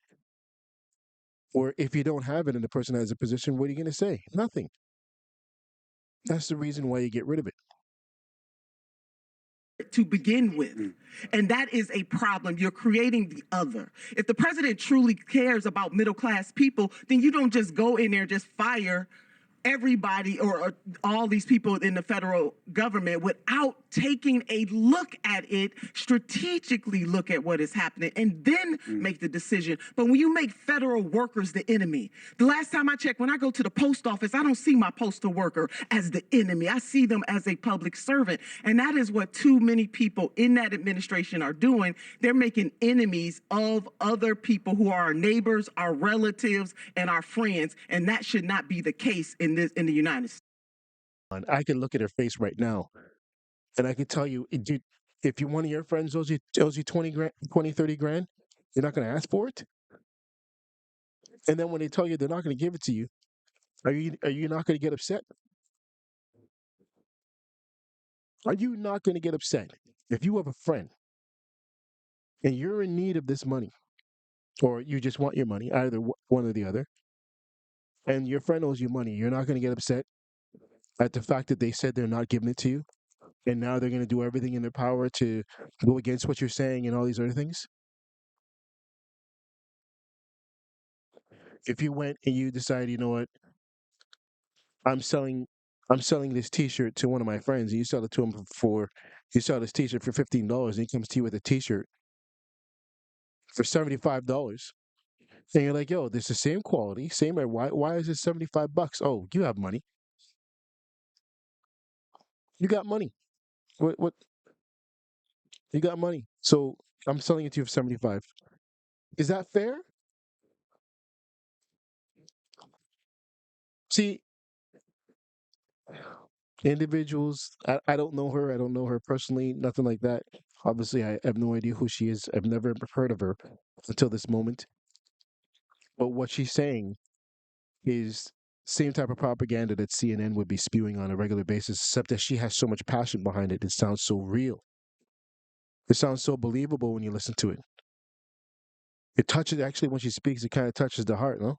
Or if you don't have it and the person has a position, what are you going to say? Nothing. That's the reason why you get rid of it. To begin with. And that is a problem. You're creating the other. If the president truly cares about middle class people, then you don't just go in there and just fire everybody or all these people in the federal government without taking a look at it, strategically look at what is happening, and then make the decision. But when you make federal workers the enemy, the last time I checked, when I go to the post office, I don't see my postal worker as the enemy. I see them as a public servant. And that is what too many people in that administration are doing. They're making enemies of other people who are our neighbors, our relatives, and our friends. And that should not be the case in the United States. I can look at her face right now, and I can tell you, dude, if one of your friends owes you 20 grand, 20, 30 grand, you're not going to ask for it. And then when they tell you they're not going to give it to you, are you not going to get upset? Are you not going to get upset if you have a friend and you're in need of this money, or you just want your money, either one or the other, and your friend owes you money? You're not going to get upset at the fact that they said they're not giving it to you, and now they're going to do everything in their power to go against what you're saying and all these other things? If you went and you decide, you know what, I'm selling this T-shirt to one of my friends, and you sell it to him you sell this T-shirt for $15, and he comes to you with a T-shirt for $75, and you're like, yo, this is the same quality, same. Why is it $75? Oh, you have money. You got money. What? You got money. So I'm selling it to you for 75. Is that fair? See, individuals, I don't know her. I don't know her personally, nothing like that. Obviously, I have no idea who she is. I've never heard of her until this moment. But what she's saying is same type of propaganda that CNN would be spewing on a regular basis, except that she has so much passion behind it. It sounds so real. It sounds so believable when you listen to it. It touches, actually, when she speaks, it kind of touches the heart, no?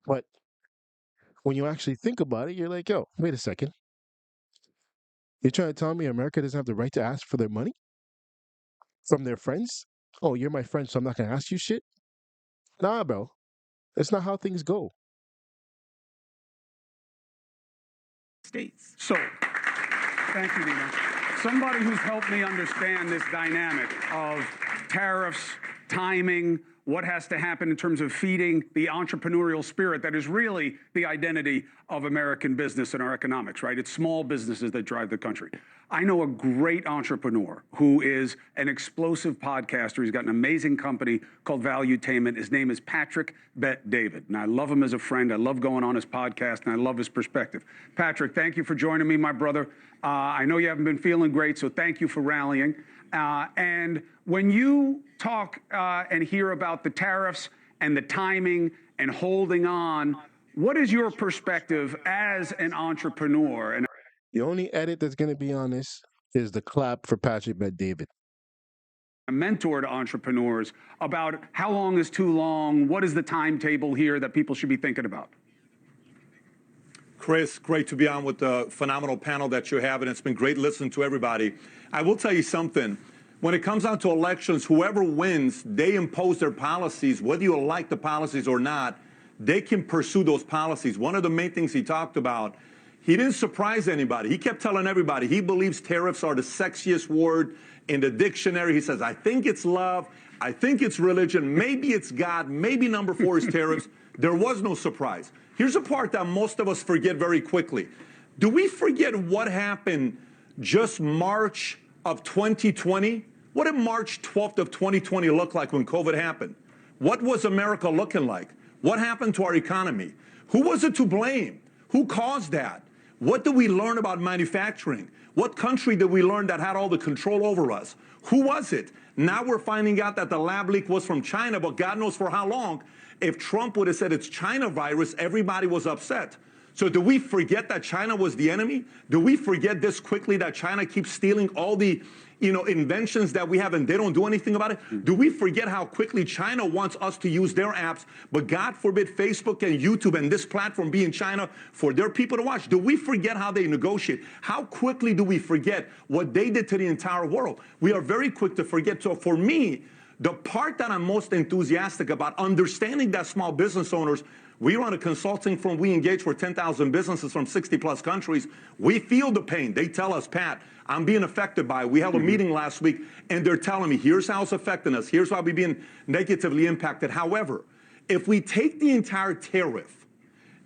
But when you actually think about it, you're like, yo, wait a second. You're trying to tell me America doesn't have the right to ask for their money from their friends? Oh, you're my friend, so I'm not going to ask you shit? Nah, bro. That's not how things go. States. So, thank you, Nina. Somebody who's helped me understand this dynamic of tariffs, timing, what has to happen in terms of feeding the entrepreneurial spirit that is really the identity of American business and our economics, right? It's small businesses that drive the country. I know a great entrepreneur who is an explosive podcaster. He's got an amazing company called Valuetainment. His name is Patrick Bet-David, and I love him as a friend. I love going on his podcast, and I love his perspective. Patrick, thank you for joining me, my brother. I know you haven't been feeling great, so thank you for rallying. And when you talk and hear about the tariffs and the timing and holding on, what is your perspective as an entrepreneur? And the only edit that's going to be on this is the clap for Patrick Bet-David. A mentor to entrepreneurs about how long is too long, what is the timetable here that people should be thinking about? Chris, great to be on with the phenomenal panel that you have, and it's been great listening to everybody. I will tell you something. When it comes down to elections, whoever wins, they impose their policies. Whether you like the policies or not, they can pursue those policies. One of the main things he talked about, he didn't surprise anybody. He kept telling everybody he believes tariffs are the sexiest word in the dictionary. He says, I think it's love. I think it's religion. Maybe it's God. Maybe number 4 is tariffs. There was no surprise. Here's a part that most of us forget very quickly. Do we forget what happened just March of 2020? What did March 12th of 2020 look like when COVID happened? What was America looking like? What happened to our economy? Who was it to blame? Who caused that? What did we learn about manufacturing? What country did we learn that had all the control over us? Who was it? Now we're finding out that the lab leak was from China, but God knows for how long. If Trump would have said it's China virus, everybody was upset. So do we forget that China was the enemy? Do we forget this quickly that China keeps stealing all the inventions that we have and they don't do anything about it? Do we forget how quickly China wants us to use their apps, but God forbid Facebook and YouTube and this platform be in China for their people to watch? Do we forget how they negotiate? How quickly do we forget what they did to the entire world? We are very quick to forget. So for me, the part that I'm most enthusiastic about, understanding that small business owners, we run a consulting firm. We engage for 10,000 businesses from 60-plus countries. We feel the pain. They tell us, Pat, I'm being affected by it. We held a meeting last week, and they're telling me, here's how it's affecting us. Here's how we're being negatively impacted. However, if we take the entire tariff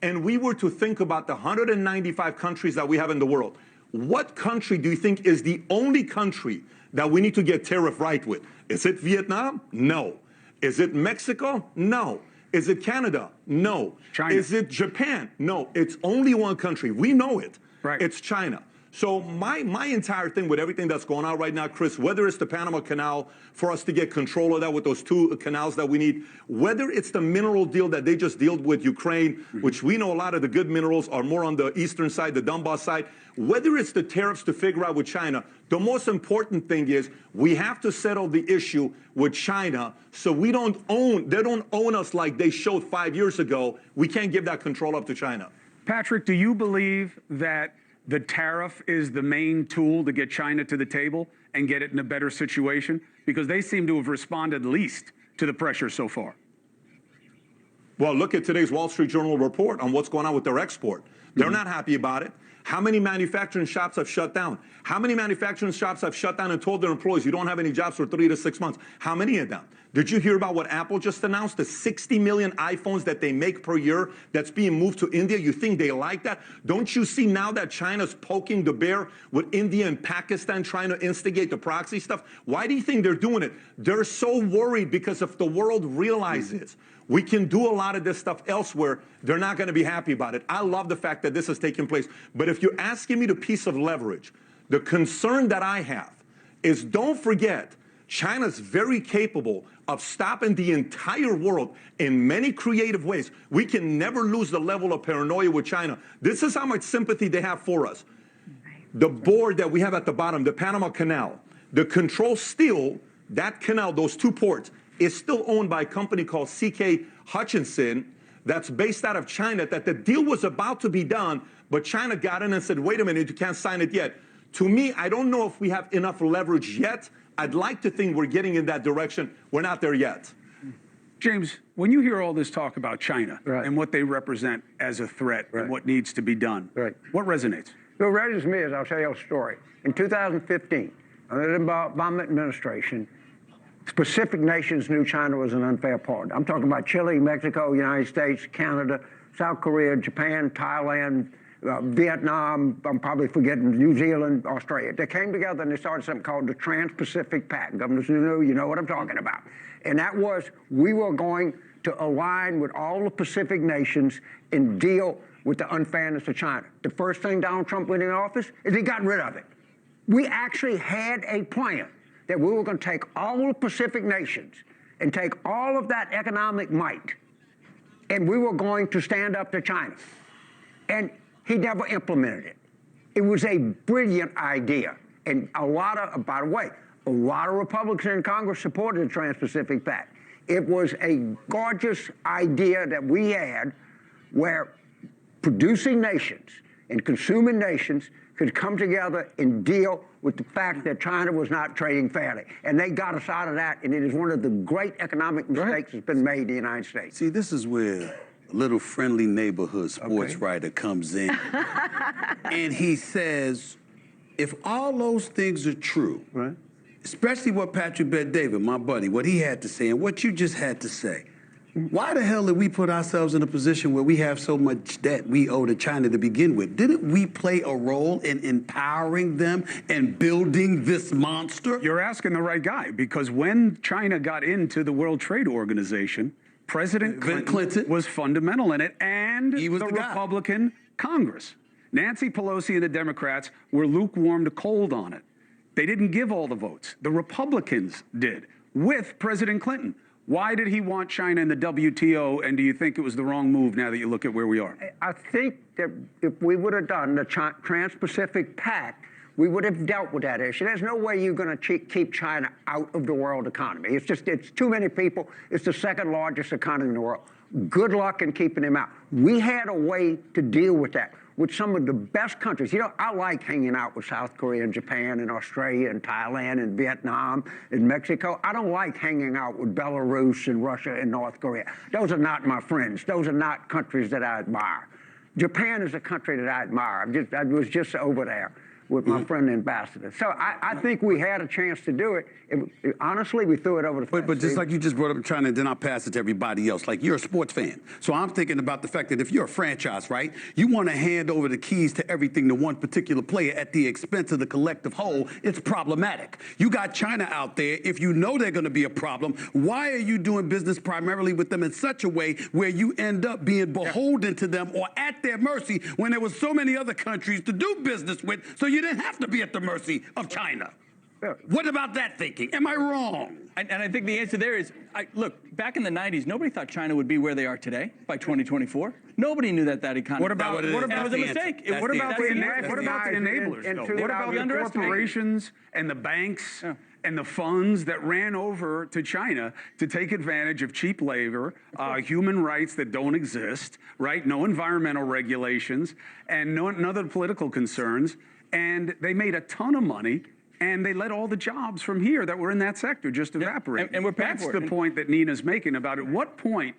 and we were to think about the 195 countries that we have in the world, what country do you think is the only country that we need to get tariff right with? Is it Vietnam? No. Is it Mexico? No. Is it Canada? No. China. Is it Japan? No. It's only one country. We know it. Right. It's China. So my entire thing with everything that's going on right now, Chris, whether it's the Panama Canal for us to get control of that with those 2 canals that we need, whether it's the mineral deal that they just dealt with Ukraine, which we know a lot of the good minerals are more on the eastern side, the Donbass side, whether it's the tariffs to figure out with China, the most important thing is we have to settle the issue with China so they don't own us like they showed 5 years ago. We can't give that control up to China. Patrick, do you believe that the tariff is the main tool to get China to the table and get it in a better situation? Because they seem to have responded least to the pressure so far. Well, look at today's Wall Street Journal report on what's going on with their export. They're not happy about it. How many manufacturing shops have shut down? How many manufacturing shops have shut down and told their employees, you don't have any jobs for 3 to 6 months? How many of them? Did you hear about what Apple just announced? The 60 million iPhones that they make per year that's being moved to India. You think they like that? Don't you see now that China's poking the bear with India and Pakistan trying to instigate the proxy stuff? Why do you think they're doing it? They're so worried because if the world realizes we can do a lot of this stuff elsewhere, they're not going to be happy about it. I love the fact that this is taking place. But if you're asking me the piece of leverage, the concern that I have is don't forget, China's very capable of stopping the entire world in many creative ways. We can never lose the level of paranoia with China. This is how much sympathy they have for us. The board that we have at the bottom, the Panama Canal, the control still, that canal, those two ports, is still owned by a company called C.K. Hutchinson that's based out of China, that the deal was about to be done, but China got in and said, wait a minute, you can't sign it yet. To me, I don't know if we have enough leverage yet. I'd like to think we're getting in that direction. We're not there yet. James, when you hear all this talk about China and what they represent as a threat and what needs to be done, what resonates? What resonates to me is, I'll tell you a story. In 2015, under the Obama administration, specific nations knew China was an unfair partner. I'm talking about Chile, Mexico, United States, Canada, South Korea, Japan, Thailand, Vietnam, I'm probably forgetting New Zealand, Australia. They came together and they started something called the Trans-Pacific Pact. Governors who know, you know what I'm talking about. And that was, we were going to align with all the Pacific nations and deal with the unfairness of China. The first thing Donald Trump went in office is he got rid of it. We actually had a plan that we were going to take all the Pacific nations and take all of that economic might, and we were going to stand up to China. And he never implemented it. It was a brilliant idea. And a lot of, by the way, a lot of Republicans in Congress supported the Trans-Pacific Pact. It was a gorgeous idea that we had where producing nations and consuming nations could come together and deal with the fact that China was not trading fairly. And they got us out of that, and it is one of the great economic mistakes that's been made in the United States. See, this is where a little friendly neighborhood sports writer comes in. And he says, if all those things are true, especially what Patrick Bet-David, my buddy, what he had to say and what you just had to say, why the hell did we put ourselves in a position where we have so much debt we owe to China to begin with? Didn't we play a role in empowering them and building this monster? You're asking the right guy, because when China got into the World Trade Organization, President Clinton was fundamental in it, and the Republican Congress. Nancy Pelosi and the Democrats were lukewarm to cold on it. They didn't give all the votes. The Republicans did, with President Clinton. Why did he want China in the WTO, and do you think it was the wrong move now that you look at where we are? I think that if we would have done the Trans-Pacific Pact, we would have dealt with that issue. There's no way you're going to keep China out of the world economy. It's just, it's too many people. It's the second largest economy in the world. Good luck in keeping them out. We had a way to deal with that with some of the best countries. You know, I like hanging out with South Korea and Japan and Australia and Thailand and Vietnam and Mexico. I don't like hanging out with Belarus and Russia and North Korea. Those are not my friends. Those are not countries that I admire. Japan is a country that I admire. I was just over there with my friend the ambassador. So I think we had a chance to do it. Honestly, we threw it over the fence. But just like you just brought up China, then I'll pass it to everybody else. Like, you're a sports fan. So I'm thinking about the fact that if you're a franchise, right, you want to hand over the keys to everything to one particular player at the expense of the collective whole. It's problematic. You got China out there. If you know they're going to be a problem, why are you doing business primarily with them in such a way where you end up being beholden to them or at their mercy when there was so many other countries to do business with, so you didn't have to be at the mercy of China? What about that thinking? Am I wrong? And I think the answer there is, look, back in the 90s, nobody thought China would be where they are today by 2024. Nobody knew that economy. What about it was a mistake. What about the enablers? What about the corporations and the banks and the funds that ran over to China to take advantage of cheap labor, human rights that don't exist, right? No environmental regulations, and none other political concerns. And they made a ton of money, and they let all the jobs from here that were in that sector just evaporate. And we're paying That's for the it. point that Nina's making about at what point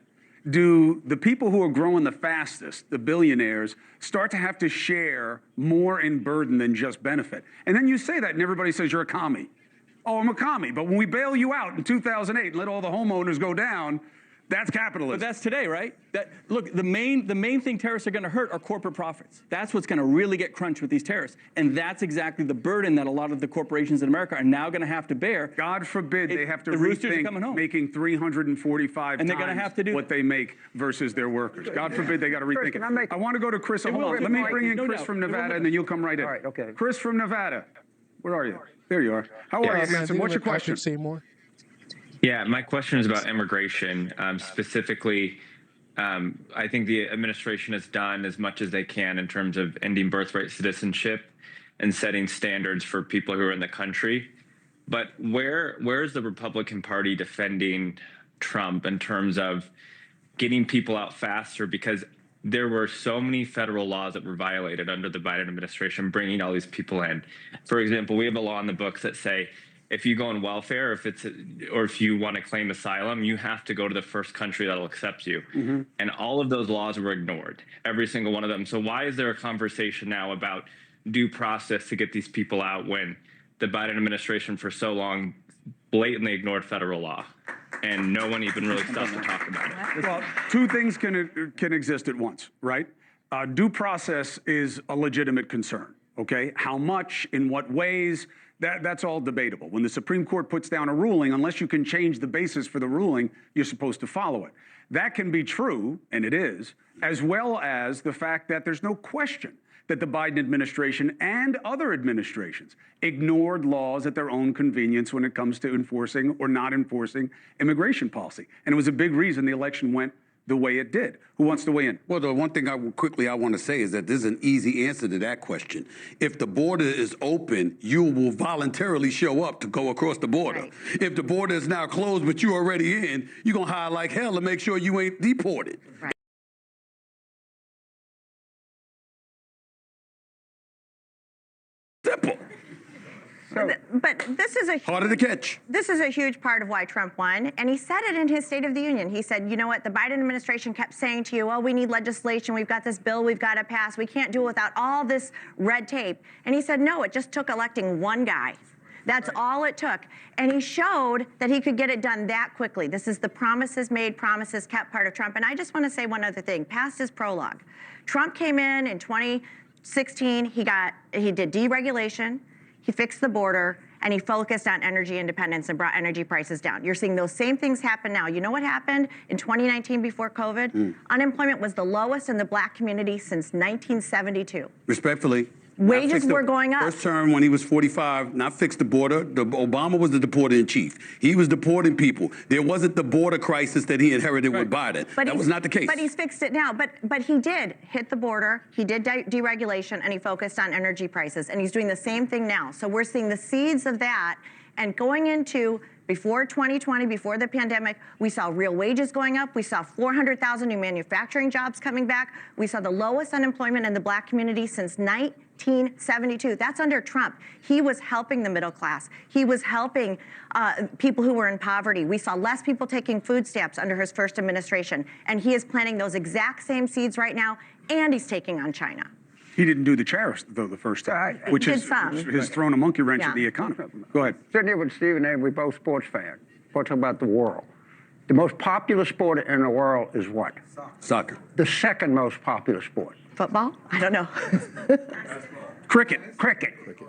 do the people who are growing the fastest, the billionaires, start to have to share more in burden than just benefit? And then you say that, and everybody says you're a commie. Oh, I'm a commie. But when we bail you out in 2008 and let all the homeowners go down, that's capitalism. But that's today, right? Look, the main thing tariffs are going to hurt are corporate profits. That's what's going to really get crunched with these tariffs. And that's exactly the burden that a lot of the corporations in America are now going to have to bear. God forbid they have to rethink making 345 and they're going to have to do what they make versus their workers. God forbid they got to rethink it. I want to go to Chris. Hold on. Let me bring in Chris from Nevada, and then you'll come right in. All right, okay. Chris from Nevada. Where are you? There you are. How are you, handsome? What's your question? Say more. Yeah, my question is about immigration. Specifically, I think the administration has done as much as they can in terms of ending birthright citizenship and setting standards for people who are in the country. But where is the Republican Party defending Trump in terms of getting people out faster? Because there were so many federal laws that were violated under the Biden administration, bringing all these people in. For example, we have a law in the books that say if you go on welfare, or if you want to claim asylum, you have to go to the first country that'll accept you. And all of those laws were ignored, every single one of them. So why is there a conversation now about due process to get these people out when the Biden administration for so long blatantly ignored federal law and no one even really stopped to talk about it? Well, two things can exist at once, right? Due process is a legitimate concern, okay? How much, in what ways, that's all debatable. When the Supreme Court puts down a ruling, unless you can change the basis for the ruling, you're supposed to follow it. That can be true, and it is, as well as the fact that there's no question that the Biden administration and other administrations ignored laws at their own convenience when it comes to enforcing or not enforcing immigration policy. And it was a big reason the election went the way it did. Who wants to weigh in? Well, the one thing I want to say is that there's an easy answer to that question. If the border is open, you will voluntarily show up to go across the border. Right. If the border is now closed, but you're already in, you're going to hide like hell to make sure you ain't deported. Right. Simple. But this is harder to catch. This is a huge part of why Trump won, and he said it in his State of the Union. He said, you know what, the Biden administration kept saying to you, oh, we need legislation, we've got this bill we've got to pass, we can't do it without all this red tape. And he said, no, it just took electing one guy. That's all it took. And he showed that he could get it done that quickly. This is the promises made, promises kept part of Trump. And I just want to say one other thing, past his prologue. Trump came in 2016, he did deregulation, he fixed the border, and he focused on energy independence and brought energy prices down. You're seeing those same things happen now. You know what happened in 2019 before COVID? Unemployment was the lowest in the Black community since 1972. Respectfully. Wages were going up. First term when he was 45, not fix the border. Obama was the deporter-in-chief. He was deporting people. There wasn't the border crisis that he inherited with Biden. But that was not the case. But he's fixed it now. But he did hit the border. He did deregulation, and he focused on energy prices. And he's doing the same thing now. So we're seeing the seeds of that. And going into before 2020, before the pandemic, we saw real wages going up. We saw 400,000 new manufacturing jobs coming back. We saw the lowest unemployment in the Black community since 1972. That's under Trump. He was helping the middle class. He was helping people who were in poverty. We saw less people taking food stamps under his first administration. And he is planting those exact same seeds right now, and he's taking on China. He didn't do the tariffs, though, the first time, which has thrown a monkey wrench in the economy. Go ahead. Sitting here with Stephen A., we're both sports fans. We're talking about the world. The most popular sport in the world is what? Soccer. The second most popular sport. Football? I don't know. Cricket.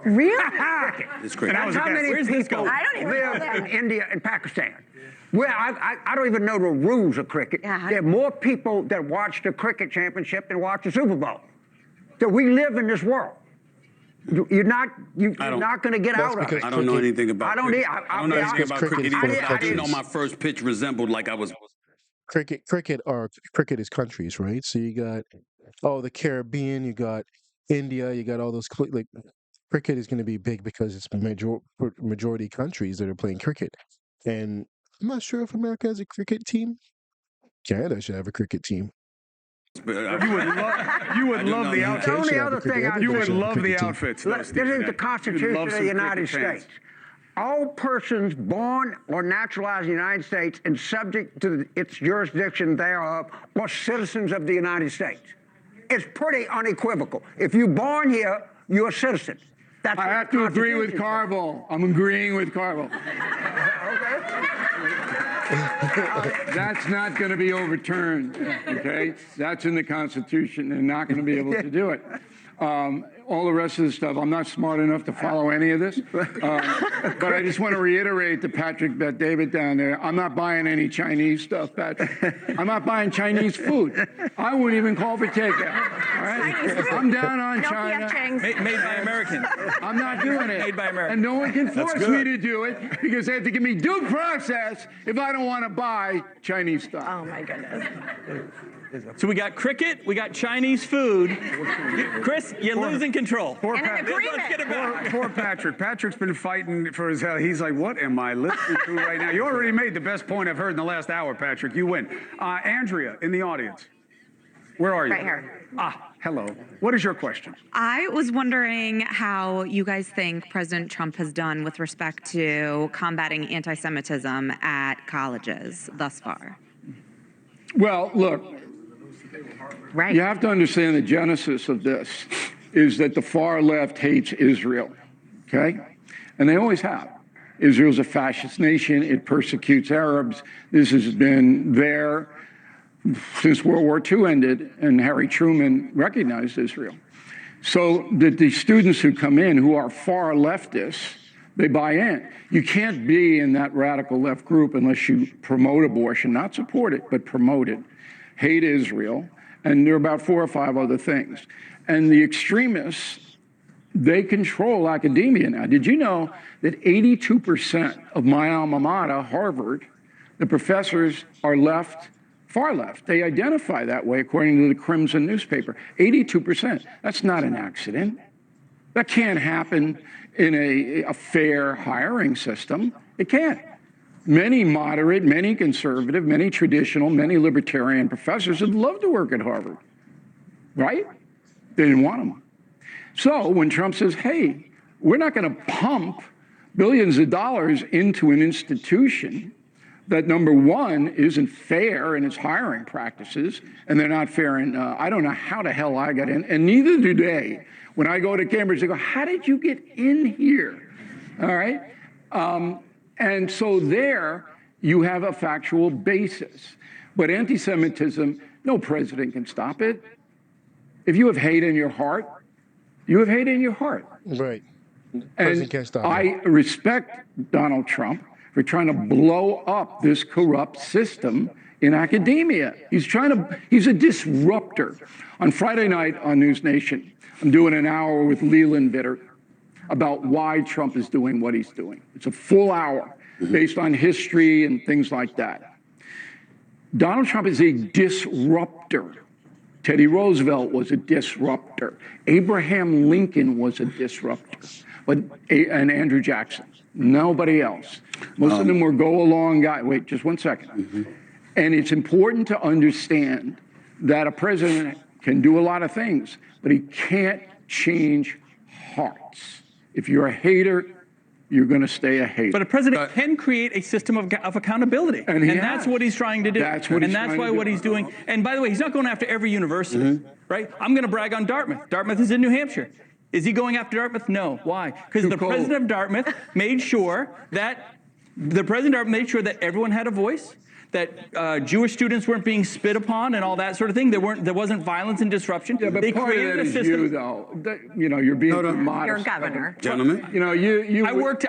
Really? Cricket. It's cricket. That's how many people I don't even live know in India and Pakistan. Well, I don't even know the rules of cricket. There are more people that watch the cricket championship than watch the Super Bowl. So we live in this world. You're not going to get out of it. I don't know anything about cricket. I don't know anything about cricket either. I didn't know my first pitch resembled like I was. Cricket is countries, right? So you got the Caribbean, you got India, you got all those like cricket is going to be big because it's majority countries that are playing cricket. And I'm not sure if America has a cricket team. Canada should have a cricket team. You would love the outfits. The only other thing you would love the outfits. This is the Constitution of the United States. All persons born or naturalized in the United States and subject to its jurisdiction thereof are citizens of the United States. It's pretty unequivocal. If you're born here, you're a citizen. I have to agree with Carville. I'm agreeing with Carville. That's not going to be overturned, okay? That's in the Constitution. They're not going to be able to do it. All the rest of the stuff, I'm not smart enough to follow any of this. But I just want to reiterate to Patrick, that David down there, I'm not buying any Chinese stuff, Patrick. I'm not buying Chinese food. I wouldn't even call for takeout. right? I'm down on No China. Made by Americans. I'm not doing it. Made by Americans. And no one can That's force good. me to do it because they have to give me due process if I don't want to buy Chinese stuff. Oh my goodness. So we got cricket, we got Chinese food. Chris, you're losing control. Poor And an Patrick. agreement. Poor Patrick. Patrick's been fighting for his health. He's like, what am I listening to right now? You already made the best point I've heard in the last hour, Patrick. You win. Andrea, in the audience. Where are you? Right here. Hello. What is your question? I was wondering how you guys think President Trump has done with respect to combating anti-Semitism at colleges thus far. Well, look, you have to understand the genesis of this is that the far left hates Israel, okay? And they always have. Israel's a fascist nation. It persecutes Arabs. This has been there since World War II ended and Harry Truman recognized Israel. So that the students who come in who are far leftists, they buy in. You can't be in that radical left group unless you promote abortion, not support it, but promote it, hate Israel, and there are about 4 or 5 other things. And the extremists, they control academia now. Did you know that 82% of my alma mater, Harvard, the professors are left, far left. They identify that way according to the Crimson newspaper. 82%. That's not an accident. That can't happen in a fair hiring system. It can't. Many moderate, many conservative, many traditional, many libertarian professors would love to work at Harvard, right? They didn't want them. So when Trump says, hey, we're not going to pump billions of dollars into an institution that, number one, isn't fair in its hiring practices, and they're not fair in, I don't know how the hell I got in, and neither do they. When I go to Cambridge, they go, how did you get in here? All right? And so there you have a factual basis. But anti-Semitism, no president can stop it. If you have hate in your heart, you have hate in your heart. Right. And I respect Donald Trump for trying to blow up this corrupt system in academia. He's a disruptor. On Friday night on News Nation, I'm doing an hour with Leland Bitter about why Trump is doing what he's doing. It's a full hour based on history and things like that. Donald Trump is a disruptor. Teddy Roosevelt was a disruptor. Abraham Lincoln was a disruptor. And Andrew Jackson, nobody else. Most of them were go-along guys. Wait, just 1 second. And it's important to understand that a president can do a lot of things, but he can't change hearts. If you're a hater, you're going to stay a hater. But a president can create a system of accountability. And that's what he's trying to do. That's what he's doing. And by the way, he's not going after every university, right? I'm going to brag on Dartmouth. Dartmouth is in New Hampshire. Is he going after Dartmouth? No. Why? Because the president of Dartmouth made sure that everyone had a voice, that Jewish students weren't being spit upon and all that sort of thing. There wasn't violence and disruption. Yeah, but they part created of that a is system. you, though. You're being too modest. You're governor. Gentlemen.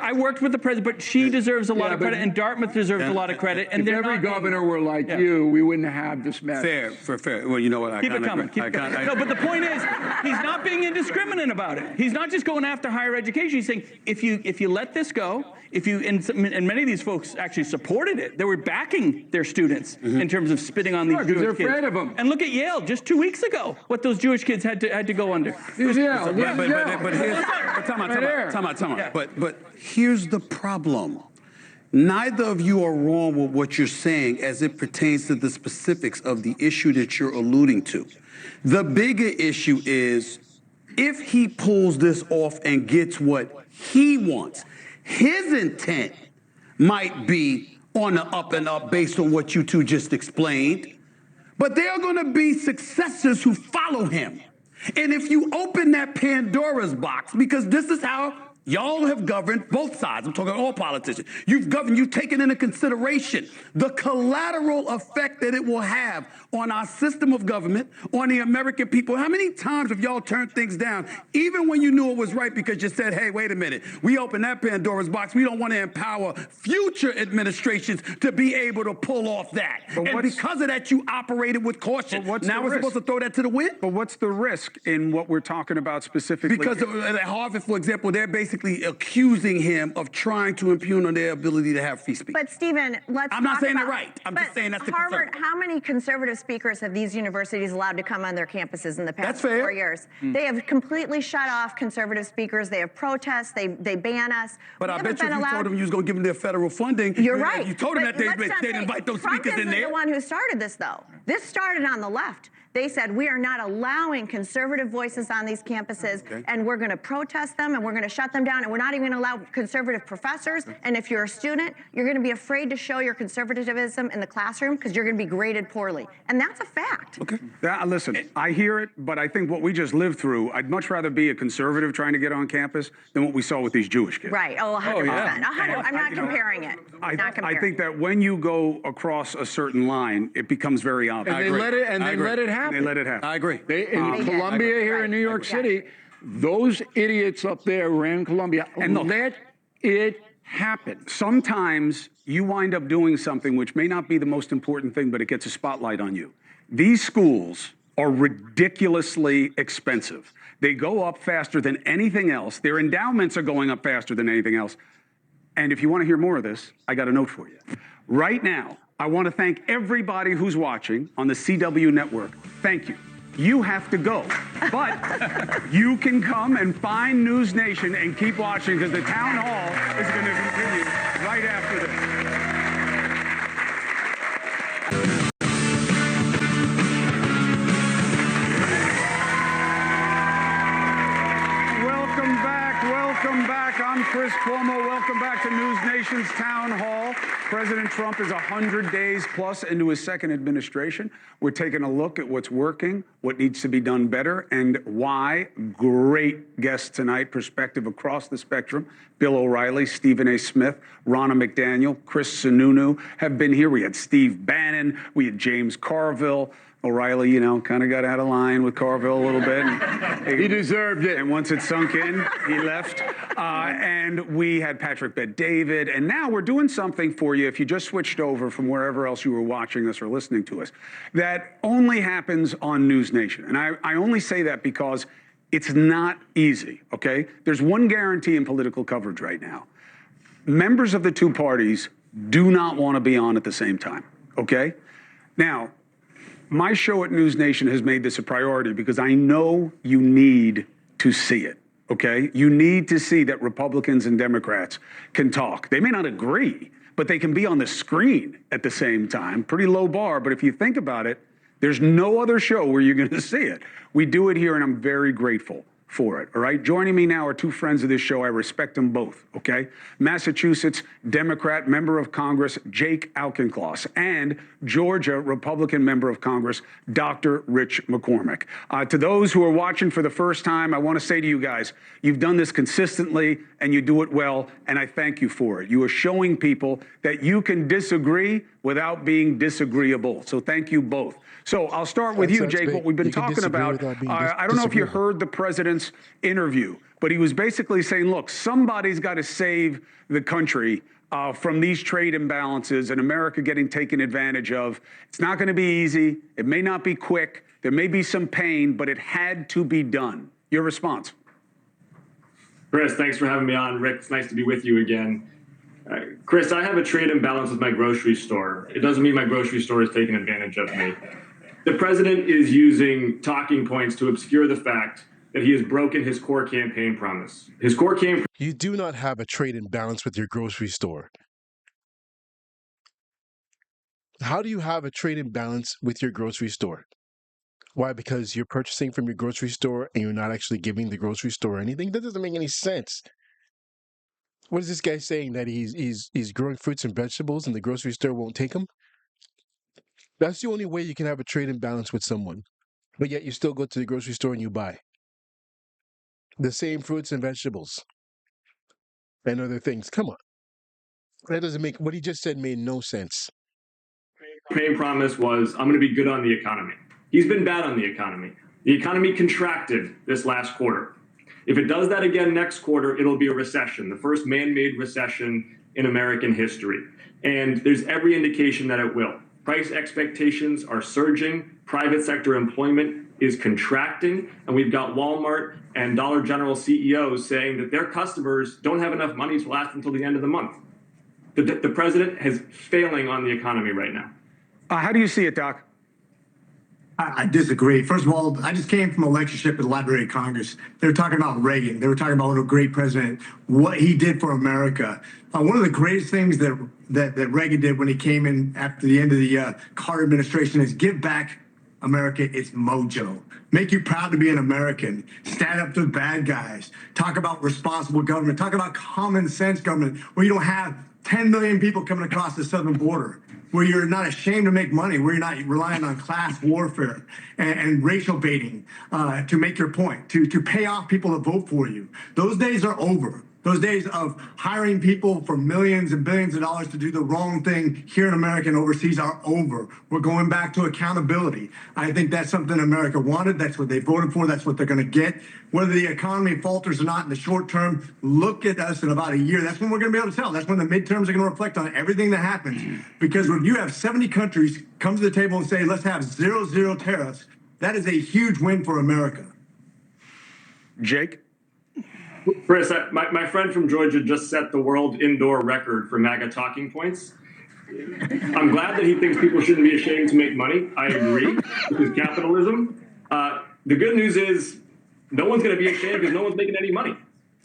I worked with the president, but she deserves a lot of credit, and Dartmouth deserves a lot of credit. And if every governor were like you, we wouldn't have this mess. Fair. Well, you know what? Keep it coming. No, but the point is, he's not being indiscriminate about it. He's not just going after higher education. He's saying, if you let this go, and many of these folks actually supported it. They were backing their students in terms of spitting on these Jewish kids. They're afraid of them. And look at Yale just 2 weeks ago, what those Jewish kids had to go under. But time out. But here's the problem. Neither of you are wrong with what you're saying as it pertains to the specifics of the issue that you're alluding to. The bigger issue is if he pulls this off and gets what he wants, his intent might be on the up and up based on what you two just explained. But there are going to be successors who follow him. And if you open that Pandora's box, because this is how Y'all have governed both sides. I'm talking all politicians. You've governed, you've taken into consideration the collateral effect that it will have on our system of government, on the American people. How many times have y'all turned things down, even when you knew it was right because you said, hey, wait a minute, we opened that Pandora's box. We don't want to empower future administrations to be able to pull off that. And because of that, you operated with caution. Now we're supposed to throw that to the wind? But what's the risk in what we're talking about specifically? Because at Harvard, for example, they're basically accusing him of trying to impugn on their ability to have free speech. But Stephen, I'm not saying they're right. I'm just saying that's the Harvard, concern. how many conservative speakers have these universities allowed to come on their campuses in the past 4 years? They have completely shut off conservative speakers. They have protests. They ban us. But I bet you if you told them you was going to give them their federal funding, you're right. You told them that they'd invite those speakers in there. Trump isn't the one who started this, though. This started on the left. They said, we are not allowing conservative voices on these campuses, and we're going to protest them, and we're going to shut them down, and we're not even going to allow conservative professors. And if you're a student, you're going to be afraid to show your conservatism in the classroom because you're going to be graded poorly. And that's a fact. Okay. Listen, I hear it, but I think what we just lived through, I'd much rather be a conservative trying to get on campus than what we saw with these Jewish kids. Right. Oh, 100%. I'm not comparing it. I think that when you go across a certain line, it becomes very obvious. And they let it happen. They let it happen. I agree. In Columbia here in New York City, those idiots up there ran Columbia. And let it happen. Sometimes you wind up doing something which may not be the most important thing, but it gets a spotlight on you. These schools are ridiculously expensive. They go up faster than anything else. Their endowments are going up faster than anything else. And if you want to hear more of this, I got a note for you. Right now, I want to thank everybody who's watching on the CW network. Thank you. You have to go. But you can come and find News Nation and keep watching because the town hall is going to continue right after this. Welcome back. I'm Chris Cuomo. Welcome back to News Nation's Town Hall. President Trump is 100 days plus into his second administration. We're taking a look at what's working, what needs to be done better, and why. Great guests tonight, perspective across the spectrum. Bill O'Reilly, Stephen A. Smith, Ronna McDaniel, Chris Sununu have been here. We had Steve Bannon. We had James Carville. O'Reilly, kind of got out of line with Carville a little bit. He deserved it. And once it sunk in, he left. And we had Patrick Bet-David. And now we're doing something for you, if you just switched over from wherever else you were watching us or listening to us, that only happens on News Nation. And I only say that because it's not easy, okay? There's one guarantee in political coverage right now. Members of the two parties do not want to be on at the same time, okay? Now, my show at News Nation has made this a priority because I know you need to see it, okay? You need to see that Republicans and Democrats can talk. They may not agree, but they can be on the screen at the same time. Pretty low bar, but if you think about it, there's no other show where you're going to see it. We do it here, and I'm very grateful for it, all right? Joining me now are two friends of this show. I respect them both, okay? Massachusetts Democrat member of Congress, Jake Auchincloss, and Georgia Republican member of Congress, Dr. Rich McCormick. To those who are watching for the first time, I want to say to you guys, you've done this consistently and you do it well, and I thank you for it. You are showing people that you can disagree without being disagreeable. So thank you both. So I'll start with you, Jake, what we've been talking about. I don't know if you heard the president's interview, but he was basically saying, look, somebody's got to save the country from these trade imbalances and America getting taken advantage of. It's not going to be easy. It may not be quick. There may be some pain, but it had to be done. Your response? Chris, thanks for having me on. Rick, it's nice to be with you again. Chris, I have a trade imbalance with my grocery store. It doesn't mean my grocery store is taking advantage of me. The president is using talking points to obscure the fact that he has broken his core campaign promise. His core campaign. You do not have a trade imbalance with your grocery store. How do you have a trade imbalance with your grocery store? Why? Because you're purchasing from your grocery store and you're not actually giving the grocery store anything? That doesn't make any sense. What is this guy saying? That he's growing fruits and vegetables and the grocery store won't take them? That's the only way you can have a trade imbalance with someone. But yet you still go to the grocery store and you buy the same fruits and vegetables. and other things. Come on. That doesn't make what he just said made no sense. Campaign promise was, I'm going to be good on the economy. He's been bad on the economy. The economy contracted this last quarter. If it does that again next quarter, it'll be a recession, the first man-made recession in American history. And there's every indication that it will. Price expectations are surging. Private sector employment is contracting. And we've got Walmart and Dollar General CEOs saying that their customers don't have enough money to last until the end of the month. The president is failing on the economy right now. How do you see it, Doc? I disagree. First of all, I just came from a lectureship at the Library of Congress. They were talking about Reagan. They were talking about what a great president, what he did for America. One of the greatest things that Reagan did when he came in after the end of the Carter administration is give back America its mojo. Make you proud to be an American. Stand up to the bad guys. Talk about responsible government. Talk about common sense government where you don't have 10 million people coming across the southern border, where you're not ashamed to make money, where you're not relying on class warfare and racial baiting to make your point, to pay off people to vote for you. Those days are over. Those days of hiring people for millions and billions of dollars to do the wrong thing here in America and overseas are over. We're going back to accountability. I think that's something America wanted. That's what they voted for. That's what they're going to get. Whether the economy falters or not in the short term, look at us in about a year. That's when we're going to be able to tell. That's when the midterms are going to reflect on everything that happens. Because when you have 70 countries come to the table and say, let's have zero tariffs, that is a huge win for America. Jake? Chris, my friend from Georgia just set the world indoor record for MAGA talking points. I'm glad that he thinks people shouldn't be ashamed to make money. I agree. This is capitalism. The good news is no one's going to be ashamed because no one's making any money.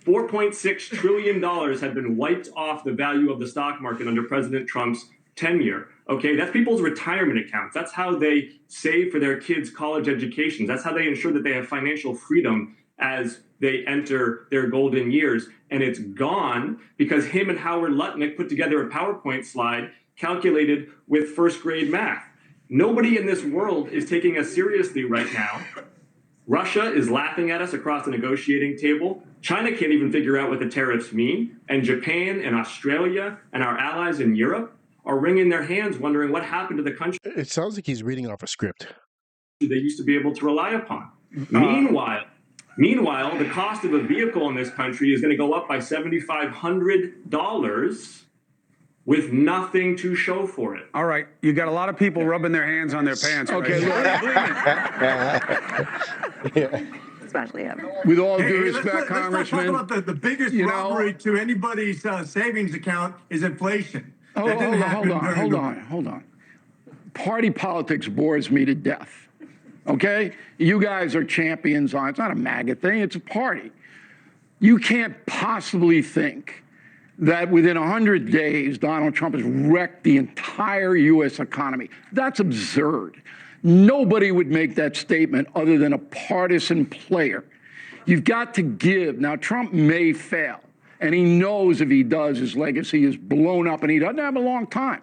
$4.6 trillion have been wiped off the value of the stock market under President Trump's tenure. Okay, that's people's retirement accounts. That's how they save for their kids' college educations. That's how they ensure that they have financial freedom as they enter their golden years. And it's gone because him and Howard Lutnick put together a PowerPoint slide calculated with first grade math. Nobody in this world is taking us seriously right now. Russia is laughing at us across the negotiating table. China can't even figure out what the tariffs mean. And Japan and Australia and our allies in Europe are wringing their hands wondering what happened to the country. It sounds like he's reading off a script. They used to be able to rely upon. Meanwhile, the cost of a vehicle in this country is going to go up by $7,500 with nothing to show for it. All right, you got a lot of people rubbing their hands on their pants. Okay, Especially him. With all due Hey, respect, Congressman. Let's talk about the biggest robbery to anybody's savings account is inflation. Hold on. Party politics bores me to death. Okay? You guys are champions on it. It's not a MAGA thing, it's a party. You can't possibly think that within 100 days, Donald Trump has wrecked the entire U.S. economy. That's absurd. Nobody would make that statement other than a partisan player. You've got to give. Now, Trump may fail, and he knows if he does, his legacy is blown up, and he doesn't have a long time.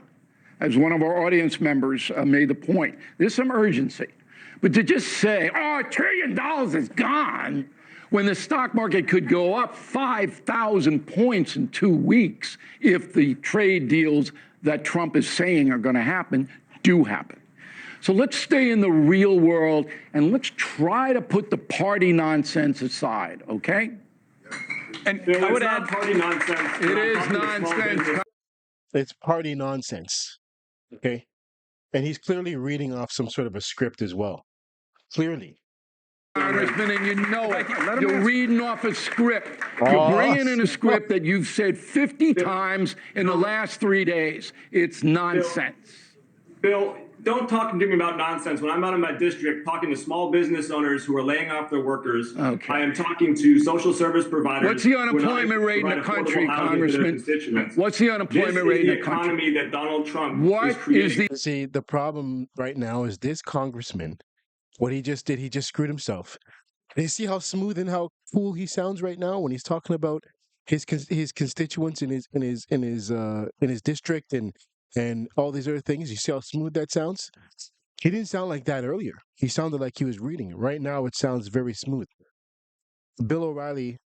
As one of our audience members made the point, there's some urgency. But to just say, oh, $1 trillion is gone, when the stock market could go up 5,000 points in 2 weeks if the trade deals that Trump is saying are going to happen do happen. So let's stay in the real world and let's try to put the party nonsense aside, okay? And I would add party nonsense. It is nonsense. It's party nonsense, okay? And he's clearly reading off some sort of a script as well. Clearly. Congressman, and you know it. You're reading off a script. You're bringing in a script that you've said 50 times in the last 3 days. It's nonsense. Bill, don't talk to me about nonsense. When I'm out in my district talking to small business owners who are laying off their workers, I am talking to social service providers. What's the unemployment rate in the country, Congressman? What's the unemployment rate in the country? This is the economy that Donald Trump is creating. See, the problem right now is this congressman, what he just did, he just screwed himself. And you see how smooth and how cool he sounds right now when he's talking about his constituents in his district and all these other things. You see how smooth that sounds? He didn't sound like that earlier. He sounded like he was reading it. Right now, it sounds very smooth. Bill O'Reilly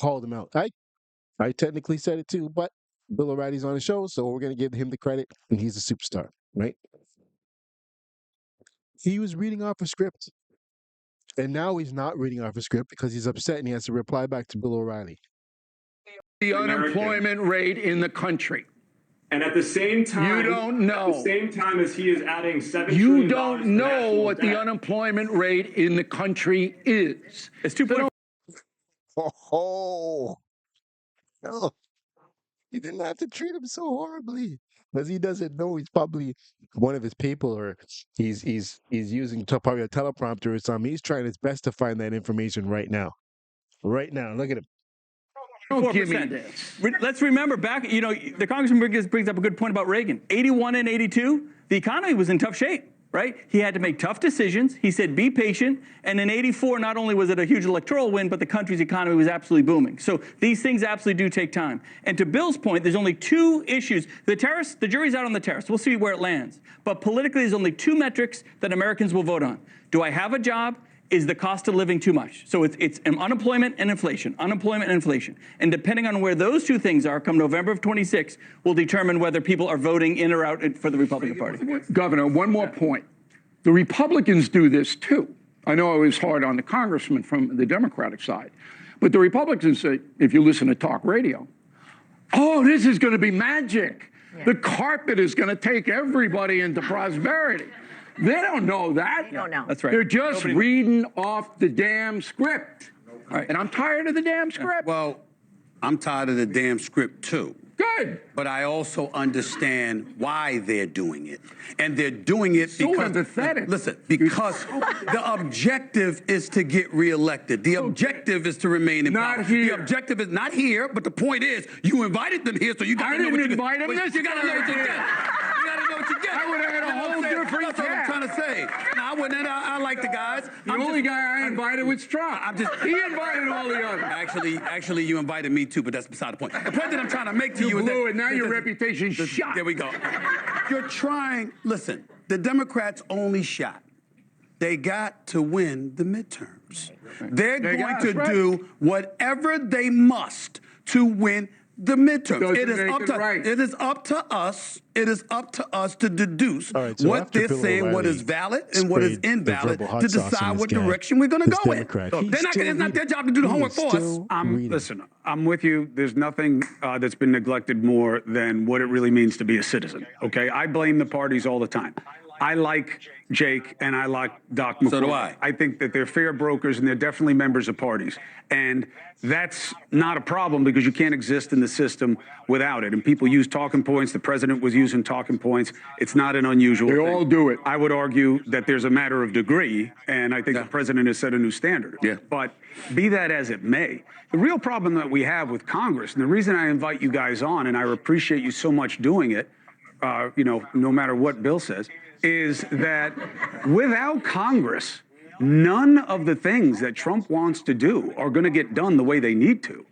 called him out. I technically said it too, but Bill O'Reilly's on the show, so we're going to give him the credit, and he's a superstar, right? He was reading off a script, and now he's not reading off a script because he's upset and he has to reply back to Bill O'Reilly. The unemployment rate in the country. And at the same time, you don't know. At the same time as he is adding $7 trillion. You don't know what the unemployment rate in the country is. It's 2.4. Oh, no. You didn't have to treat him so horribly because he doesn't know he's probably one of his people, or he's using probably a teleprompter or something. He's trying his best to find that information right now. Right now, look at him. Don't give me this. Let's remember back, the congressman brings up a good point about Reagan. 81 and 82, the economy was in tough shape, right? He had to make tough decisions. He said, be patient. And in 84, not only was it a huge electoral win, but the country's economy was absolutely booming. So these things absolutely do take time. And to Bill's point, there's only two issues. The tariffs, the jury's out on the tariffs. We'll see where it lands. But politically, there's only two metrics that Americans will vote on. Do I have a job? Is the cost of living too much? So it's unemployment and inflation, unemployment and inflation. And depending on where those two things are come November of 26, will determine whether people are voting in or out for the Republican Party. Governor, one more point. The Republicans do this too. I know I was hard on the congressman from the Democratic side, but the Republicans say, if you listen to talk radio, oh, this is going to be magic. Yeah. The carpet is going to take everybody into prosperity. They don't know that. They don't know. That's right. They're just reading off the damn script. Right. And I'm tired of the damn script. Well, I'm tired of the damn script too. Good. But I also understand why they're doing it. And they're doing it so because... empathetic. Listen, because the objective is to get reelected. The objective is to remain in power. Not here. The objective is not here, but the point is, you invited them here, so you got to know what you get. I didn't invite them. You got to know what you get. You got to know what you get. I would have had a whole different That's what I'm trying to say. Now, I like the guys. The only guy I invited was Trump. He invited all the others. Actually, you invited me too, but that's beside the point. The point that I'm trying to make to you is that... blew it. Now your reputation's shot. There we go. You're trying... Listen, the Democrats' only shot, they got to win the midterms. They're going to do whatever they must to win the midterms. It is up to us. It is up to us to deduce what they're saying, what is valid and what is invalid, to decide what direction we're going to go in. It's not their job to do the homework for us. Listen, I'm with you. There's nothing that's been neglected more than what it really means to be a citizen. Okay, I blame the parties all the time. I like Jake and I like Doc McCoy. So do I. I think that they're fair brokers and they're definitely members of parties. And that's not a problem because you can't exist in the system without it. And people use talking points. The president was using talking points. It's not an unusual thing. They all do it. I would argue that there's a matter of degree, and I think the president has set a new standard. Yeah. But be that as it may, the real problem that we have with Congress, and the reason I invite you guys on, and I appreciate you so much doing it, no matter what Bill says, is that without Congress, none of the things that Trump wants to do are going to get done the way they need to.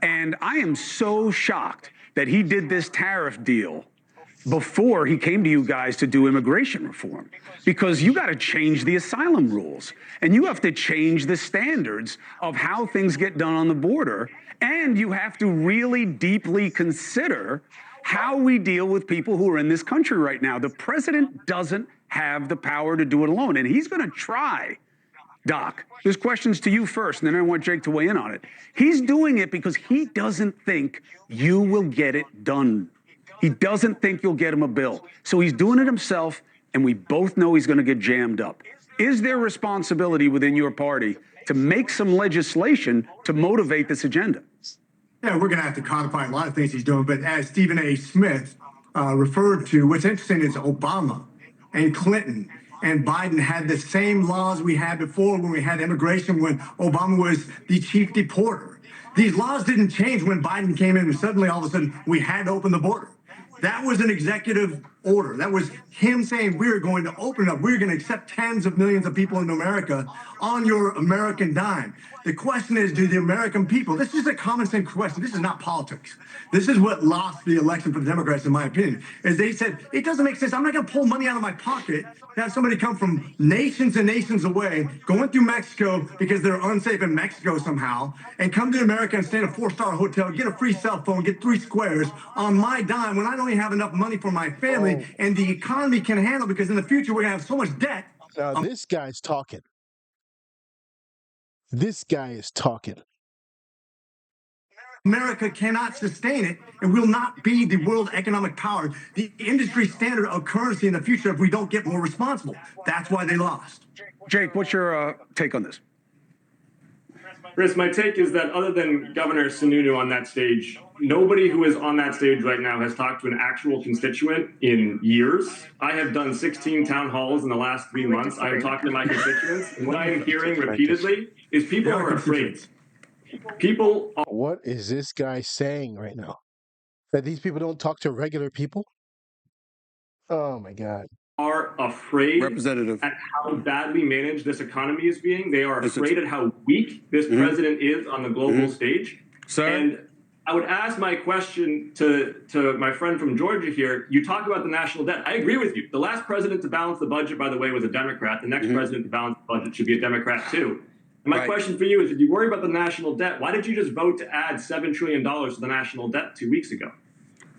And I am so shocked that he did this tariff deal before he came to you guys to do immigration reform, because you got to change the asylum rules and you have to change the standards of how things get done on the border. And you have to really deeply consider how we deal with people who are in this country right now. The president doesn't have the power to do it alone, and he's going to try. Doc, there's questions to you first, and then I want Jake to weigh in on it. He's doing it because he doesn't think you will get it done. He doesn't think you'll get him a bill. So he's doing it himself, and we both know he's going to get jammed up. Is there responsibility within your party to make some legislation to motivate this agenda? Yeah, we're going to have to codify a lot of things he's doing. But as Stephen A. Smith referred to, what's interesting is Obama and Clinton and Biden had the same laws we had before when we had immigration, when Obama was the chief deporter. These laws didn't change when Biden came in and suddenly all of a sudden we had to open the border. That was an executive order. That was him saying we're going to open up. We're going to accept tens of millions of people into America on your American dime. The question is, do the American people, this is a common sense question. This is not politics. This is what lost the election for the Democrats, in my opinion, is they said, it doesn't make sense. I'm not going to pull money out of my pocket to have somebody come from nations and nations away, going through Mexico because they're unsafe in Mexico somehow, and come to America and stay in a 4-star hotel, get a free cell phone, get 3 squares on my dime when I don't even have enough money for my family and the economy can handle, because in the future we're going to have so much debt. Now, this guy's talking. This guy is talking. America cannot sustain it and will not be the world economic power, the industry standard of currency in the future if we don't get more responsible. That's why they lost. Jake, what's your take on this? Chris, my take is that other than Governor Sununu on that stage, nobody who is on that stage right now has talked to an actual constituent in years. I have done 16 town halls in the last 3 months. I am talking to my constituents, and what I am hearing repeatedly is people are afraid. People are... What is this guy saying right now? That these people don't talk to regular people? Oh my God. Are afraid Representative. at how badly managed this economy is being. They are afraid at how weak this president is on the global stage. Sir? And I would ask my question to my friend from Georgia here. You talk about the national debt. I agree with you. The last president to balance the budget, by the way, was a Democrat. The next president to balance the budget should be a Democrat too. And my question for you is, if you worry about the national debt, why did you just vote to add $7 trillion to the national debt 2 weeks ago?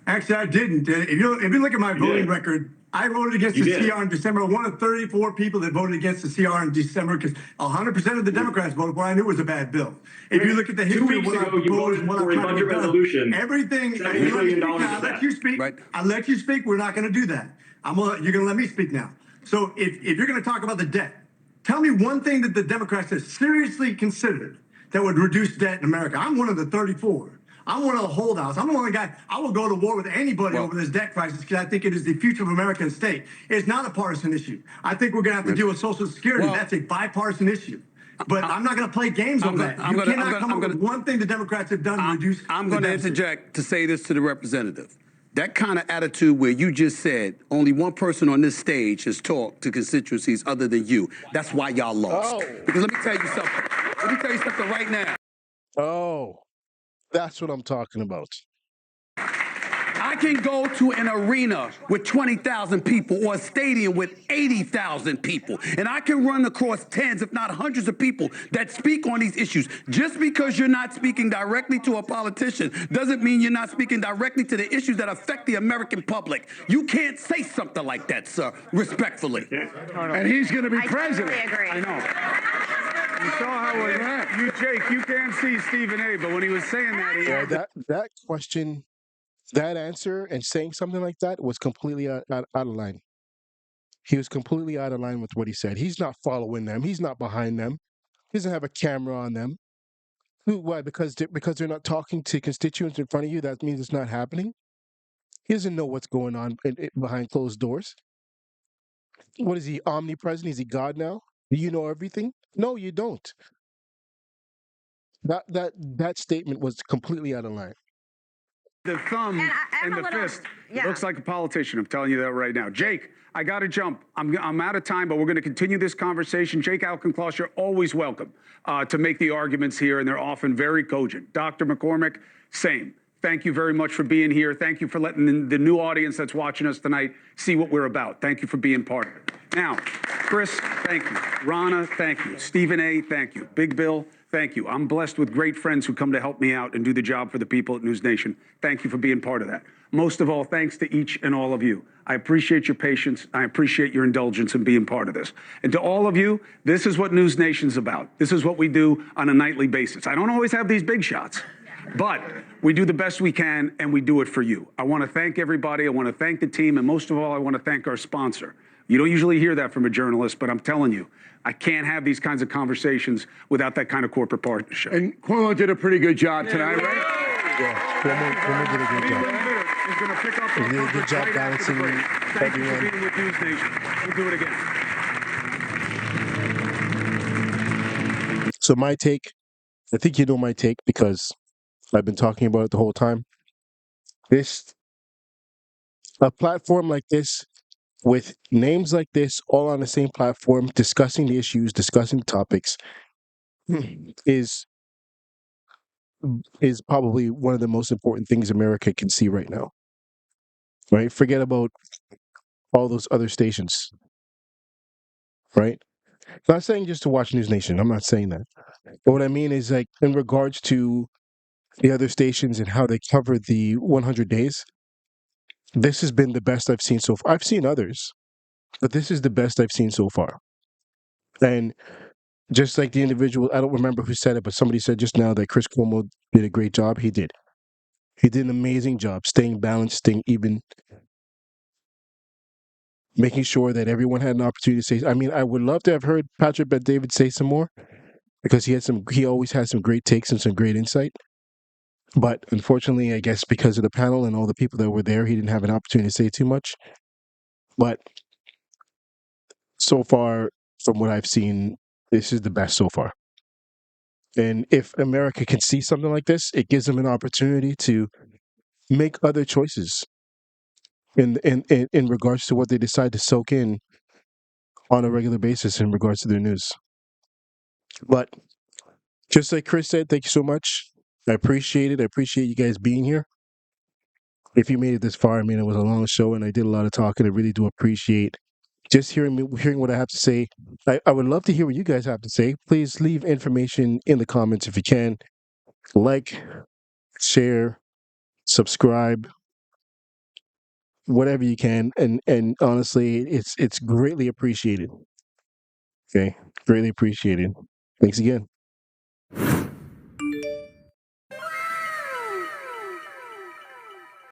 Actually, I didn't. If you look at my voting record, I voted against the CR in December. One of 34 people that voted against the CR in December, because 100% of the Democrats voted for it. I knew it was a bad bill. If you look at the history of what I proposed and what I'm trying to get done, everything, I let you speak. I let you speak. We're not going to do that. You're going to let me speak now. So if you're going to talk about the debt, tell me one thing that the Democrats have seriously considered that would reduce debt in America. I'm one of the 34. I'm one of the holdouts. I'm the one guy. I will go to war with anybody over this debt crisis because I think it is the future of American state. It's not a partisan issue. I think we're going to have to deal with Social Security. That's a bipartisan issue. But I'm not going to play games over that. You cannot come up with one thing the Democrats have done to reduce. I'm going to interject to say this to the representative. That kind of attitude where you just said only one person on this stage has talked to constituencies other than you. That's why y'all lost. Because let me tell you something. Let me tell you something right now. Oh, that's what I'm talking about. I can go to an arena with 20,000 people or a stadium with 80,000 people, and I can run across tens, if not hundreds of people that speak on these issues. Just because you're not speaking directly to a politician doesn't mean you're not speaking directly to the issues that affect the American public. You can't say something like that, sir, respectfully. And he's going to be president. I totally agree. I know. You saw how it went. You, Jake, you can't see Stephen A., but when he was saying that, that question, that answer, and saying something like that was completely out of line. He was completely out of line with what he said. He's not following them. He's not behind them. He doesn't have a camera on them. Why? Because they're not talking to constituents in front of you, that means it's not happening? He doesn't know what's going on behind closed doors. What is he, omnipresent? Is he God now? Do you know everything? No, you don't. That statement was completely out of line. the thumb and the fist looks like a politician. I'm telling you that right now. Jake, I got to jump. I'm out of time, but we're going to continue this conversation. Jake Alkencloss, you're always welcome to make the arguments here, and they're often very cogent. Dr. McCormick, same. Thank you very much for being here. Thank you for letting the new audience that's watching us tonight see what we're about. Thank you for being part of it. Now, Chris, thank you. Rana, thank you. Stephen A., thank you. Big Bill, thank you. I'm blessed with great friends who come to help me out and do the job for the people at News Nation. Thank you for being part of that. Most of all, thanks to each and all of you. I appreciate your patience. I appreciate your indulgence in being part of this. And to all of you, this is what News Nation's about. This is what we do on a nightly basis. I don't always have these big shots, but we do the best we can, and we do it for you. I want to thank everybody. I want to thank the team, and most of all, I want to thank our sponsor. You don't usually hear that from a journalist, but I'm telling you, I can't have these kinds of conversations without that kind of corporate partnership. And Cuomo did a pretty good job tonight, right? Yeah, Cuomo did a good job. He's going to pick up He did a good job balancing Thank you for being with News Nation. We'll do it again. So my take, I think you know my take because I've been talking about it the whole time. This A platform like this, with names like this, all on the same platform, discussing the issues, discussing the topics, is probably one of the most important things America can see right now. Right? Forget about all those other stations. Right? Not saying just to watch News Nation. I'm not saying that. But what I mean is, like, in regards to the other stations and how they covered the 100 days, this has been the best I've seen so far. I've seen others, but this is the best I've seen so far. And just like the individual, I don't remember who said it, but somebody said just now that Chris Cuomo did a great job. He did. He did an amazing job staying balanced, staying even, making sure that everyone had an opportunity to say. I mean, I would love to have heard Patrick Bet-David say some more because he always has some great takes and some great insight. But unfortunately, I guess because of the panel and all the people that were there, he didn't have an opportunity to say too much. But so far, from what I've seen, this is the best so far. And if America can see something like this, it gives them an opportunity to make other choices in regards to what they decide to soak in on a regular basis in regards to their news. But just like Chris said, thank you so much. I appreciate it. I appreciate you guys being here. If you made it this far, I mean, it was a long show and I did a lot of talking. I really do appreciate just hearing what I have to say. I would love to hear what you guys have to say. Please leave information in the comments if you can. Like, share, subscribe, whatever you can. And honestly, it's greatly appreciated. Okay, greatly appreciated. Thanks again.